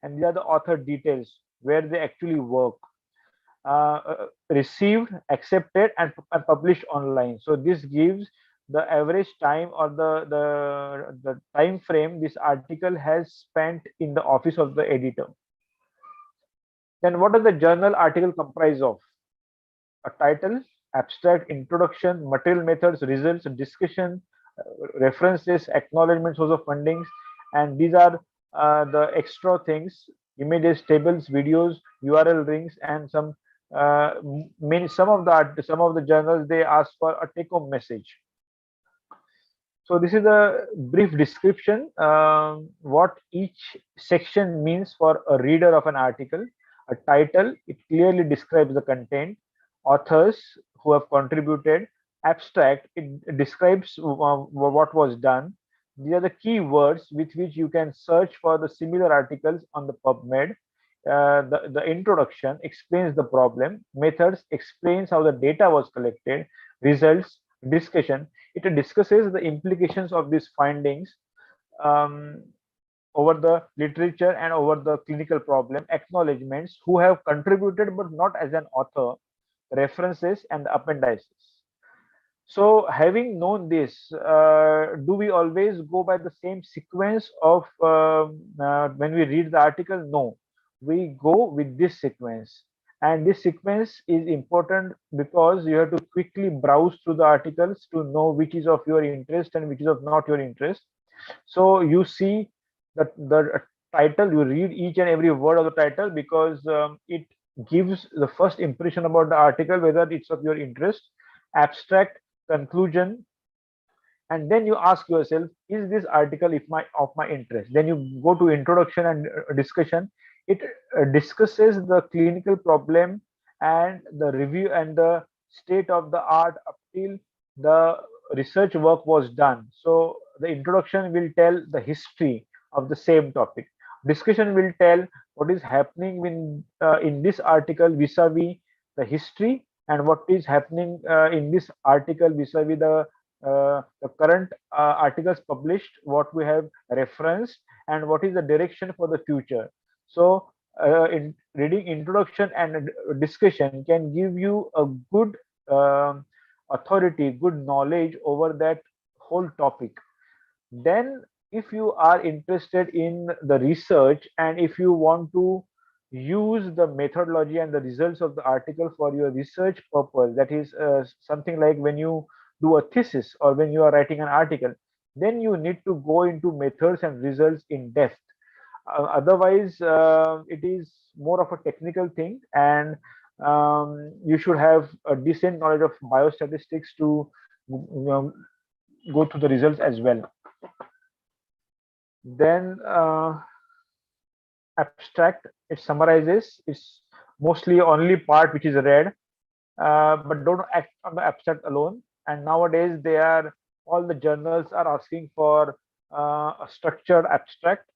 and these are the author details where they actually work. Received, accepted, and published online. So this gives the average time or the time frame this article has spent in the office of the editor. Then what does the journal article comprise of? A title, abstract, introduction, material, methods, results, discussion, references, acknowledgement, source of fundings, and these are the extra things: images, tables, videos, URL links, and some some of the journals they ask for a take-home message. So this is a brief description what each section means for a reader of an article. A title, it clearly describes the content, authors who have contributed, abstract, it describes what was done. These are the key words with which you can search for the similar articles on the PubMed. The introduction explains the problem, methods explains how the data was collected, results, discussion, it discusses the implications of these findings over the literature and over the clinical problem, acknowledgements, who have contributed but not as an author, references, and the appendices. So having known this, do we always go by the same sequence of when we read the article? No. we go with this sequence. And this sequence is important because you have to quickly browse through the articles to know which is of your interest and which is of not your interest. So you see the title, you read each and every word of the title because it gives the first impression about the article, whether it's of your interest, abstract, conclusion, and then you ask yourself, is this article of my interest? Then you go to introduction and discussion. It discusses the clinical problem and the review and the state of the art up till the research work was done. So the introduction will tell the history of the same topic. Discussion will tell what is happening in this article vis-a-vis the history, and what is happening in this article vis-a-vis the current articles published, what we have referenced, and what is the direction for the future. So, in reading introduction and discussion can give you a good authority, good knowledge over that whole topic. Then, if you are interested in the research and if you want to use the methodology and the results of the article for your research purpose, that is something like when you do a thesis or when you are writing an article, then you need to go into methods and results in depth. Otherwise, it is more of a technical thing, and you should have a decent knowledge of biostatistics to go through the results as well. Then abstract, it summarizes, it's mostly only part which is read, but don't act on the abstract alone. And nowadays they are, all the journals are asking for a structured abstract.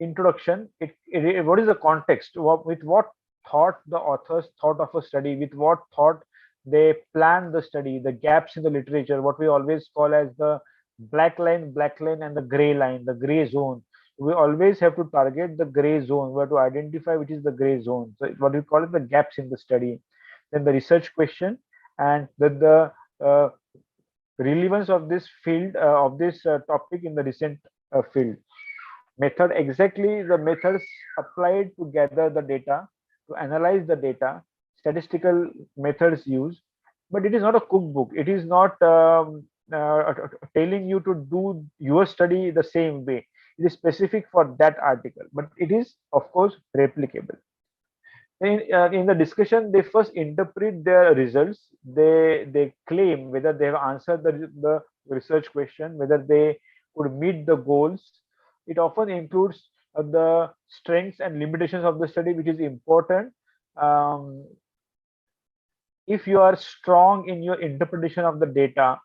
Introduction, what is the context, with what thought the authors thought of a study, with what thought they planned the study, the gaps in the literature, what we always call as the black line and the gray line, the gray zone. We always have to target the gray zone. We have to identify which is the gray zone. So what we call it, the gaps in the study. Then the research question, and the relevance of this field, of this topic in the recent field. Method, exactly the methods applied to gather the data, to analyze the data, statistical methods used. But it is not a cookbook. It is not telling you to do your study the same way. It is specific for that article, but it is of course replicable. In the discussion, they first interpret their results. They claim whether they have answered the research question, whether they could meet the goals. It often includes the strengths and limitations of the study, which is important. If you are strong in your interpretation of the data,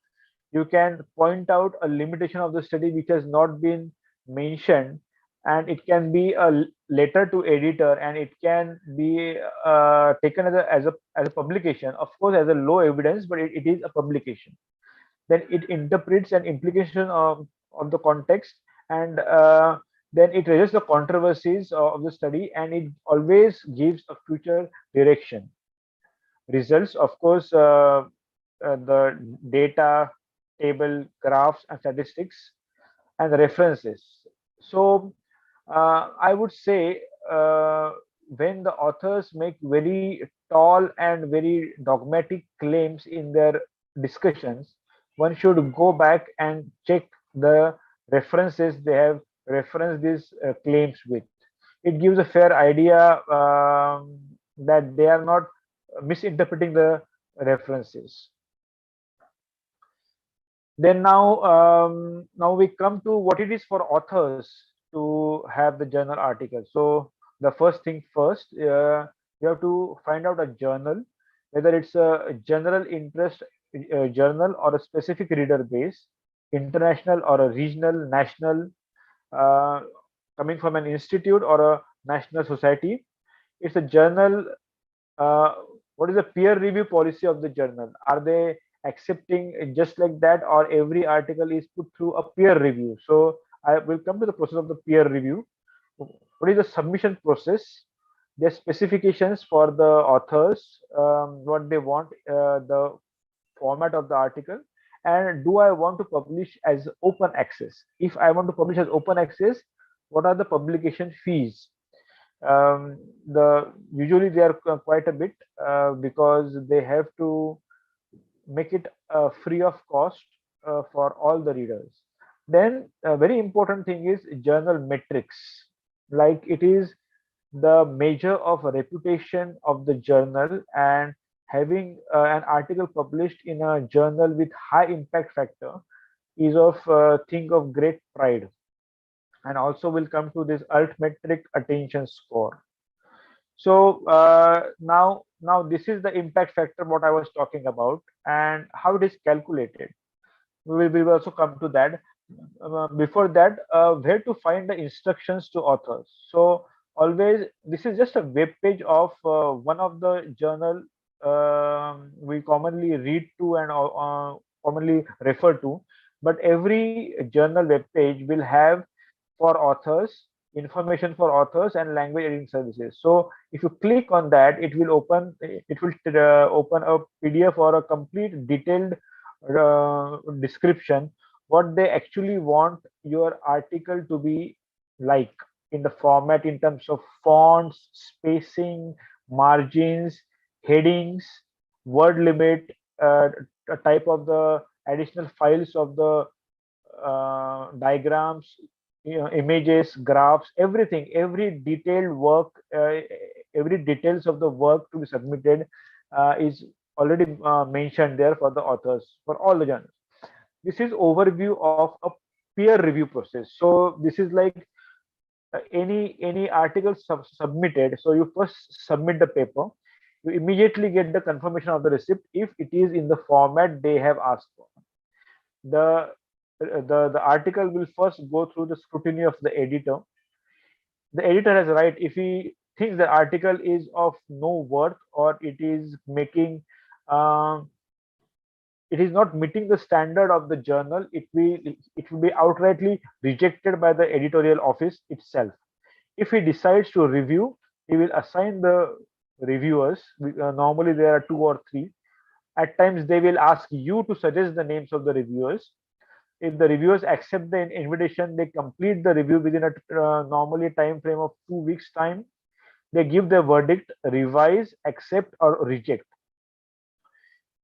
you can point out a limitation of the study which has not been mentioned, and it can be a letter to editor, and it can be taken as a publication, of course as a low evidence, but it is a publication. Then it interprets an implication of the context, and then it raises the controversies of the study, and it always gives a future direction. Results, of course, the data, table, graphs, and statistics, and the references. So I would say when the authors make very tall and very dogmatic claims in their discussions, one should go back and check the references they have referenced these claims with. It gives a fair idea that they are not misinterpreting the references. Then now we come to what it is for authors to have the journal article. So the first thing first, you have to find out a journal, whether it's a general interest journal or a specific reader base, international or a regional, national, coming from an institute or a national society. It's a journal. What is the peer review policy of the journal? Are they accepting just like that, or every article is put through a peer review? So I will come to the process of the peer review. What is the submission process? Their specifications for the authors, what they want, the format of the article, and do I want to publish as open access? If I want to publish as open access, what are the publication fees? Usually they are quite a bit because they have to make it free of cost for all the readers. Then a very important thing is journal metrics, like it is the measure of reputation of the journal, and having an article published in a journal with high impact factor is of thing of great pride. And also we'll come to this altmetric attention score. So now this is the impact factor what I was talking about, and how it is calculated. We will also come to that. Before that, where to find the instructions to authors. So always, this is just a web page of one of the journal we commonly read to and commonly refer to. But every journal web page will have for authors, information for authors and language editing services. So if you click on that, it will open a PDF or a complete detailed description what they actually want your article to be like in the format, in terms of fonts, spacing, margins, headings, word limit, a type of the additional files of the diagrams, images, graphs, everything, every detailed work, every details of the work to be submitted is already mentioned there for the authors, for all the journals. This is overview of a peer review process. So this is like any article submitted. So you first submit the paper, you immediately get the confirmation of the receipt if it is in the format they have asked for. The article will first go through the scrutiny of the editor. The editor has right, if he thinks the article is of no worth, or it is making it is not meeting the standard of the journal, it will be outrightly rejected by the editorial office itself. If he decides to review, he will assign the reviewers. Normally there are two or three. At times they will ask you to suggest the names of the reviewers. If the reviewers accept the invitation, they complete the review within a normally time frame of 2 weeks time. They give their verdict, revise, accept or reject.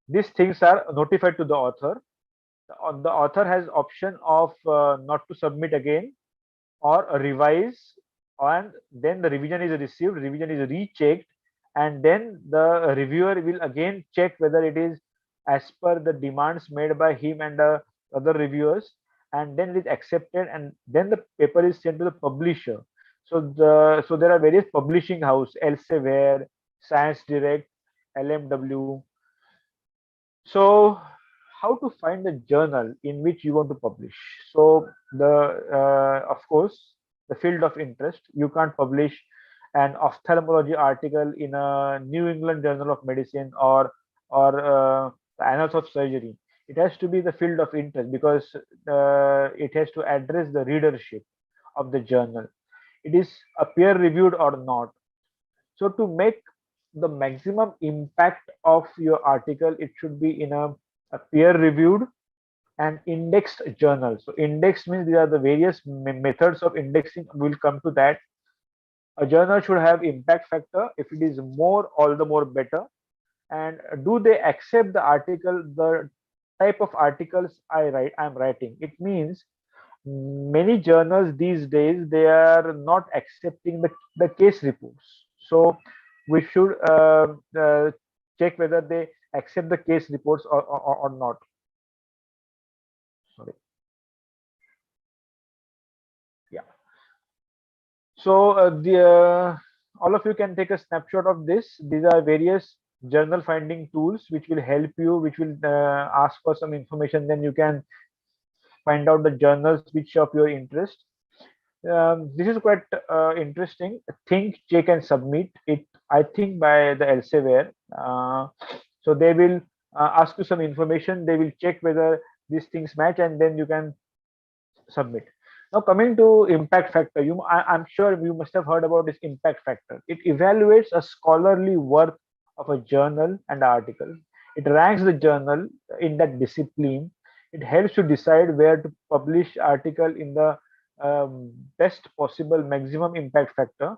These things are notified to the author. The author has option of not to submit again or revise, and then the revision is received, revision is rechecked, and then the reviewer will again check whether it is as per the demands made by him and the other reviewers, and then it is accepted, and then the paper is sent to the publisher. So there are various publishing house, Elsevier, Science Direct, LMW. So how to find the journal in which you want to publish? So of course, the field of interest. You can't publish an ophthalmology article in a New England Journal of Medicine or the Annals of Surgery. It has to be the field of interest, because it has to address the readership of the journal. It is a peer reviewed or not. So to make the maximum impact of your article, it should be in a peer reviewed and indexed journal. So index means there are the various methods of indexing. We'll come to that. A journal should have impact factor. If it is more, all the more better. And do they accept the article, the type of articles I'm writing? It means many journals these days, they are not accepting the case reports. So we should check whether they accept the case reports or not. Sorry. Yeah. So all of you can take a snapshot of this. These are various journal finding tools which will help you, which will ask for some information. Then you can find out the journals which of your interest. This is quite interesting. Think, check, and submit. It, I think, by the Elsevier. So they will ask you some information. They will check whether these things match, and then you can submit. Now, coming to impact factor, I'm sure you must have heard about this impact factor. It evaluates a scholarly worth of a journal and article. It ranks the journal in that discipline. It helps you decide where to publish article in the best possible maximum impact factor.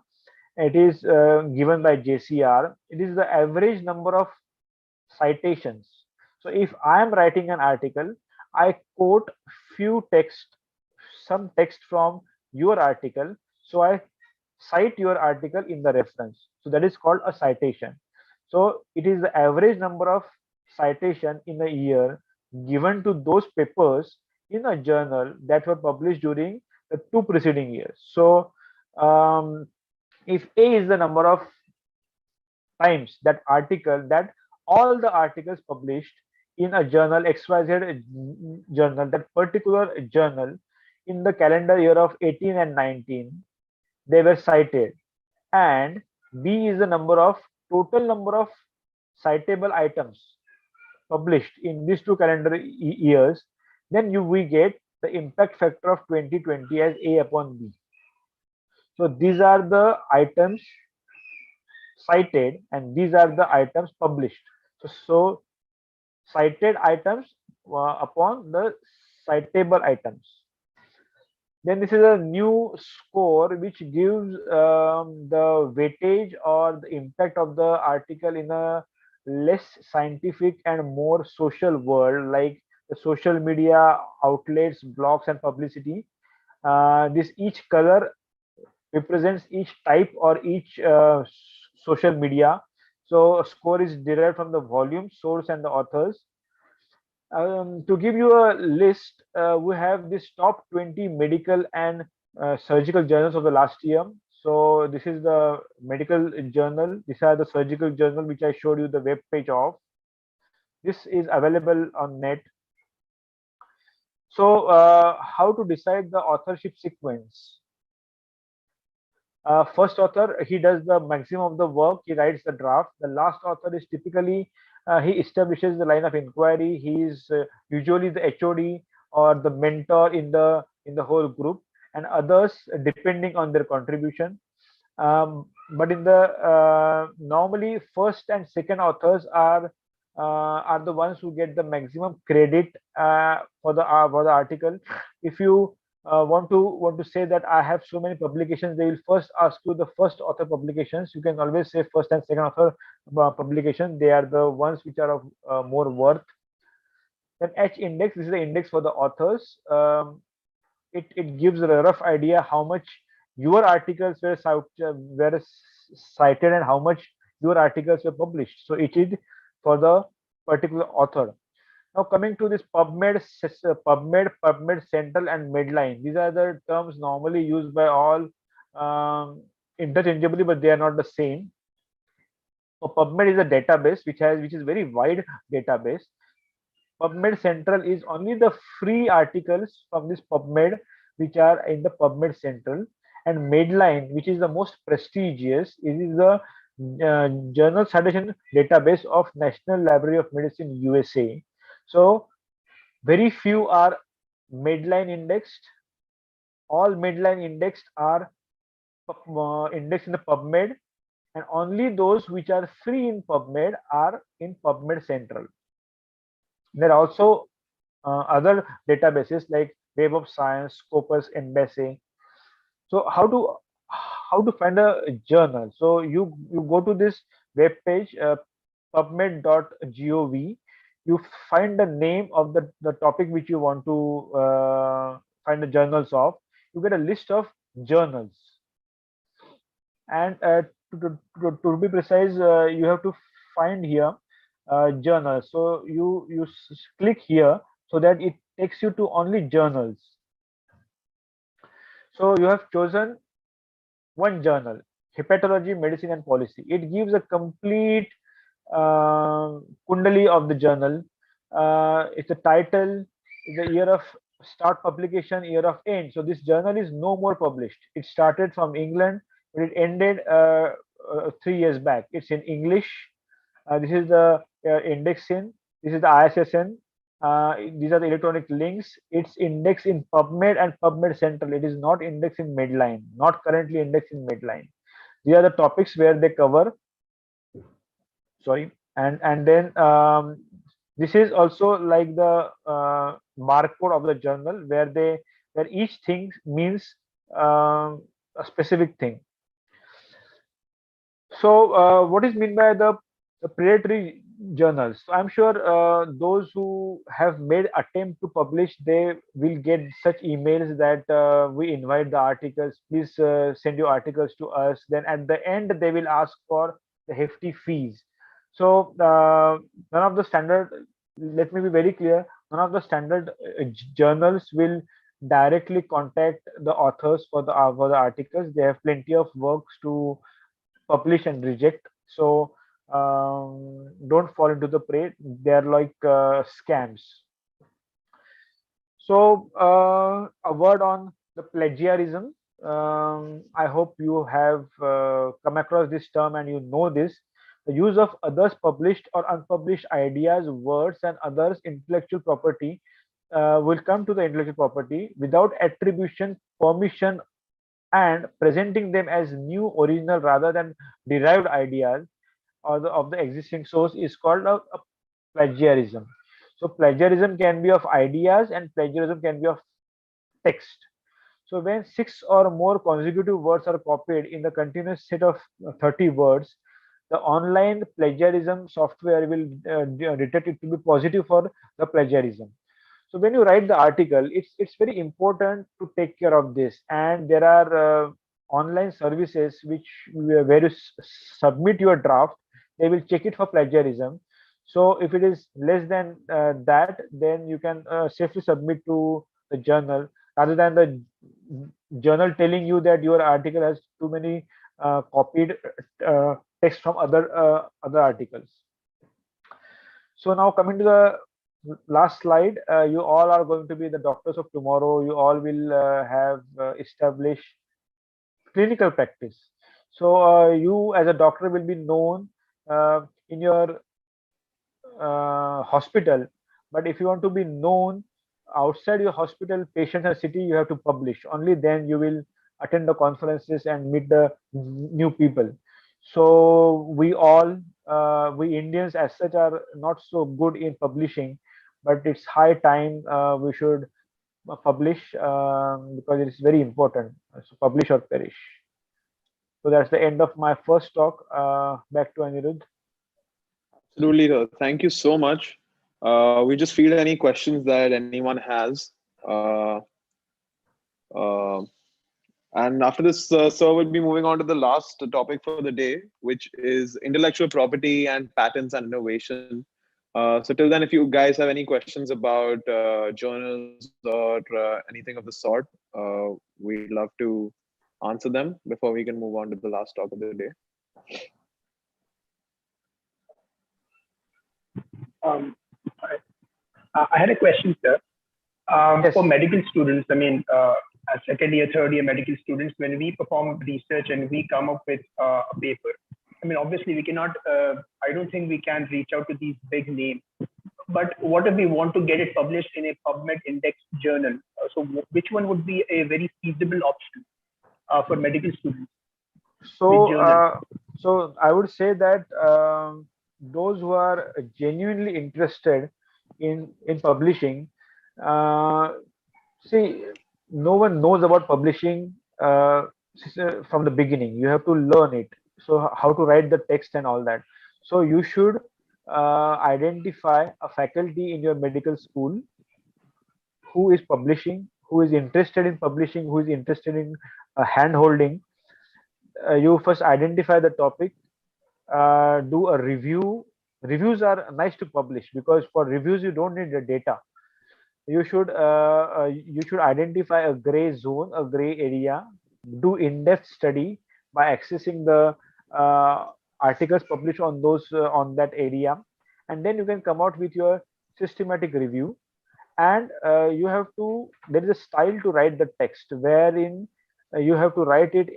It is given by JCR. It is the average number of citations. So if I am writing an article, I quote few text, some text from your article. So I cite your article in the reference. So that is called a citation. So it is the average number of citation in a year given to those papers in a journal that were published during the two preceding years. So if A is the number of times that article, that all the articles published in a journal XYZ journal, that particular journal in the calendar year of 18 and 19, they were cited, and B is the total number of citable items published in these two calendar years, then we get the impact factor of 2020 as A upon B. So these are the items cited and these are the items published. So cited items upon the citable items. Then this is a new score which gives the weightage or the impact of the article in a less scientific and more social world, like the social media outlets, blogs, and publicity. This each color represents each type or each social media. So a score is derived from the volume, source, and the authors. To give you a list, we have this top 20 medical and surgical journals of the last year. So this is the medical journal. These are the surgical journal which I showed you the web page of. This is available on net. So how to decide the authorship sequence? First author, he does the maximum of the work, he writes the draft. The last author is typically he establishes the line of inquiry. He is usually the HOD or the mentor in the whole group, and others depending on their contribution. But in the normally first and second authors are the ones who get the maximum credit for the article. If you want to say that I have so many publications, they will first ask you the first author publications. You can always say first and second author publication. They are the ones which are of more worth. Then H index, this is the index for the authors. It gives a rough idea how much your articles were cited and how much your articles were published. So it is for the particular author. Now coming to this PubMed Central, and Medline. These are the terms normally used by all interchangeably, but they are not the same. So PubMed is a database which is very wide database. PubMed Central is only the free articles from this PubMed which are in the PubMed Central, and Medline, which is the most prestigious, it is the journal citation database of National Library of Medicine USA. So very few are Medline indexed. All Medline indexed are indexed in the PubMed, and only those which are free in PubMed are in PubMed Central. There are also other databases like Web of Science, Scopus, Embassy. So how to find a journal? So you go to this web page, pubmed.gov. You find the name of the topic which you want to find the journals of. You get a list of journals, and to be precise, you have to find here journals. So you click here so that it takes you to only journals. So you have chosen one journal, Hepatology, Medicine, and Policy. It gives a complete kundali of the journal. It's a title, the year of start publication, year of end. So this journal is no more published. It started from England, but it ended 3 years back. It's in English. This is the index in. This is the ISSN. These are the electronic links. It's indexed in PubMed and PubMed Central. It is not indexed in Medline, not currently indexed in Medline. These are the topics where they cover. Sorry, and then this is also like the barcode of the journal where each thing means a specific thing. So, what is meant by the predatory journals? So I'm sure those who have made attempt to publish, they will get such emails that we invite the articles. Please send your articles to us. Then at the end, they will ask for the hefty fees. So none of the standard. Let me be very clear. None of the standard journals will directly contact the authors for the articles. They have plenty of works to publish and reject. So don't fall into the prey. They're like scams. So a word on the plagiarism. I hope you have come across this term and you know this. The use of others' published or unpublished ideas, words, and others' intellectual property will come to the intellectual property without attribution, permission, and presenting them as new, original rather than derived ideas or of the existing source is called a plagiarism. So plagiarism can be of ideas and plagiarism can be of text. So when 6 or more consecutive words are copied in the continuous set of 30 words, the online plagiarism software will detect it to be positive for the plagiarism. So when you write the article, it's very important to take care of this. And there are online services which where you submit your draft, they will check it for plagiarism. So if it is less than that, then you can safely submit to the journal rather than the journal telling you that your article has too many copied text from other articles. So now coming to the last slide, you all are going to be the doctors of tomorrow. You all will have established clinical practice. So you as a doctor will be known in your hospital, but if you want to be known outside your hospital, patients and city, you have to publish. Only then you will attend the conferences and meet the new people. So we all, we Indians as such are not so good in publishing, but it's high time we should publish because it is very important. So publish or perish. So that's the end of my first talk. Back to Aniruddh. Absolutely, sir. Thank you so much. We just field any questions that anyone has. Uh, uh, and after this, sir will be moving on to the last topic for the day, which is intellectual property and patents and innovation. So till then, if you guys have any questions about journals or anything of the sort, we'd love to answer them before we can move on to the last talk of the day. I had a question, sir. Yes. For medical students, I mean, as second year, third year medical students, when we perform research and we come up with a paper, I mean, obviously we cannot, I don't think we can reach out to these big names. But what if we want to get it published in a PubMed index journal? So which one would be a very feasible option for medical students? So I would say that those who are genuinely interested in publishing, see, no one knows about publishing from the beginning. You have to learn it. So how to write the text and all that. So you should identify a faculty in your medical school who is publishing, who is interested in publishing, who is interested in hand holding. You first identify the topic, do a review. Reviews are nice to publish because for reviews you don't need the data. You should identify a gray zone, a gray area, do in-depth study by accessing the articles published on those on that area, and then you can come out with your systematic review. And you have to, there is a style to write the text wherein you have to write it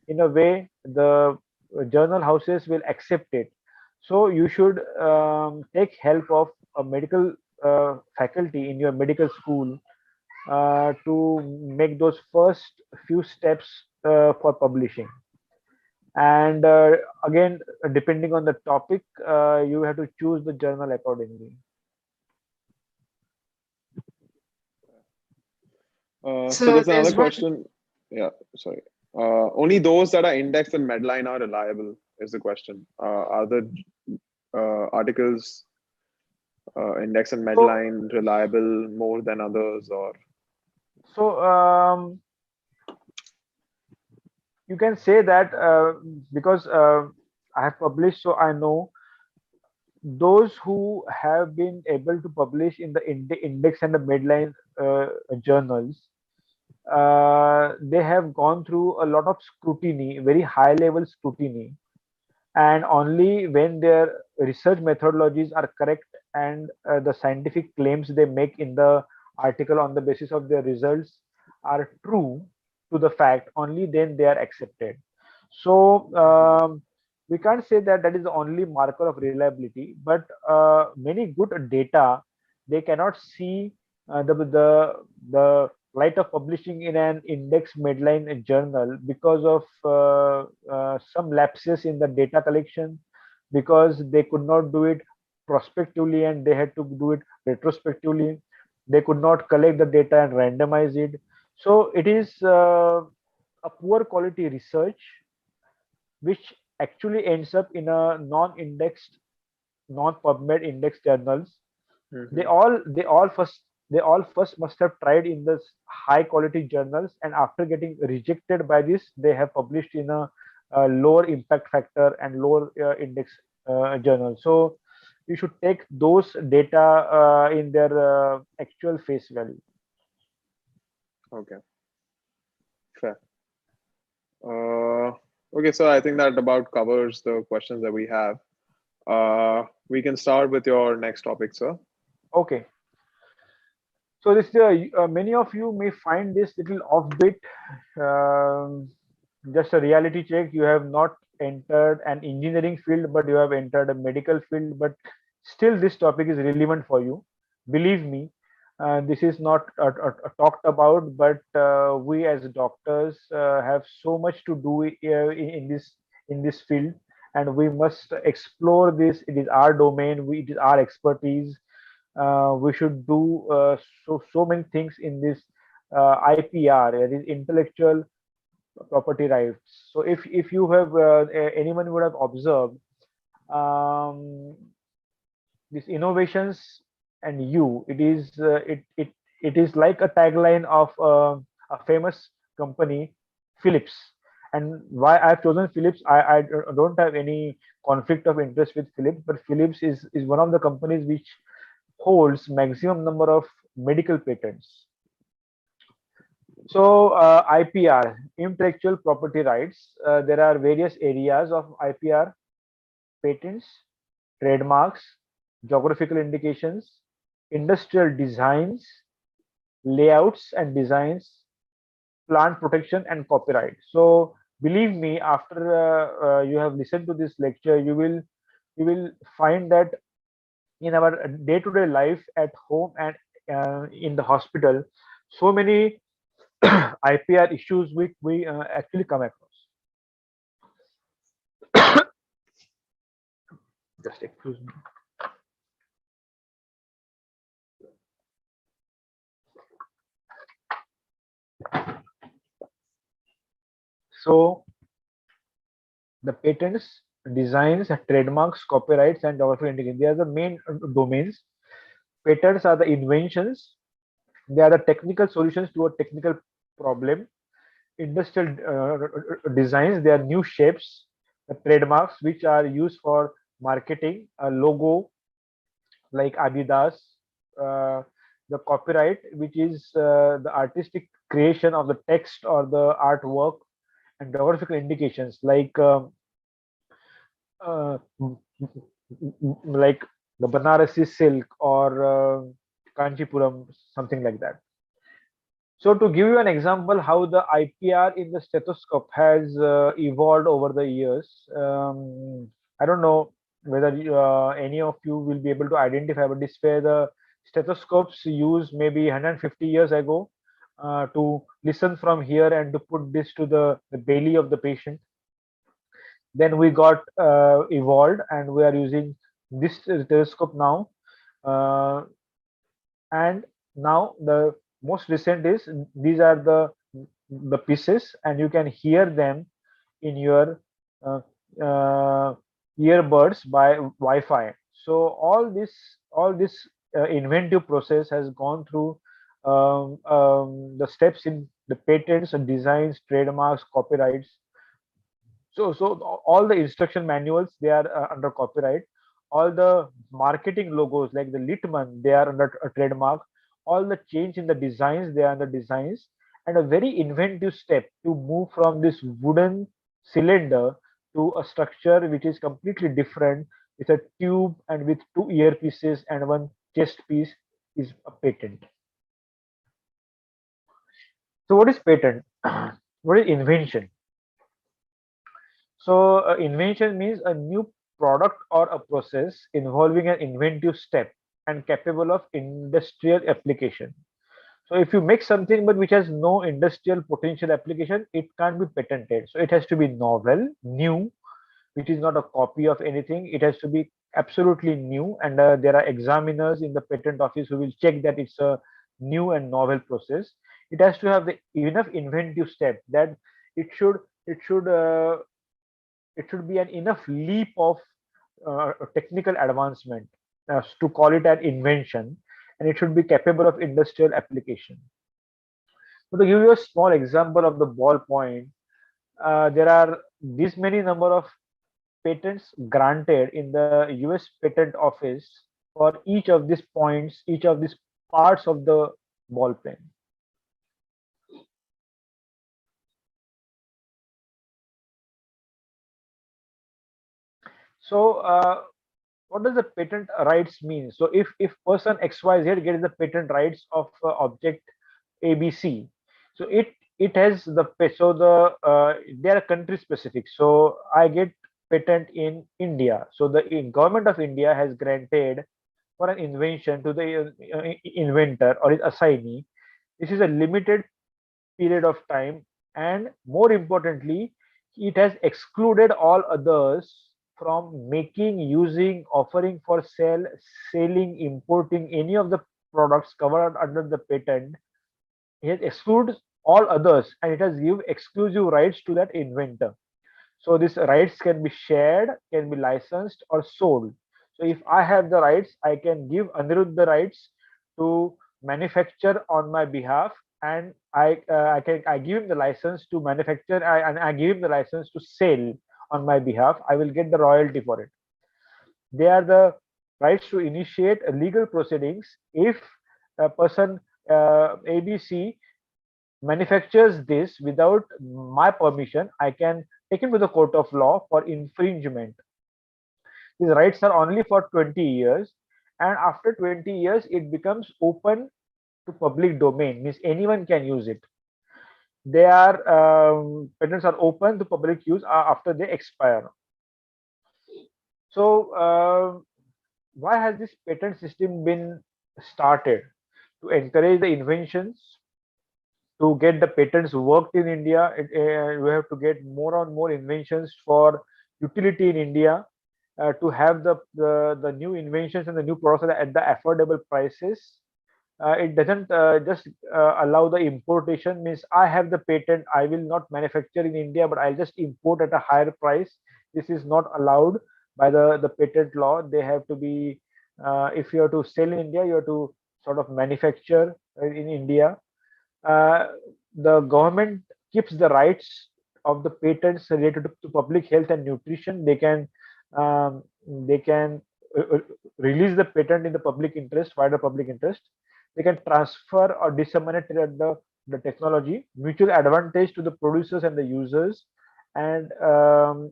in a way the journal houses will accept it. So you should take help of a medical faculty in your medical school to make those first few steps for publishing. And again, depending on the topic, you have to choose the journal accordingly. So there's another question. Yeah, sorry. Only those that are indexed in Medline are reliable. is the question. Are the articles index and So, Medline reliable more than others, or? so you can say that because I have published, so I know those who have been able to publish in the index and the Medline journals, they have gone through a lot of scrutiny, very high level scrutiny, and only when their research methodologies are correct and the scientific claims they make in the article on the basis of their results are true to the fact, only then they are accepted. So we can't say that that is the only marker of reliability, but many good data, they cannot see the light of publishing in an index Medline journal because of some lapses in the data collection, because they could not do it prospectively and they had to do it retrospectively. They could not collect the data and randomize it. So it is a poor quality research which actually ends up in a non-indexed, non-PubMed index journals. They Mhm. all first must have tried in this high quality journals, and after getting rejected by this, they have published in a lower impact factor and lower index journal. So you should take those data in their actual face value. Okay, fair. Okay, so I think that about covers the questions that we have. We can start with your next topic, sir. Okay. So this many of you may find this little offbeat. Um, just a reality check. You have not entered an engineering field, but you have entered a medical field. But still, this topic is relevant for you. Believe me, this is not talked about, but we as doctors have so much to do in this field, and we must explore this. It is our domain. It is our expertise. We should do so many things in this IPR, that is intellectual property rights. So if you have anyone would have observed, um, these innovations and you, it is like a tagline of a famous company, Philips. And why I've chosen Philips, I don't have any conflict of interest with Philips, but Philips is one of the companies which holds maximum number of medical patents. So IPR, intellectual property rights, there are various areas of IPR: patents, trademarks, geographical indications, industrial designs, layouts and designs, plant protection, and copyright. So believe me, after you have listened to this lecture, you will find that in our day-to-day life at home and in the hospital, so many IPR issues which we actually come across. Just excuse me. So the patents, designs, trademarks, copyrights, and geographical indications, they are the main domains. Patents are the inventions. They are the technical solutions to a technical problem. Industrial designs, they are new shapes. The trademarks, which are used for marketing, a logo like Adidas. Uh, the copyright, which is the artistic creation of the text or the artwork, and geographical indications uh, like the Banarasi silk or Kanchipuram, something like that. So to give you an example how the IPR in the stethoscope has evolved over the years, I don't know whether any of you will be able to identify, but this were the stethoscopes used maybe 150 years ago to listen from here and to put this to the belly of the patient. Then we got evolved and we are using this telescope now. Uh, and now the most recent is these are the pieces, and you can hear them in your uh, earbuds by Wi-Fi. So all this inventive process has gone through the steps in the patents, designs, trademarks, copyrights. So all the instruction manuals, they are under copyright. All the marketing logos like the Litman, they are under a trademark. All the change in the designs, they are under designs. And a very inventive step to move from this wooden cylinder to a structure which is completely different with a tube and with two earpieces and one chest piece is a patent. So what is patent? What is invention? So invention means a new product or a process involving an inventive step and capable of industrial application. So if you make something but which has no industrial potential application, it can't be patented. So it has to be novel, new, which is not a copy of anything. It has to be absolutely new, and there are examiners in the patent office who will check that it's a new and novel process. It has to have the enough inventive step that it should it should uh, it should be an enough leap of technical advancement to call it an invention, and it should be capable of industrial application. So to give you a small example of the ballpoint, there are this many number of patents granted in the US patent office for each of these points, each of these parts of the ball pen. So what does the patent rights mean? So if person XYZ gets the patent rights of object ABC, so it has the so the they are country specific. So I get patent in India. So the government of India has granted for an invention to the inventor or his assignee. This is a limited period of time, and more importantly, it has excluded all others from making, using, offering for sale, selling, importing any of the products covered under the patent. It excludes all others, and it has give exclusive rights to that inventor. So these rights can be shared, can be licensed or sold. So if I have the rights, I can give Aniruddh the rights to manufacture on my behalf, and I give him the license to manufacture, and I give him the license to sell on my behalf. I will get the royalty for it. They are the rights to initiate legal proceedings if a person ABC manufactures this without my permission. I can take him to the court of law for infringement. These rights are only for 20 years, and after 20 years it becomes open to public domain, means anyone can use it. They are patents are open to public use after they expire. So why has this patent system been started? To encourage the inventions, to get the patents worked in India. We have to get more and more inventions for utility in India, to have the new inventions and the new products at the affordable prices. It doesn't just allow the importation, means I have the patent, I will not manufacture in India, but I'll just import at a higher price. This is not allowed by the patent law. They have to be, if you have to sell in India, you have to sort of manufacture in India. uh, the government keeps the rights of the patents related to public health and nutrition. They can release the patent in the public interest, wider public interest. They can transfer or disseminate the technology, mutual advantage to the producers and the users, and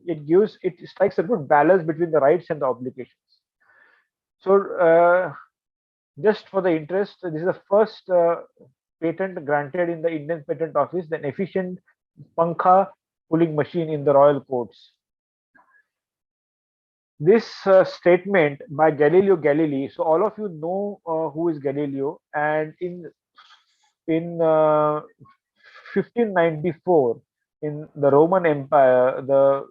it strikes a good balance between the rights and the obligations. So just for the interest, this is the first patent granted in the Indian Patent Office, an efficient Pankha pulling machine in the royal courts. This statement by Galileo Galilei. So all of you know who is Galileo, and in 1594 in the Roman Empire, the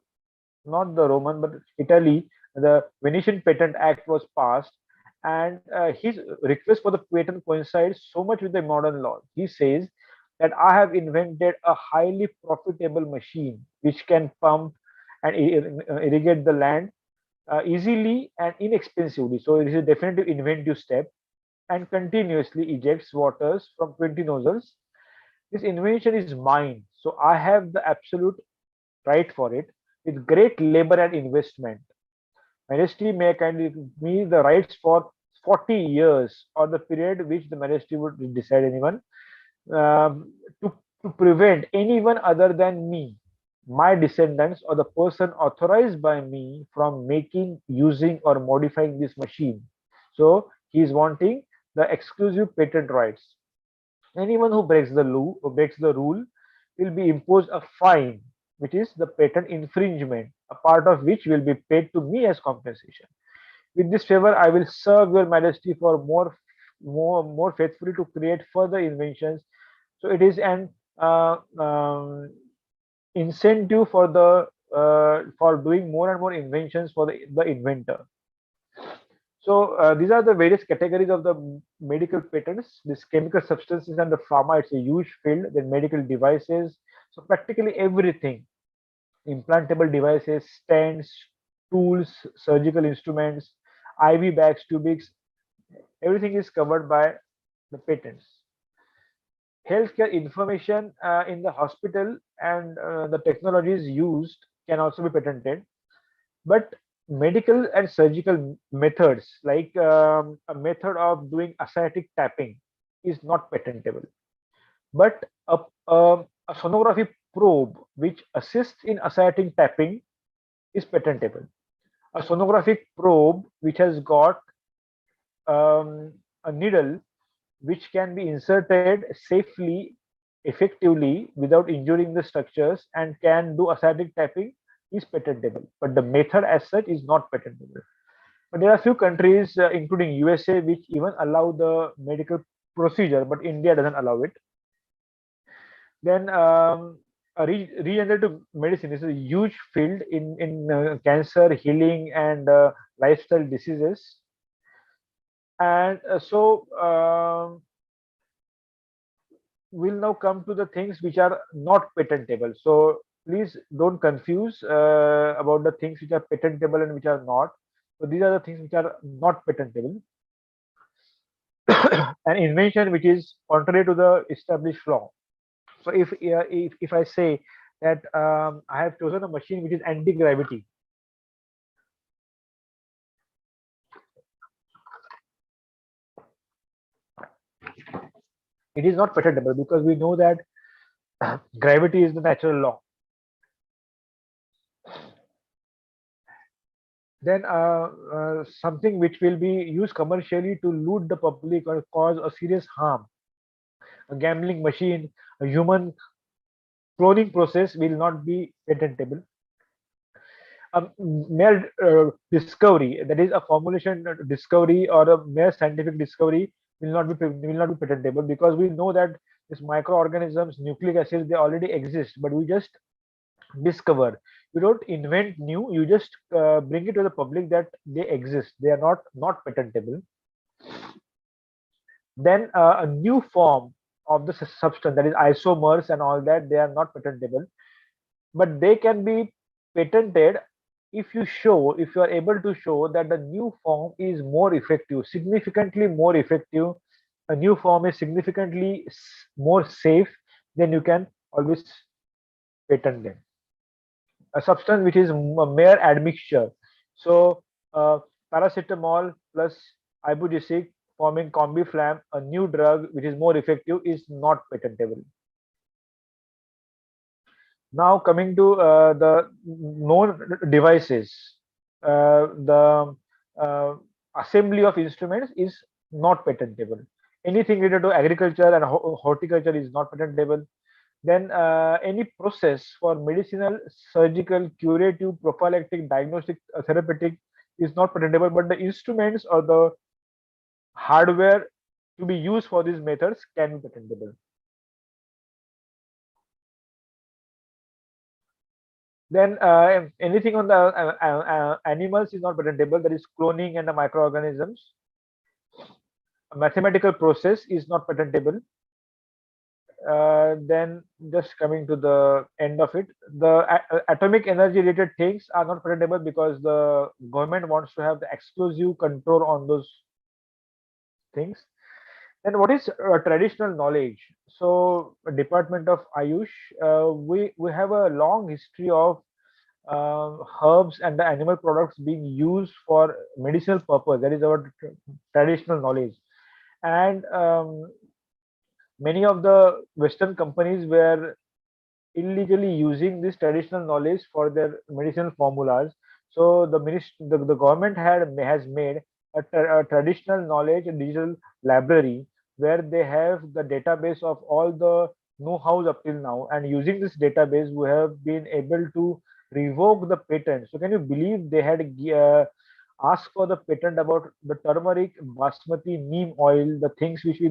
not the Roman but Italy, the Venetian Patent Act was passed, and his request for the patent coincides so much with the modern law. He says that I have invented a highly profitable machine which can pump and irrigate the land easily and inexpensively. So it is a definitive inventive step, and continuously ejects waters from 20 nozzles. This invention is mine, so I have the absolute right for it, with great labor and investment. Ministry may kindly give me the rights for 40 years, or the period which the ministry would decide anyone, to prevent anyone other than me, my descendants, or the person authorized by me from making, using, or modifying this machine. So he is wanting the exclusive patent rights. Anyone who breaks the rule will be imposed a fine, which is the patent infringement, a part of which will be paid to me as compensation. With this favor, I will serve your majesty for more faithfully to create further inventions. So it is an incentive for the for doing more and more inventions for the inventor. So these are the various categories of the medical patents. This chemical substances and the pharma, it's a huge field. Then medical devices. So practically everything, implantable devices, stents, tools, surgical instruments, IV bags, tubics, everything is covered by the patents. Healthcare information in the hospital and the technologies used can also be patented, but medical and surgical methods, like a method of doing ascitic tapping, is not patentable. But a sonography probe which assists in ascitic tapping is patentable. A sonographic probe which has got a needle which can be inserted safely, effectively, without injuring the structures, and can do ascitic tapping is patentable. But the method as such is not patentable. But there are few countries, including USA, which even allow the medical procedure, but India doesn't allow it. Then regenerative medicine is a huge field in cancer healing and lifestyle diseases. And we'll now come to the things which are not patentable. So please don't confuse about the things which are patentable and which are not. So these are the things which are not patentable. An invention which is contrary to the established law. So if I say that I have chosen a machine which is anti-gravity, it is not patentable because we know that gravity is the natural law. Then something which will be used commercially to loot the public or cause a serious harm, a gambling machine, a human cloning process will not be patentable. A mere discovery, that is a formulation discovery or a mere scientific discovery, will not be patentable, because we know that these microorganisms, nucleic acids, they already exist, but we just discover. You don't invent new, you just bring it to the public that they exist. They are not patentable. Then a new form of the substance, that is isomers and all that, they are not patentable, but they can be patented if you are able to show that the new form is more effective, significantly more effective. A new form is significantly more safe, then you can always patent them. A substance which is a mere admixture, so paracetamol plus ibugesic forming combiflam, a new drug which is more effective, is not patentable. Now coming to the known devices, the assembly of instruments is not patentable. Anything related to agriculture and horticulture is not patentable. Then any process for medicinal, surgical, curative, prophylactic, diagnostic, therapeutic is not patentable, but the instruments or the hardware to be used for these methods can be patentable. Then anything on the animals is not patentable, that is cloning and the microorganisms. A mathematical process is not patentable. then just coming to the end of it, the atomic energy related things are not patentable because the government wants to have the exclusive control on those things. And what is traditional knowledge? So, Department of Ayush, we have a long history of herbs and the animal products being used for medicinal purpose. That is our traditional knowledge. And many of the Western companies were illegally using this traditional knowledge for their medicinal formulas. So the government has made a traditional knowledge and digital library where they have the database of all the know-hows up till now. And using this database, we have been able to revoke the patent. So can you believe they had asked for the patent about the turmeric, basmati, neem oil, the things which we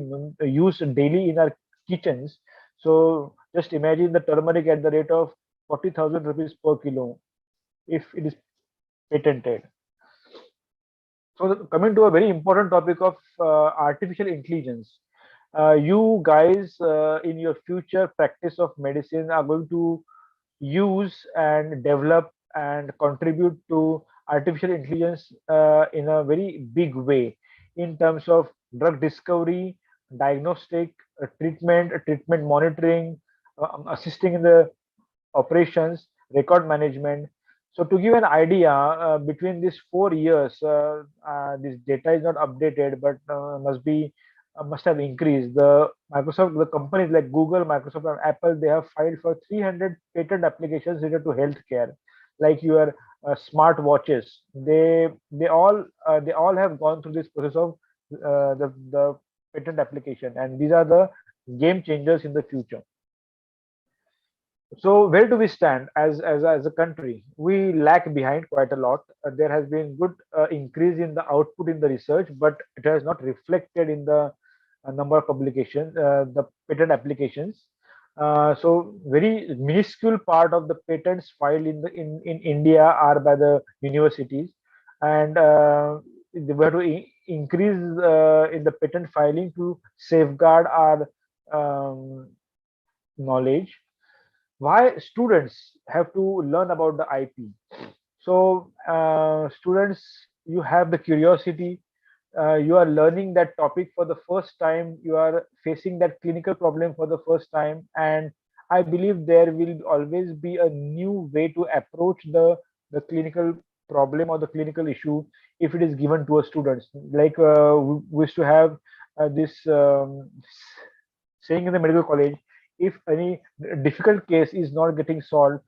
use daily in our kitchens. So just imagine the turmeric at the rate of 40,000 rupees per kilo if it is patented. So coming to a very important topic of artificial intelligence, you guys in your future practice of medicine are going to use and develop and contribute to artificial intelligence in a very big way in terms of drug discovery, diagnostic, treatment monitoring, assisting in the operations, record management. So to give an idea, between these 4 years, this data is not updated, but must have increased. The companies like Google, Microsoft, and Apple, they have filed for 300 patent applications related to healthcare, like your smart watches. They all have gone through this process of the patent application, and these are the game changers in the future. So where do we stand as a country? We lag behind quite a lot. There has been good increase in the output in the research, but it has not reflected in the number of publications, the patent applications. So very minuscule part of the patents filed in India are by the universities, and they were to increase in the patent filing to safeguard our knowledge. Why students have to learn about the IP? So students, you have the curiosity, you are learning that topic for the first time, you are facing that clinical problem for the first time, and I believe there will always be a new way to approach the clinical problem or the clinical issue if it is given to a students. Like we used to have this saying in the medical college, if any difficult case is not getting solved,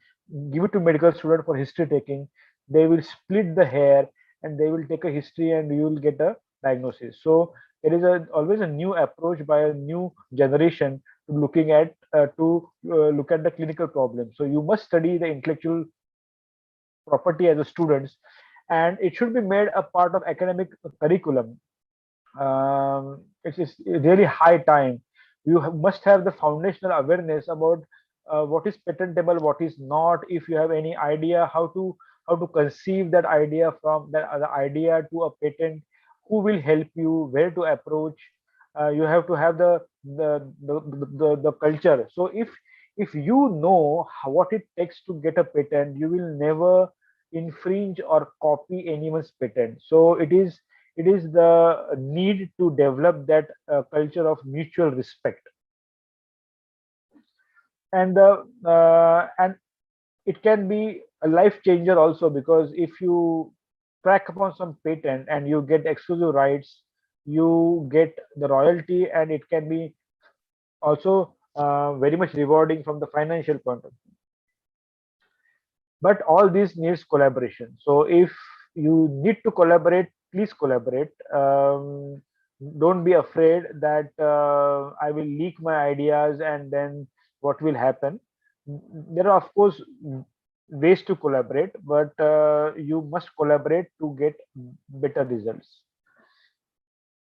give it to medical student for history taking. They will split the hair and they will take a history and you will get a diagnosis. So there is always a new approach by a new generation to looking at look at the clinical problem. So you must study the intellectual property as a students, and it should be made a part of academic curriculum. It is really high time. You must have the foundational awareness about what is patentable, what is not. If you have any idea how to conceive that idea from that the idea to a patent, who will help you, where to approach. You have to have the culture. So if you know what it takes to get a patent, you will never infringe or copy anyone's patent. So it is the need to develop that culture of mutual respect, and it can be a life changer also, because if you crack upon some patent and you get exclusive rights, you get the royalty, and it can be also very much rewarding from the financial point of view. But all this needs collaboration. So if you need to collaborate, please collaborate. Don't be afraid that I will leak my ideas and then what will happen. There are of course ways to collaborate, but you must collaborate to get better results.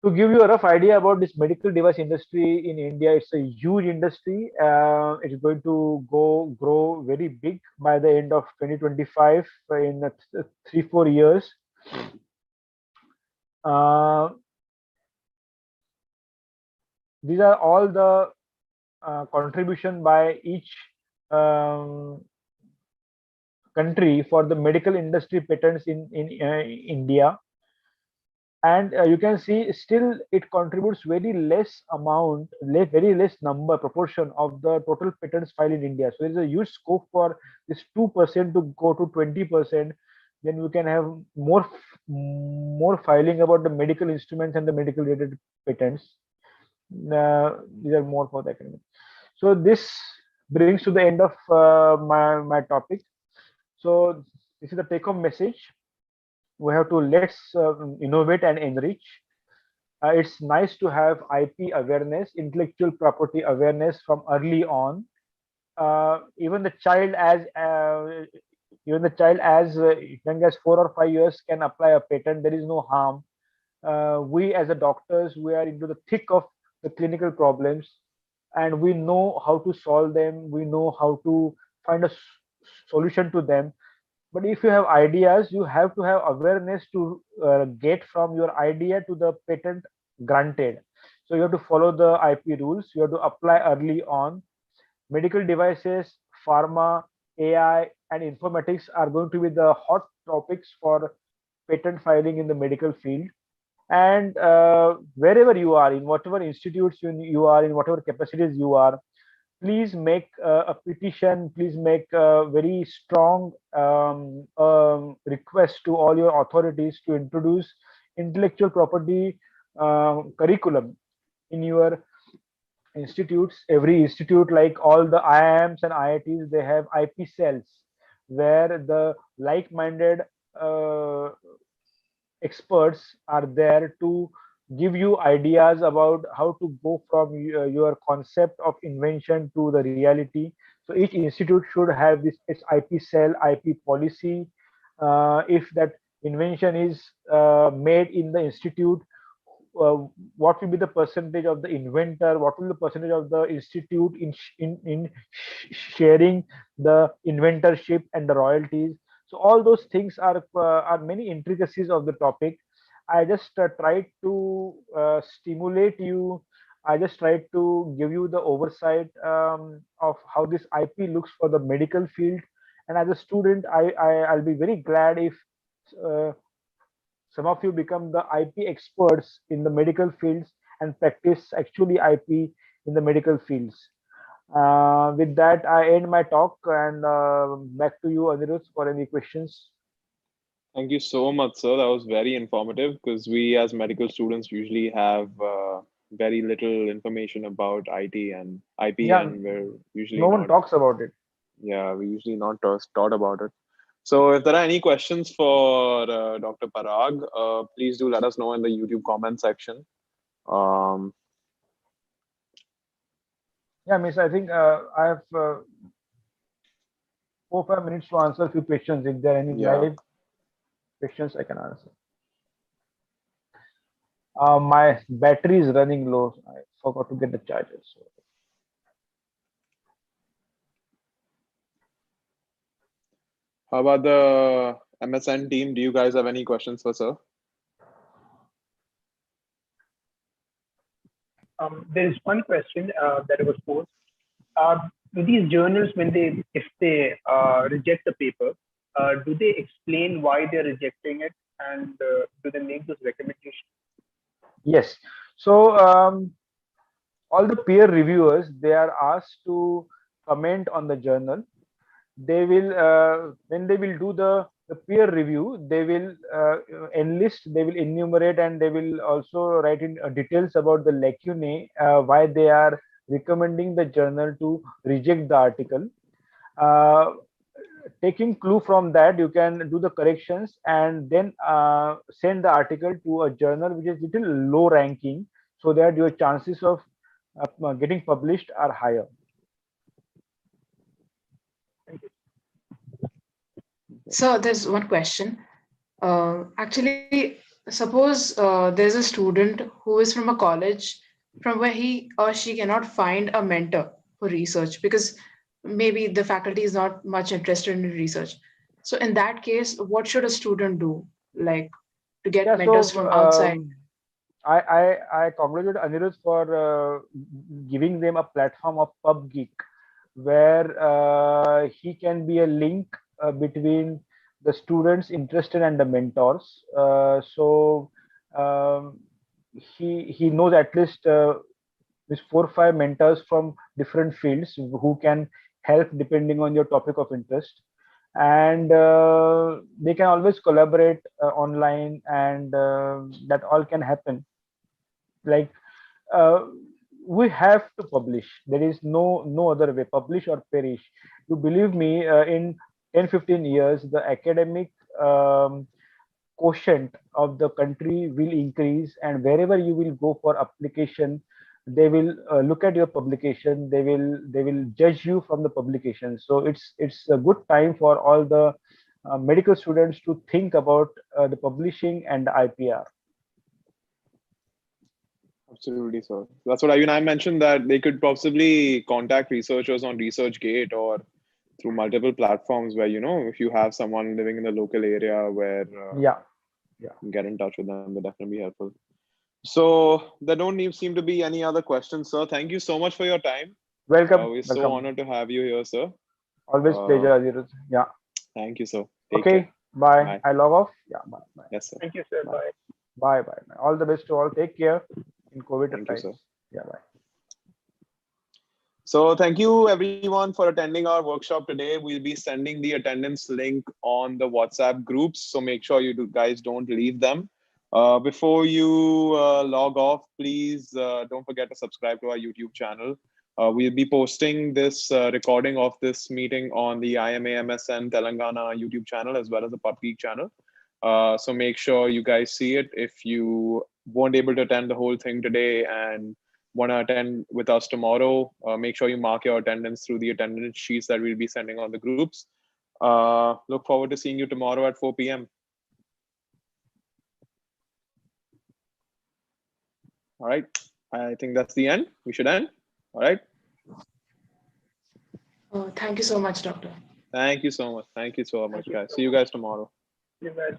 To give you a rough idea about this medical device industry in India, it's a huge industry. It's going to grow very big by the end of 2025 in 3-4 years. These are all the contribution by each um, country for the medical industry patents in India, and you can see still it contributes very less amount, very less number proportion of the total patents filed in India. So there is a huge scope for this 2% to go to 20%. Then we can have more filing about the medical instruments and the medical related patents. These are more for the academic. So this brings to the end of my topic. So this is the take home message. We have to let's innovate and enrich. It's nice to have IP awareness, intellectual property awareness from early on. Even the child as young as 4 or 5 years can apply a patent. There is no harm. We as a doctors, we are into the thick of the clinical problems, and we know how to solve them. We know how to find a solution to them. But if you have ideas, you have to have awareness to get from your idea to the patent granted. So you have to follow the IP rules. You have to apply early on. Medical devices, pharma, AI, and informatics are going to be the hot topics for patent filing in the medical field. And wherever you are, in whatever institutes you are, in whatever capacities you are, please make a petition, please make a very strong request to all your authorities to introduce intellectual property curriculum in your institutes. Every institute, like all the IIMs and IITs, they have IP cells where the like-minded experts are there to give you ideas about how to go from your concept of invention to the reality. So each institute should have this its IP cell, IP policy. If that invention is made in the institute, what will be the percentage of the inventor, what will be the percentage of the institute sharing the inventorship and the royalties. So all those things are many intricacies of the topic. I just tried to stimulate you. I just tried to give you the oversight of how this IP looks for the medical field. And as a student, I'll be very glad if uh, some of you become the IP experts in the medical fields and practice actually IP in the medical fields. With that, I end my talk, and back to you, Aniruddh, for any questions. Thank you so much, sir. That was very informative, because we as medical students usually have very little information about IT and IP, Yeah, and we're usually no one not. talks about it. Yeah, we usually not taught about it. So if there are any questions for Dr. Parag, please do let us know in the YouTube comment section. Yeah, Miss, I think I have 4 5 minutes to answer a few questions. If there are any Yeah. live questions, I can answer. My battery is running low. I forgot to get the charger. So. How about the MSN team? Do you guys have any questions for sir? There is one question that was posed. Do these journals, if they reject the paper, do they explain why they're rejecting it, and do they make those recommendations? Yes. So all the peer reviewers, they are asked to comment on the journal. They will when they will do the peer review, they will enlist, they will enumerate, and they will also write in details about the lacunae, why they are recommending the journal to reject the article. Taking clue from that, you can do the corrections and then send the article to a journal which is little low ranking, so that your chances of getting published are higher. So there's one question. Actually, suppose there's a student who is from a college from where he or she cannot find a mentor for research because maybe the faculty is not much interested in research. So in that case, what should a student do, like to get Yeah, mentors so from outside? I congratulate Aniruddh for giving them a platform of PubGeek, where he can be a link between the students interested and the mentors. So um, he knows at least with 4 or 5 mentors from different fields who can help depending on your topic of interest, and they can always collaborate online, and that all can happen. Like uh, we have to publish. There is no other way. Publish or perish. You believe me, in 10-15 years the academic quotient of the country will increase, and wherever you will go for application, they will look at your publication. They will judge you from the publication. So it's a good time for all the medical students to think about the publishing and the IPR. Absolutely, sir. That's what I mentioned, that they could possibly contact researchers on ResearchGate or through multiple platforms where, if you have someone living in the local area where Yeah. get in touch with them, they're definitely be helpful. So there don't seem to be any other questions, sir. Thank you so much for your time. Welcome. We're so honored to have you here, sir. Always pleasure, Aniruddh. Yeah. Thank you, sir. Take Okay. care. Bye. Bye. I log off. Yeah. Bye. Yes, sir. Thank you, sir. Bye. Bye. All the best to all. Take care in COVID Thank times. you, sir. Yeah. Bye. So thank you everyone for attending our workshop today. We'll be sending the attendance link on the WhatsApp groups. So make sure you guys don't leave them. Before you log off, please don't forget to subscribe to our YouTube channel. We'll be posting this recording of this meeting on the IMA-MSN Telangana YouTube channel as well as the PubGeek channel. So make sure you guys see it. If you weren't able to attend the whole thing today and want to attend with us tomorrow, make sure you mark your attendance through the attendance sheets that we'll be sending on the groups. Look forward to seeing you tomorrow at 4 p.m. All right. I think that's the end. We should end. All right. Thank you so much, Doctor. Thank you so much. Thank you so much, guys. See you guys tomorrow. You guys.